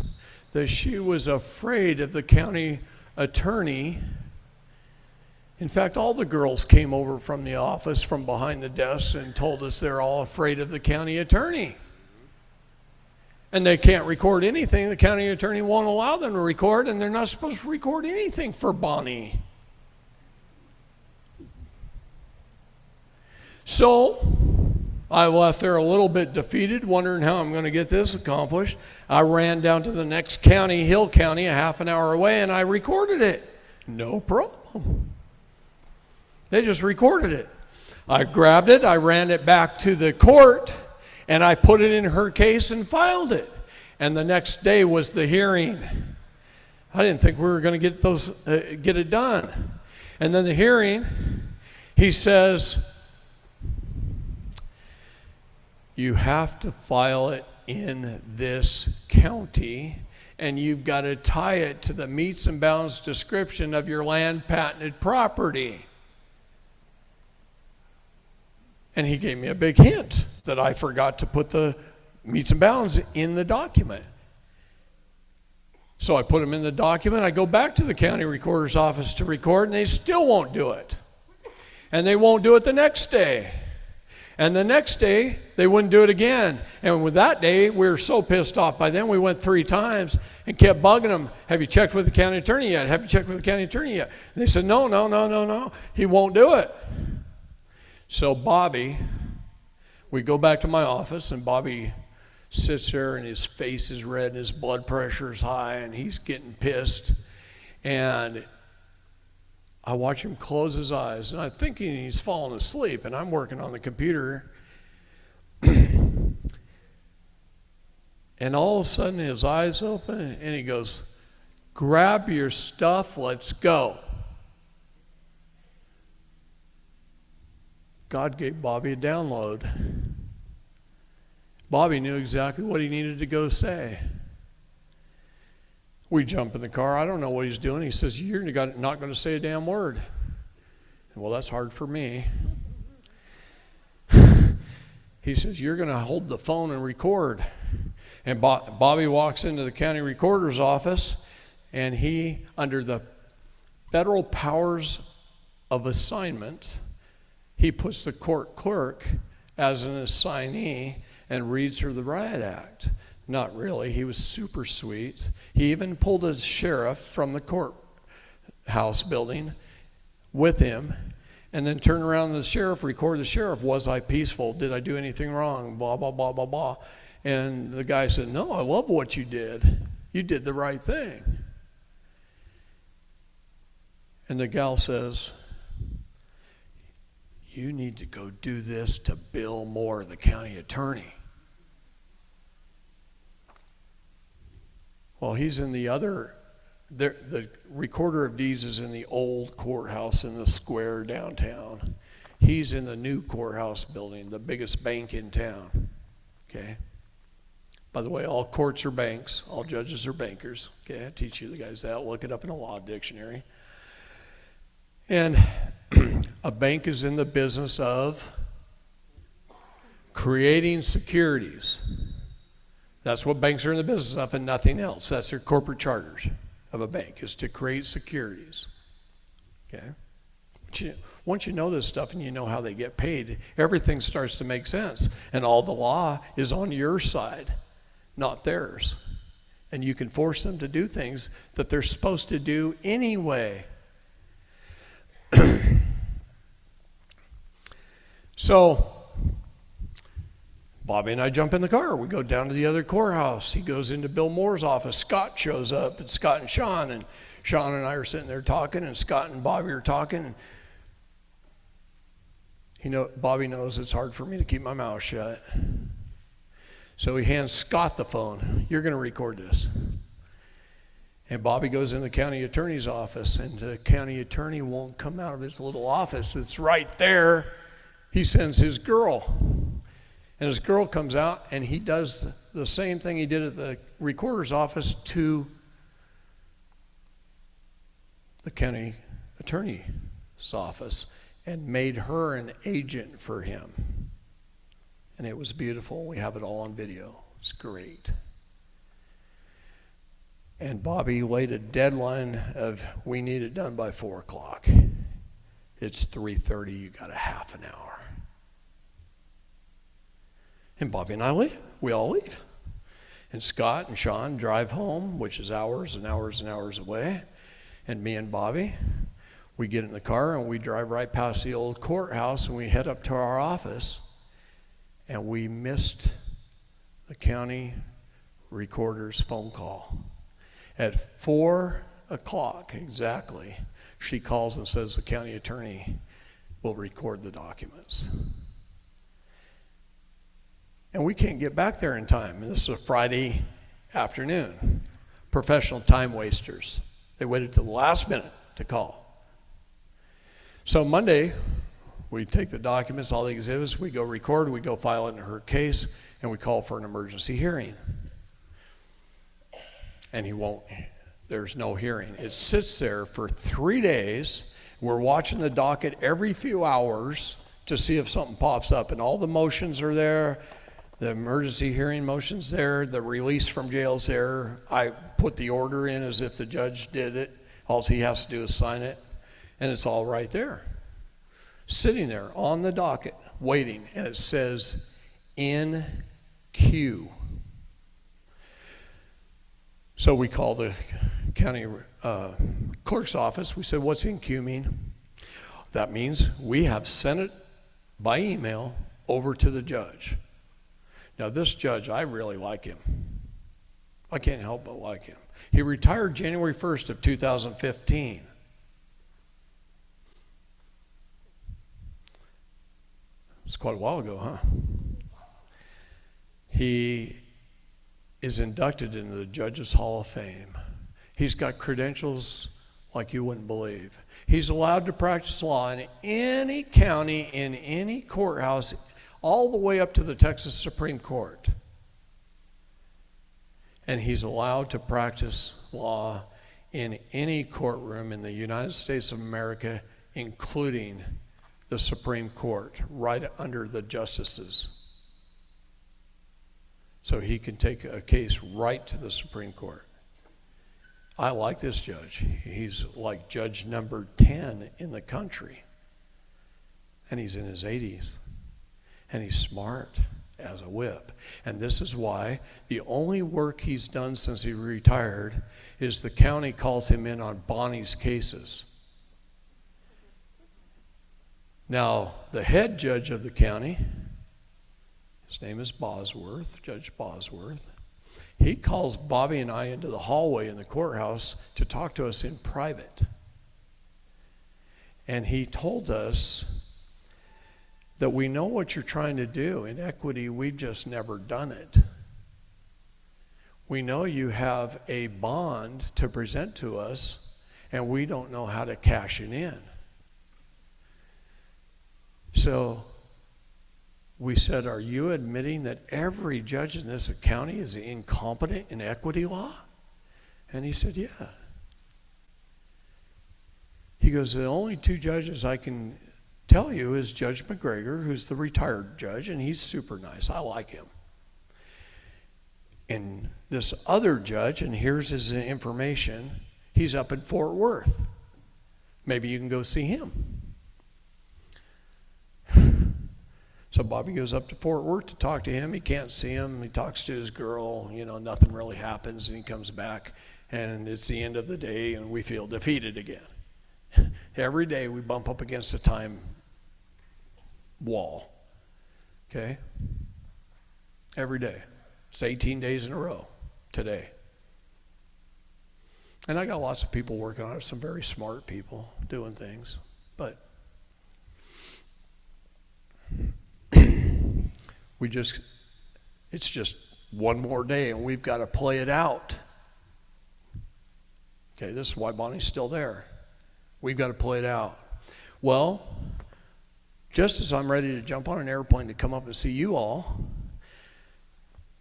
that she was afraid of the county attorney. In fact, all the girls came over from the office from behind the desk and told us they're all afraid of the county attorney. And they can't record anything. The county attorney won't allow them to record, and they're not supposed to record anything for Bonnie. So I left there a little bit defeated, wondering how I'm going to get this accomplished. I ran down to the next county, Hill County, a half an hour away, and I recorded it. No problem. They just recorded it. I grabbed it, I ran it back to the court, and I put it in her case and filed it. And the next day was the hearing. I didn't think we were going to get it done. And then the hearing, he says, you have to file it in this county, and you've got to tie it to the metes and bounds description of your land patented property. And he gave me a big hint that I forgot to put the metes and bounds in the document. So I put them in the document. I go back to the county recorder's office to record, and they still won't do it. And they won't do it the next day. And the next day, they wouldn't do it again. And with that day, we were so pissed off by then, we went 3 times and kept bugging them. Have you checked with the county attorney yet? Have you checked with the county attorney yet? And they said, no. He won't do it. So Bobby, we go back to my office, and Bobby sits there, and his face is red, and his blood pressure is high, and he's getting pissed. And I watch him close his eyes, and I'm thinking he's falling asleep, and I'm working on the computer. And all of a sudden, his eyes open, and he goes, "Grab your stuff, let's go." God gave Bobby a download. Bobby knew exactly what he needed to go say. We jump in the car. I don't know what he's doing. He says, "You're not going to say a damn word." Well, that's hard for me. He says, "You're going to hold the phone and record." And Bobby walks into the county recorder's office, and he, under the federal powers of assignment, he puts the court clerk as an assignee and reads her the riot act. Not really. He was super sweet. He even pulled a sheriff from the courthouse building with him, and then turned around to the sheriff, record the sheriff. "Was I peaceful? Did I do anything wrong? Blah, blah, blah, blah, blah." And the guy said, "No, I love what you did. You did the right thing." And the gal says, "You need to go do this to Bill Moore, the county attorney." Well, he's in the recorder of deeds is in the old courthouse in the square downtown. He's in the new courthouse building, the biggest bank in town. Okay. By the way, all courts are banks, all judges are bankers. Okay, I teach you the guys that. Look it up in a law dictionary. And a bank is in the business of creating securities. That's what banks are in the business of, and nothing else. That's their corporate charters of a bank, is to create securities. Okay? Once you know this stuff and you know how they get paid, everything starts to make sense. And all the law is on your side, not theirs. And you can force them to do things that they're supposed to do anyway. So, Bobby and I jump in the car. We go down to the other courthouse. He goes into Bill Moore's office. Scott shows up. It's Scott and Sean and I are sitting there talking, and Scott and Bobby are talking. Bobby knows it's hard for me to keep my mouth shut. So he hands Scott the phone. "You're going to record this." And Bobby goes in the county attorney's office, and the county attorney won't come out of his little office. It's right there. He sends his girl. And his girl comes out, and he does the same thing he did at the recorder's office to the county attorney's office, and made her an agent for him. And it was beautiful. We have it all on video. It's great. And Bobby laid a deadline of, we need it done by 4 o'clock. It's 3:30, you got a half an hour. And Bobby and I leave. We all leave. And Scott and Sean drive home, which is hours and hours and hours away. And me and Bobby, we get in the car and we drive right past the old courthouse, and we head up to our office. And we missed the county recorder's phone call. At 4 o'clock exactly, she calls and says the county attorney will record the documents. And we can't get back there in time. And this is a Friday afternoon. Professional time wasters. They waited till the last minute to call. So Monday, we take the documents, all the exhibits, we go record, we go file it in her case, and we call for an emergency hearing. And there's no hearing. It sits there for 3 days. We're watching the docket every few hours to see if something pops up, and all the motions are there. The emergency hearing motion's there, the release from jail's there. I put the order in as if the judge did it. All he has to do is sign it, and it's all right there. Sitting there on the docket, waiting, and it says, in queue. So we call the county clerk's office. We said, what's in queue mean? That means we have sent it by email over to the judge. Now this judge, I really like him. I can't help but like him. He retired January 1st of 2015. It's quite a while ago, huh? He is inducted into the Judges Hall of Fame. He's got credentials like you wouldn't believe. He's allowed to practice law in any county, in any courthouse, all the way up to the Texas Supreme Court. And he's allowed to practice law in any courtroom in the United States of America, including the Supreme Court, right under the justices. So he can take a case right to the Supreme Court. I like this judge. He's like judge number 10 in the country. And he's in his 80s. And he's smart as a whip. And this is why the only work he's done since he retired is the county calls him in on Bonnie's cases. Now, the head judge of the county, his name is Bosworth, Judge Bosworth. He calls Bobby and I into the hallway in the courthouse to talk to us in private. And he told us that we know what you're trying to do. In equity, we've just never done it. We know you have a bond to present to us, and we don't know how to cash it in. So we said, are you admitting that every judge in this county is incompetent in equity law? And he said, yeah. He goes, the only two judges I can tell you is Judge McGregor, who's the retired judge, and he's super nice. I like him. And this other judge, and here's his information, he's up in Fort Worth. Maybe you can go see him. So Bobby goes up to Fort Worth to talk to him. He can't see him. He talks to his girl. You know, nothing really happens, and he comes back, and it's the end of the day, and we feel defeated again. Every day we bump up against a time wall, okay? Every day. It's 18 days in a row today. And I got lots of people working on it, some very smart people doing things, but it's just one more day and we've got to play it out. Okay, this is why Bonnie's still there. We've got to play it out. Well, just as I'm ready to jump on an airplane to come up and see you all,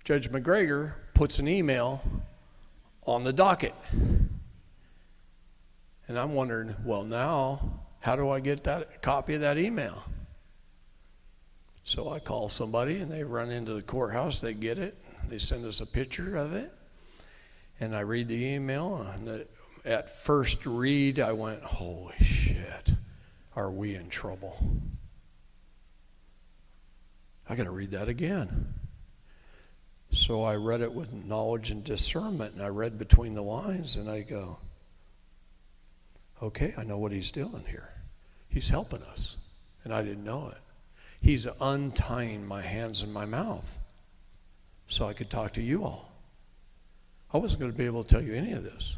Judge McGregor puts an email on the docket. And I'm wondering, well, now, how do I get that copy of that email? So I call somebody, and they run into the courthouse. They get it. They send us a picture of it. And I read the email, and at first read, I went, holy shit, are we in trouble? I got to read that again. So I read it with knowledge and discernment, and I read between the lines, and I go, okay, I know what he's doing here. He's helping us, and I didn't know it. He's untying my hands and my mouth so I could talk to you all. I wasn't going to be able to tell you any of this.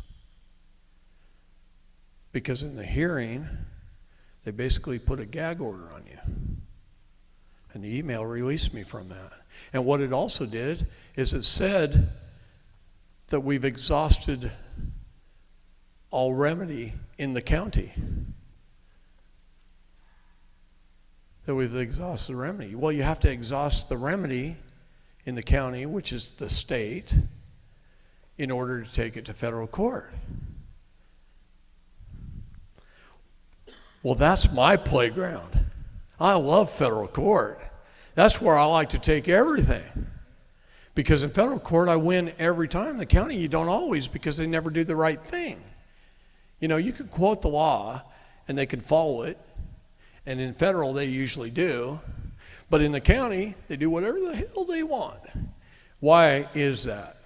Because in the hearing, they basically put a gag order on you. And the email released me from that. And what it also did is it said that we've exhausted all remedy in the county. That we've exhausted the remedy. Well, you have to exhaust the remedy in the county, which is the state, in order to take it to federal court. Well, that's my playground. I love federal court. That's where I like to take everything. Because in federal court, I win every time. In the county, you don't always, because they never do the right thing. You know, you can quote the law, and they can follow it. And in federal, they usually do. But in the county, they do whatever the hell they want. Why is that?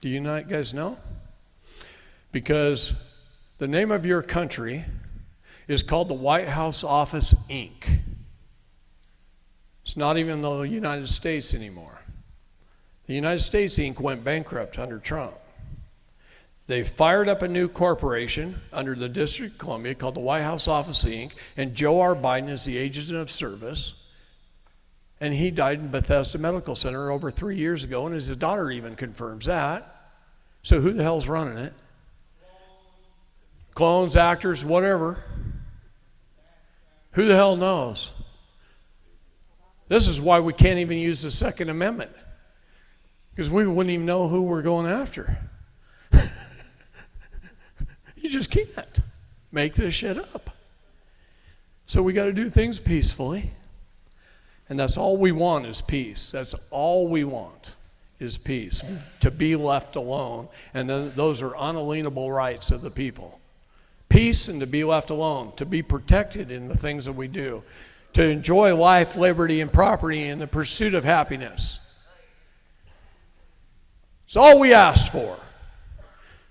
Do you guys know? Because the name of your country is called the White House Office, Inc. It's not even the United States anymore. The United States, Inc. went bankrupt under Trump. They fired up a new corporation under the District of Columbia called the White House Office, Inc., and Joe R. Biden is the agent of service. And he died in Bethesda Medical Center over 3 years ago, and his daughter even confirms that. So who the hell's running it? Clones, actors, whatever. Who the hell knows? This is why we can't even use the Second Amendment, because we wouldn't even know who we're going after. You just can't make this shit up. So we got to do things peacefully. And that's all we want is peace. That's all we want is peace, to be left alone. And then those are unalienable rights of the people. Peace and to be left alone, to be protected in the things that we do, to enjoy life, liberty, and property in the pursuit of happiness. It's all we ask for.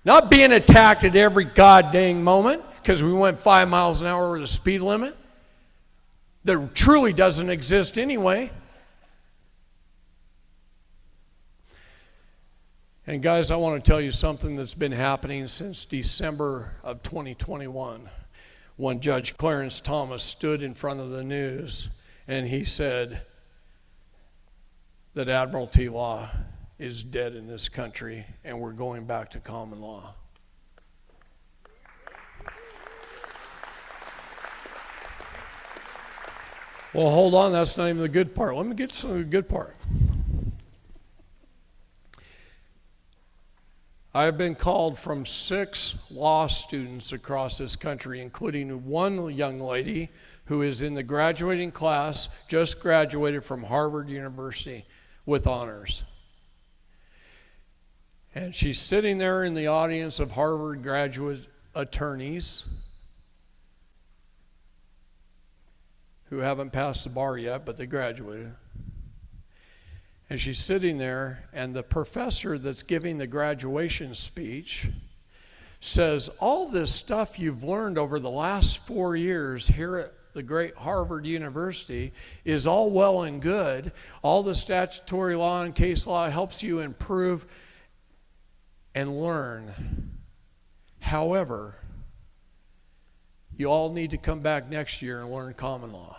Not being attacked at every goddamn moment because we went 5 miles an hour over the speed limit that truly doesn't exist anyway. And guys, I want to tell you something that's been happening since December of 2021, when Judge Clarence Thomas stood in front of the news and he said that admiralty law is dead in this country and we're going back to common law. Well, hold on, that's not even the good part. Let me get to the good part. I have been called from 6 law students across this country, including one young lady who is in the graduating class, just graduated from Harvard University with honors. And she's sitting there in the audience of Harvard graduate attorneys who haven't passed the bar yet, but they graduated. And she's sitting there, and the professor that's giving the graduation speech says, all this stuff you've learned over the last 4 years here at the great Harvard University is all well and good. All the statutory law and case law helps you improve and learn. However, you all need to come back next year and learn common law.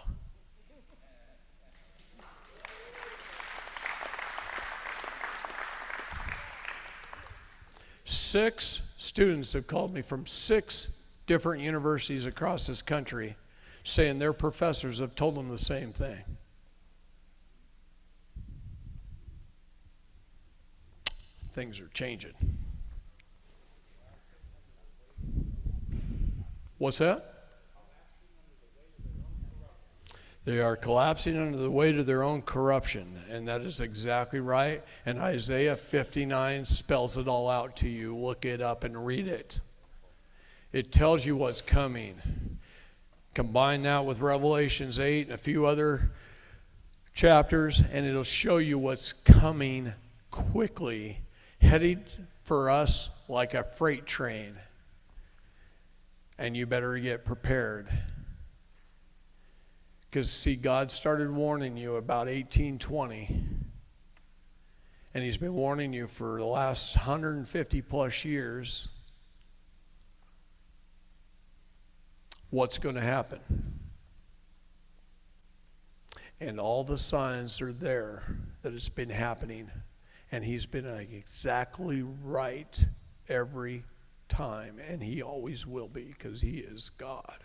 Six students have called me from 6 different universities across this country saying their professors have told them the same thing. Things are changing. What's that? They are collapsing under the weight of their own corruption, and that is exactly right. And Isaiah 59 spells it all out to you. Look it up and read it. It tells you what's coming. Combine that with Revelations 8 and a few other chapters, and it'll show you what's coming quickly, headed for us like a freight train. And you better get prepared. Because, see, God started warning you about 1820. And he's been warning you for the last 150 plus years what's going to happen. And all the signs are there that it's been happening. And he's been exactly right every time, and he always will be, because he is God.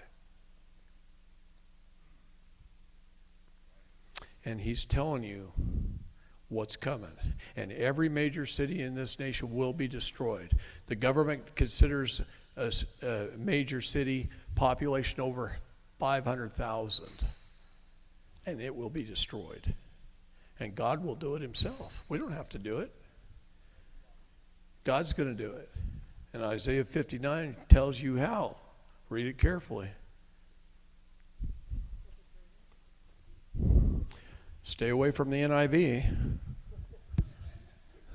And he's telling you what's coming. And every major city in this nation will be destroyed. The government considers a major city population over 500,000, and it will be destroyed. And God will do it himself. We don't have to do it. God's going to do it. And Isaiah 59 tells you how. Read it carefully. Stay away from the NIV.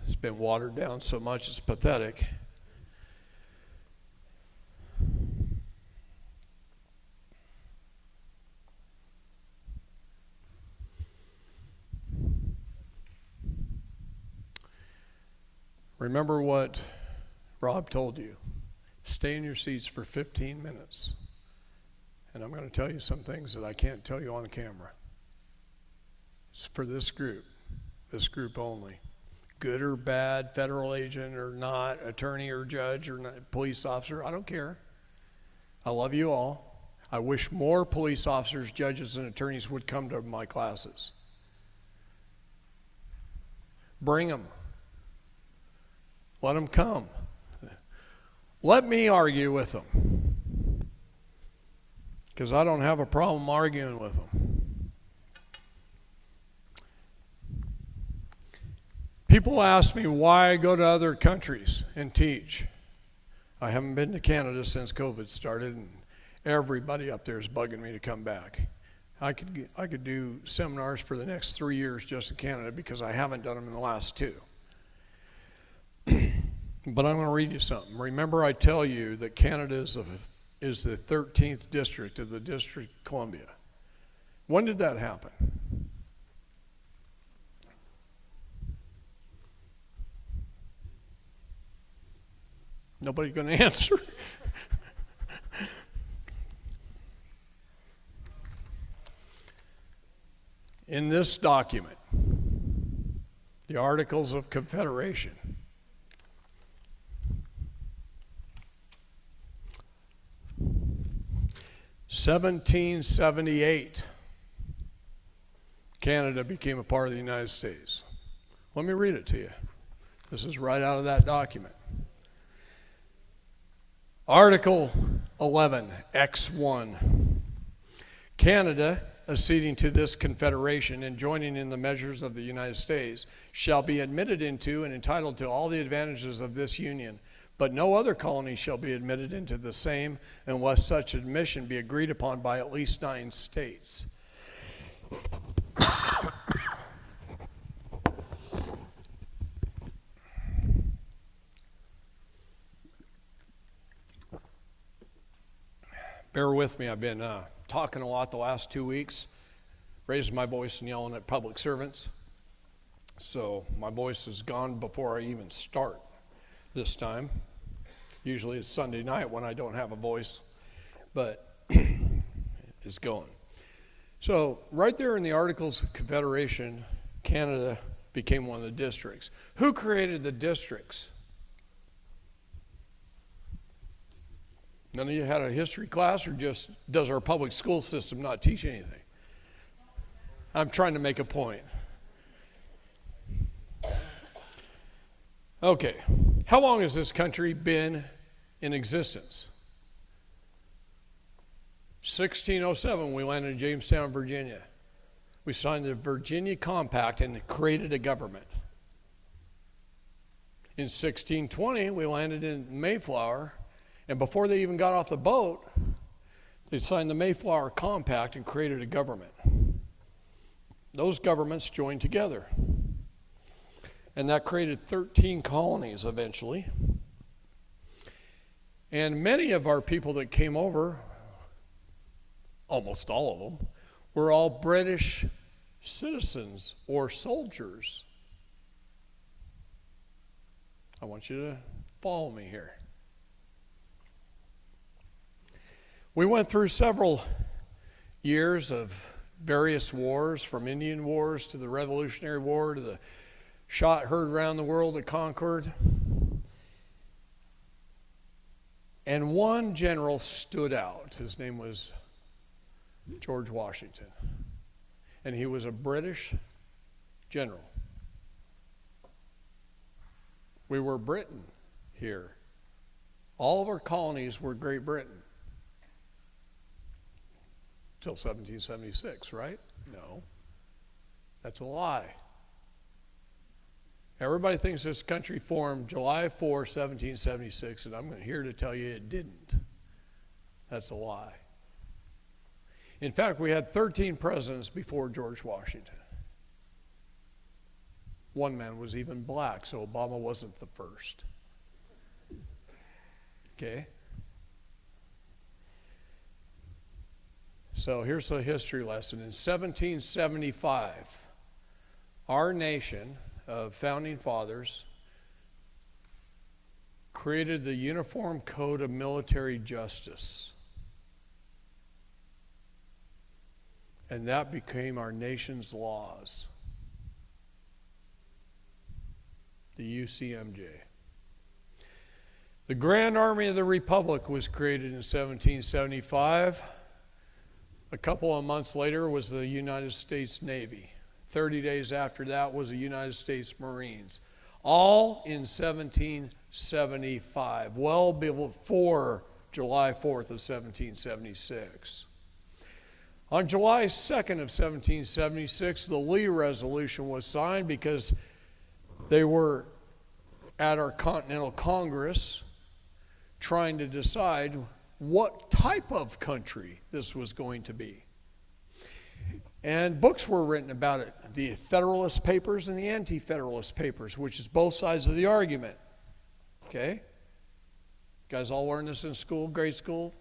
It's been watered down so much it's pathetic. Remember what Rob told you, stay in your seats for 15 minutes. And I'm going to tell you some things that I can't tell you on camera. It's for this group only. Good or bad, federal agent or not, attorney or judge or not, police officer, I don't care. I love you all. I wish more police officers, judges, and attorneys would come to my classes. Bring them. Let them come. Let me argue with them. Because I don't have a problem arguing with them. People ask me why I go to other countries and teach. I haven't been to Canada since COVID started, and everybody up there is bugging me to come back. I could do seminars for the next 3 years just in Canada because I haven't done them in the last 2. But I'm going to read you something. Remember, I tell you that Canada is the 13th district of the District of Columbia. When did that happen? Nobody's going to answer. In this document, the Articles of Confederation, (1778), Canada became a part of the United States. Let me read it to you. This is right out of that document. Article 11, X1. Canada, acceding to this confederation and joining in the measures of the United States, shall be admitted into and entitled to all the advantages of this union, but no other colony shall be admitted into the same unless such admission be agreed upon by at least 9 states. Bear with me, I've been talking a lot the last 2 weeks, raising my voice and yelling at public servants. So my voice is gone before I even start this time. Usually it's Sunday night when I don't have a voice, but it's going. So right there in the Articles of Confederation, Canada became one of the districts. Who created the districts? None of you had a history class, or just does our public school system not teach anything? I'm trying to make a point. Okay, how long has this country been in existence? 1607, we landed in Jamestown, Virginia. We signed the Virginia Compact and created a government. In 1620, we landed in Mayflower, and before they even got off the boat, they signed the Mayflower Compact and created a government. Those governments joined together. And that created 13 colonies eventually. And many of our people that came over, almost all of them, were all British citizens or soldiers. I want you to follow me here. We went through several years of various wars, from Indian wars to the Revolutionary War to the shot heard around the world at Concord. And one general stood out. His name was George Washington. And he was a British general. We were Britain here. All of our colonies were Great Britain. Till 1776, right? No. That's a lie. Everybody thinks this country formed July 4, 1776, and I'm here to tell you it didn't. That's a lie. In fact, we had 13 presidents before George Washington. One man was even black, so Obama wasn't the first. Okay? So here's a history lesson. In 1775, our nation of founding fathers created the Uniform Code of Military Justice. And that became our nation's laws. The UCMJ. The Grand Army of the Republic was created in 1775. A couple of months later was the United States Navy. 30 days after that was the United States Marines. All in 1775, well before July 4th of 1776. On July 2nd of 1776, the Lee Resolution was signed because they were at our Continental Congress trying to decide what type of country this was going to be. And books were written about it, the Federalist Papers and the Anti-Federalist Papers, which is both sides of the argument. Okay? You guys all learned this in school, grade school?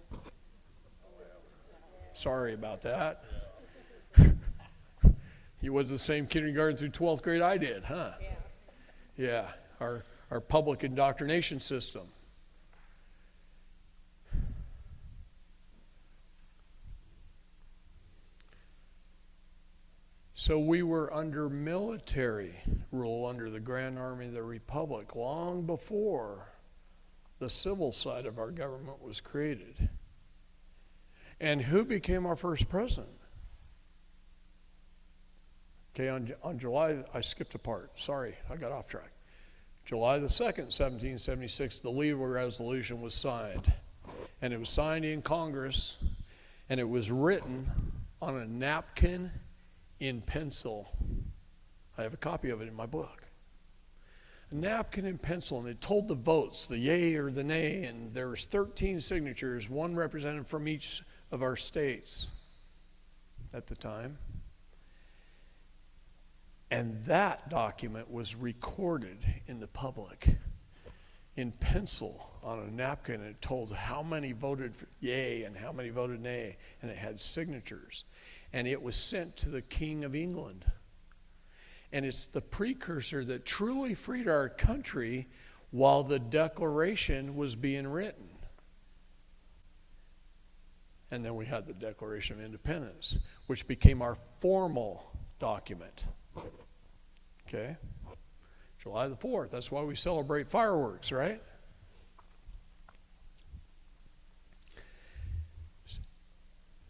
Sorry about that. You was the same kindergarten through 12th grade I did, huh? Yeah, our public indoctrination system. So we were under military rule under the Grand Army of the Republic long before the civil side of our government was created. And who became our first president? Okay, on July, I skipped a part. Sorry, I got off track. July the 2nd, 1776, the Lee Resolution was signed. And it was signed in Congress, and it was written on a napkin in pencil. I have a copy of it in my book. A napkin and pencil, and it told the votes, the yay or the nay, and there was 13 signatures, one represented from each of our states at the time. And that document was recorded in the public in pencil on a napkin, and it told how many voted for yay and how many voted nay, and it had signatures. And it was sent to the King of England. And it's the precursor that truly freed our country while the Declaration was being written. And then we had the Declaration of Independence, which became our formal document. Okay? July the 4th, that's why we celebrate fireworks, right?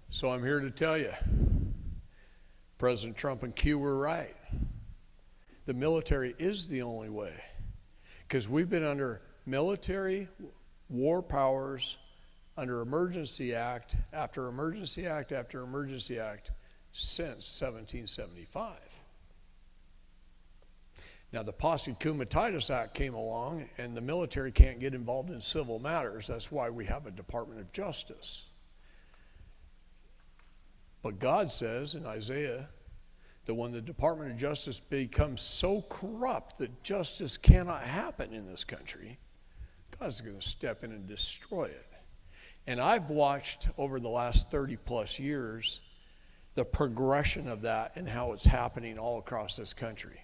So I'm here to tell you, President Trump and Q were right. The military is the only way, because we've been under military war powers under Emergency Act after Emergency Act after Emergency Act since 1775. Now the Posse Comitatus Act came along, and the military can't get involved in civil matters. That's why we have a Department of Justice. But God says in Isaiah that when the Department of Justice becomes so corrupt that justice cannot happen in this country, God's going to step in and destroy it. And I've watched over the last 30 plus years the progression of that and how it's happening all across this country.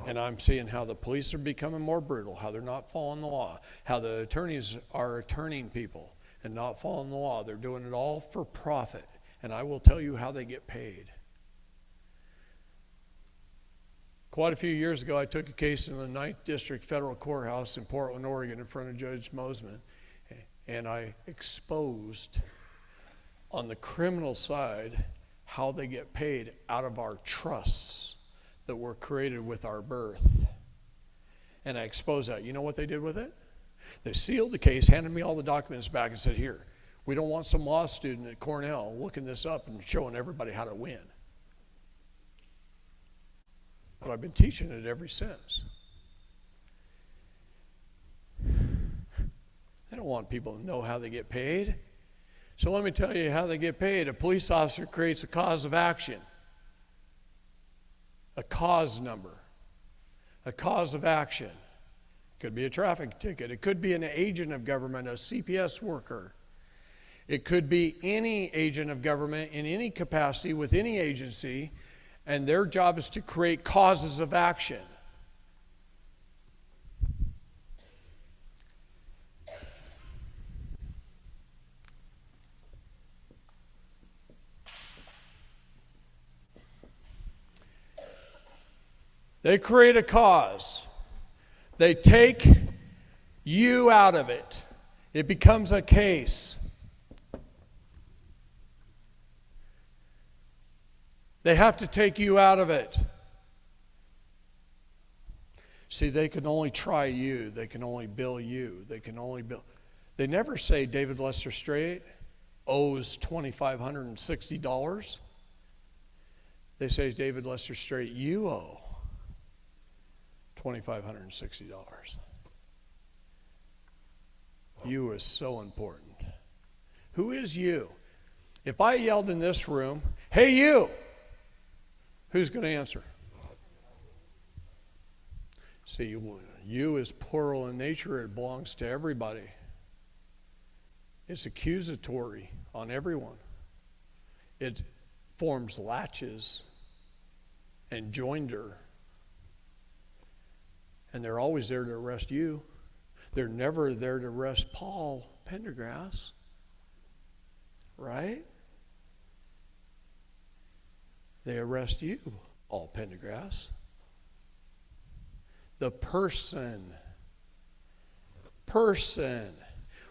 And I'm seeing how the police are becoming more brutal, how they're not following the law, how the attorneys are attorneying people and not following the law. They're doing it all for profit. And I will tell you how they get paid. Quite a few years ago, I took a case in the 9th District Federal Courthouse in Portland, Oregon, in front of Judge Mosman, and I exposed on the criminal side how they get paid out of our trusts that were created with our birth. And I exposed that. You know what they did with it? They sealed the case, handed me all the documents back, and said, here, we don't want some law student at Cornell looking this up and showing everybody how to win. But I've been teaching it ever since. They don't want people to know how they get paid. So let me tell you how they get paid. A police officer creates a cause of action. A cause number. A cause of action. It could be a traffic ticket. It could be an agent of government, a CPS worker. It could be any agent of government in any capacity with any agency, and their job is to create causes of action. They create a cause. They take you out of it. It becomes a case. They have to take you out of it. See, they can only try you. They can only bill you. They never say David Lester Straight owes $2,560. They say David Lester Straight, you owe $2,560. You is so important. Who is you? If I yelled in this room, hey you, who's going to answer? See, you is plural in nature. It belongs to everybody. It's accusatory on everyone. It forms latches and joinder. And they're always there to arrest you. They're never there to arrest Paul Pendergrass. Right? They arrest you, Paul Pendergrass. The person. Person.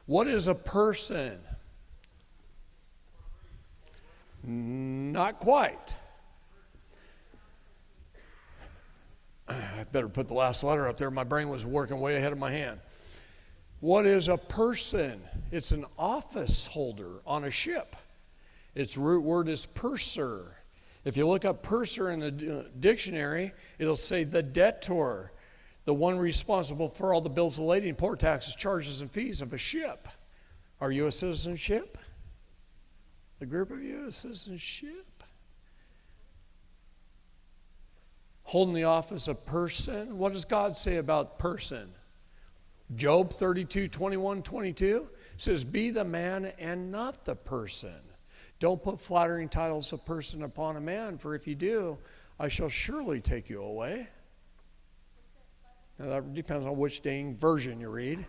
What is a person? Not quite. I better put the last letter up there. My brain was working way ahead of my hand. What is a person? It's an office holder on a ship. Its root word is purser. If you look up purser in the dictionary, it'll say the debtor, the one responsible for all the bills of lading, port taxes, charges, and fees of a ship. Are you a citizenship? A group of you, a citizenship? Holding the office of person. What does God say about person? Job 32, 21, 22 says, be the man and not the person. Don't put flattering titles of person upon a man, for if you do, I shall surely take you away. Now that depends on which dang version you read.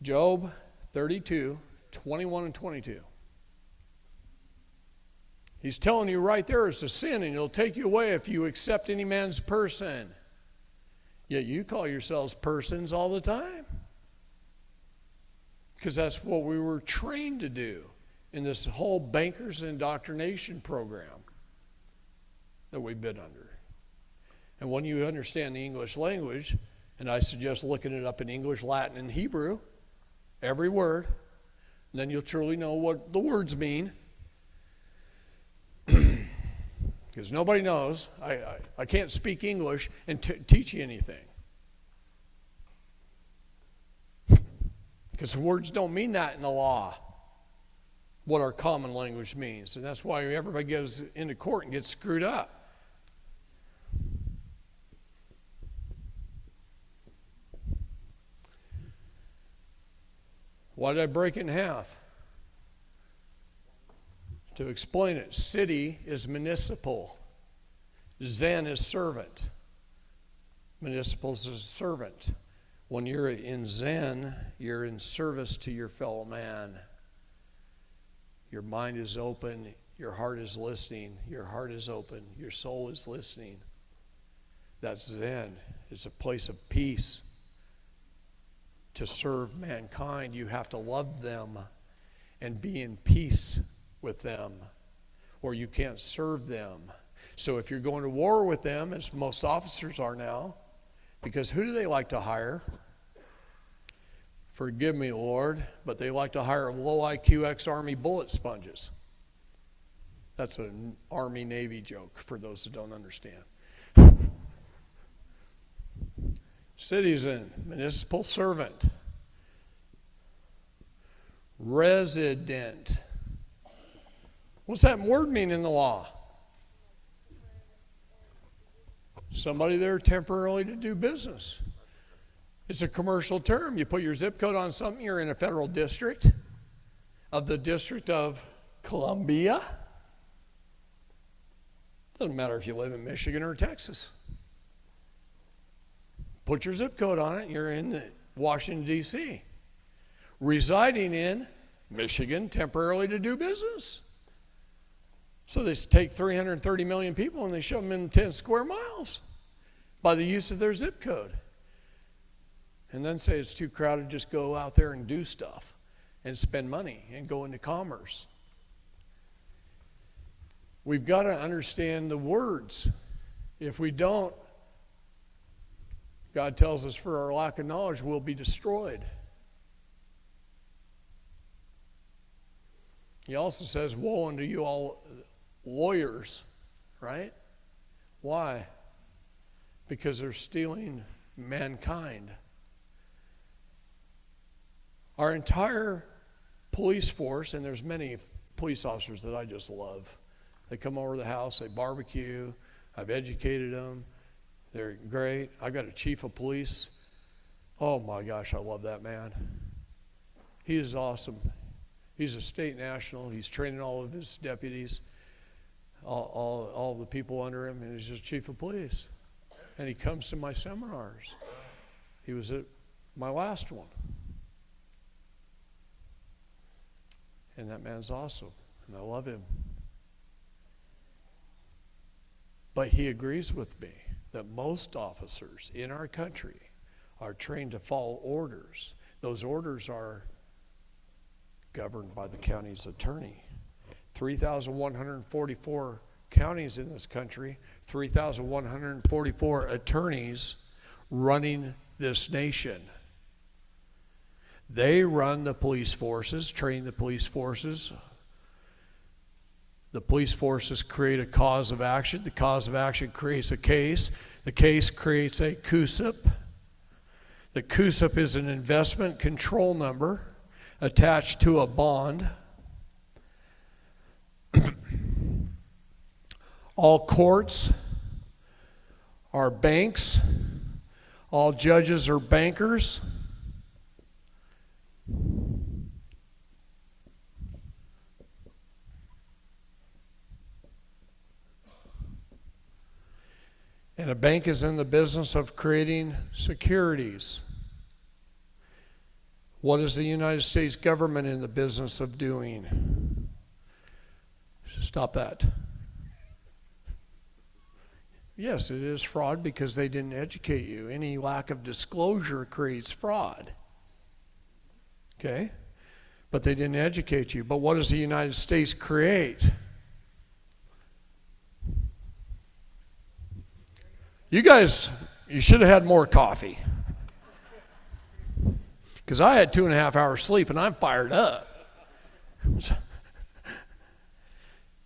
Job 32, 21 and 22. He's telling you right there it's a sin and it'll take you away if you accept any man's person. Yet you call yourselves persons all the time. Because that's what we were trained to do in this whole bankers indoctrination program that we've been under. And when you understand the English language, and I suggest looking it up in English, Latin, and Hebrew, every word, then you'll truly know what the words mean. Because nobody knows. I can't speak English and teach you anything. Because the words don't mean that in the law, what our common language means. And that's why everybody goes into court and gets screwed up. Why did I break it in half? To explain it, city is municipal. Zen is servant. Municipal is a servant. When you're in Zen, you're in service to your fellow man. Your mind is open. Your heart is listening. Your heart is open. Your soul is listening. That's Zen. It's a place of peace. To serve mankind, you have to love them and be in peace with them, or you can't serve them. So if you're going to war with them, as most officers are now, because who do they like to hire? Forgive me, Lord, but they like to hire low IQ ex-Army bullet sponges. That's an Army-Navy joke for those that don't understand. Citizen, municipal servant, resident. What's that word mean in the law? Somebody there temporarily to do business. It's a commercial term. You put your zip code on something, you're in a federal district of the District of Columbia. Doesn't matter if you live in Michigan or Texas. Put your zip code on it, you're in Washington, D.C. Residing in Michigan temporarily to do business. So they take 330 million people and they shove them in 10 square miles by the use of their zip code. And then say it's too crowded, just go out there and do stuff and spend money and go into commerce. We've got to understand the words. If we don't, God tells us for our lack of knowledge, we'll be destroyed. He also says, woe unto you all lawyers, right? Why? Because they're stealing mankind. Our entire police force, and there's many police officers that I just love. They come over to the house, they barbecue, I've educated them, they're great. I've got a chief of police. Oh my gosh, I love that man. He is awesome. He's a state national. He's training all of his deputies, all the people under him, and he's just chief of police. And he comes to my seminars. He was at my last one. And that man's awesome, and I love him. But he agrees with me that most officers in our country are trained to follow orders. Those orders are governed by the county's attorney. 3,144 counties in this country, 3,144 attorneys running this nation. They run the police forces, train the police forces. The police forces create a cause of action. The cause of action creates a case. The case creates a CUSIP. The CUSIP is an investment control number attached to a bond. All courts are banks. All judges are bankers. And a bank is in the business of creating securities. What is the United States government in the business of doing? Stop that. Yes, it is fraud because they didn't educate you. Any lack of disclosure creates fraud. Okay? But they didn't educate you. But what does the United States create? You guys, you should have had more coffee. Because I had 2.5 hours sleep and I'm fired up.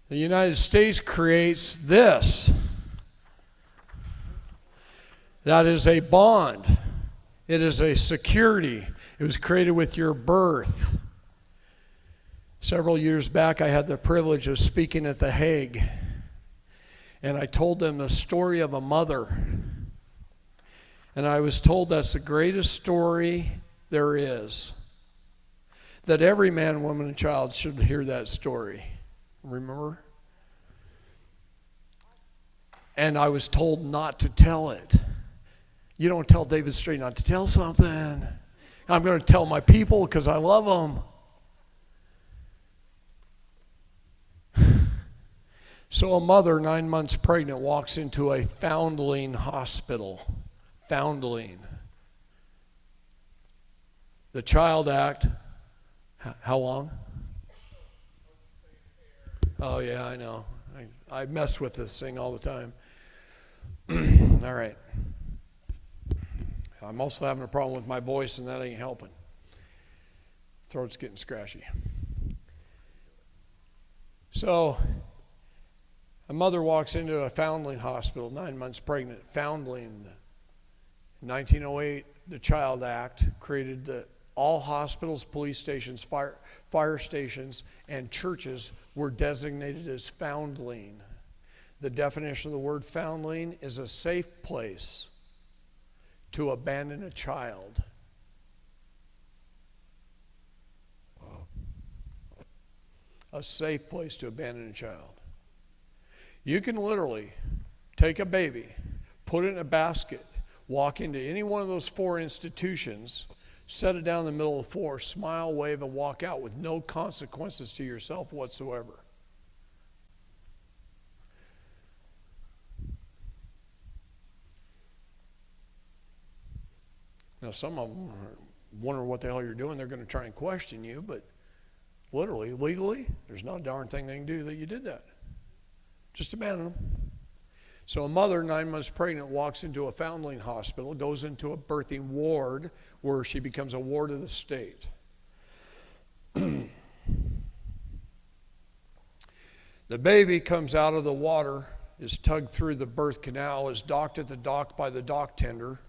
The United States creates this. That is a bond. It is a security. It was created with your birth. Several years back, I had the privilege of speaking at The Hague. And I told them the story of a mother. And I was told that's the greatest story there is. That every man, woman, and child should hear that story. Remember? And I was told not to tell it. You don't tell David Stray not to tell something. I'm going to tell my people because I love them. So a mother 9 months pregnant walks into a foundling hospital. Foundling. The Child Act, how long? Oh yeah, I know. I mess with this thing all the time. All right. I'm also having a problem with my voice, and that ain't helping. Throat's getting scratchy. So, a mother walks into a foundling hospital, 9 months pregnant, foundling. In 1908, the Child Act created all hospitals, police stations, fire stations, and churches were designated as foundling. The definition of the word foundling is a safe place to abandon a child. A safe place to abandon a child. You can literally take a baby, put it in a basket, walk into any one of those 4 institutions, set it down in the middle of the floor, smile, wave, and walk out with no consequences to yourself whatsoever. Now, some of them are wondering what the hell you're doing. They're going to try and question you, but literally, legally, there's not a darn thing they can do that you did that. Just abandon them. So a mother, 9 months pregnant, walks into a foundling hospital, goes into a birthing ward where she becomes a ward of the state. The baby comes out of the water, is tugged through the birth canal, is docked at the dock by the dock tender.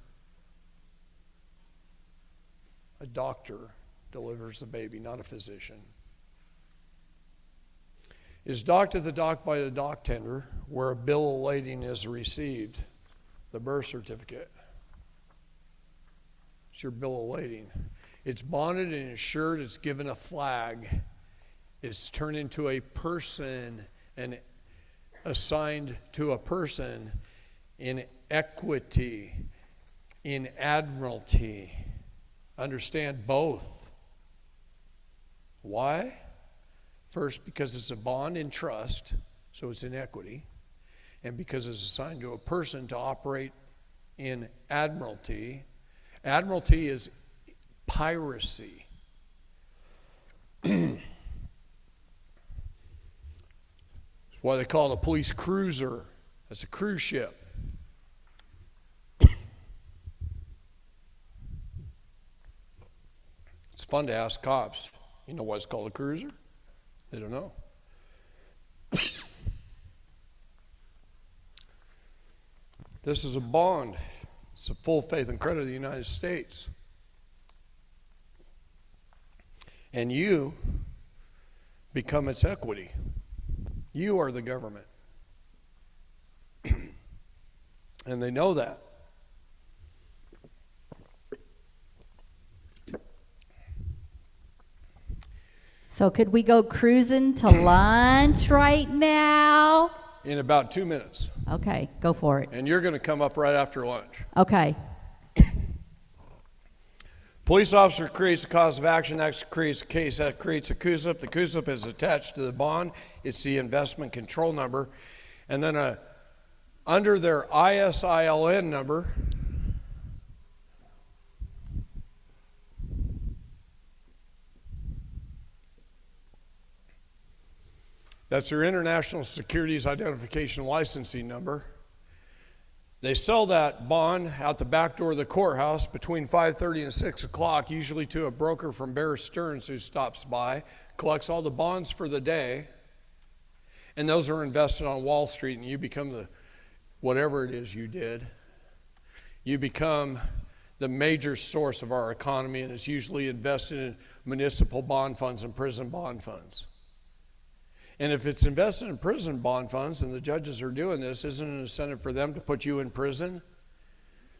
A doctor delivers the baby, not a physician. Is docked at the dock by the dock tender, where a bill of lading is received, the birth certificate. It's your bill of lading. It's bonded and insured, it's given a flag. It's turned into a person and assigned to a person in equity, in admiralty. Understand both. Why? First, because it's a bond in trust, so it's in equity, and because it's assigned to a person to operate in admiralty. Admiralty is piracy. That's why they call it a police cruiser. That's a cruise ship. It's fun to ask cops. You know why it's called a cruiser? They don't know. This is a bond. It's a full faith and credit of the United States. And you become its equity. You are the government. And they know that. So could we go cruising to lunch right now? In about 2 minutes. Okay, go for it. And you're going to come up right after lunch. Okay. Police officer creates a cause of action, that creates a case, that creates a CUSIP. The CUSIP is attached to the bond. It's the investment control number. And then under their ISILN number, that's their International Securities Identification Licensing number. They sell that bond out the back door of the courthouse between 5:30 and 6 o'clock, usually to a broker from Bear Stearns who stops by, collects all the bonds for the day, and those are invested on Wall Street, and you become whatever it is you did, you become the major source of our economy, and it's usually invested in municipal bond funds and prison bond funds. And if it's invested in prison bond funds and the judges are doing this, isn't it an incentive for them to put you in prison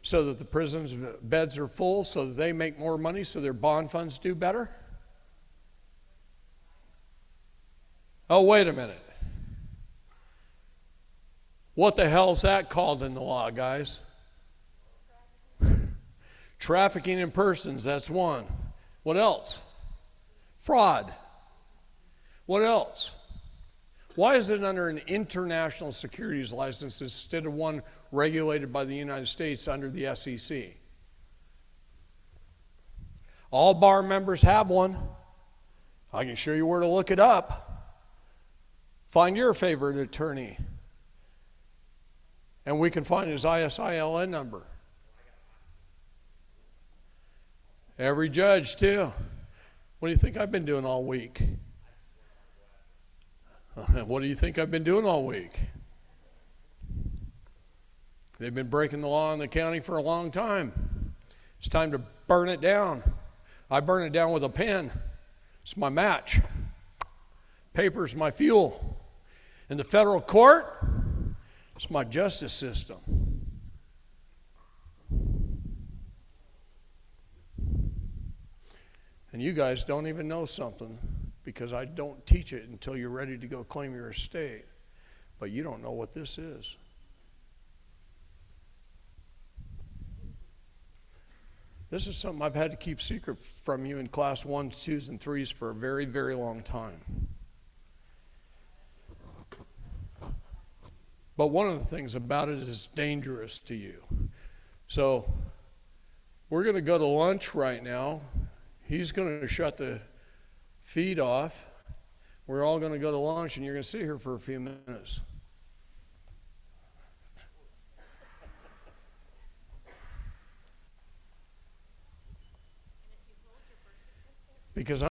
so that the prison's beds are full, so that they make more money, so their bond funds do better? Oh, wait a minute. What the hell is that called in the law, guys? Trafficking in persons, that's one. What else? Fraud. What else? Why is it under an international securities license instead of one regulated by the United States under the SEC? All bar members have one. I can show you where to look it up. Find your favorite attorney. And we can find his ISILN number. Every judge, too. What do you think I've been doing all week? What do you think I've been doing all week? They've been breaking the law in the county for a long time. It's time to burn it down. I burn it down with a pen. It's my match. Paper's my fuel. In the federal court, it's my justice system. And you guys don't even know something, because I don't teach it until you're ready to go claim your estate. But you don't know what this is. This is something I've had to keep secret from you in class 1s, 2s, and 3s for a very, very long time. But one of the things about it is it's dangerous to you. So We're going to go to lunch right now. He's going to shut the feed off. We're all going to go to lunch, and you're going to sit here for a few minutes. Because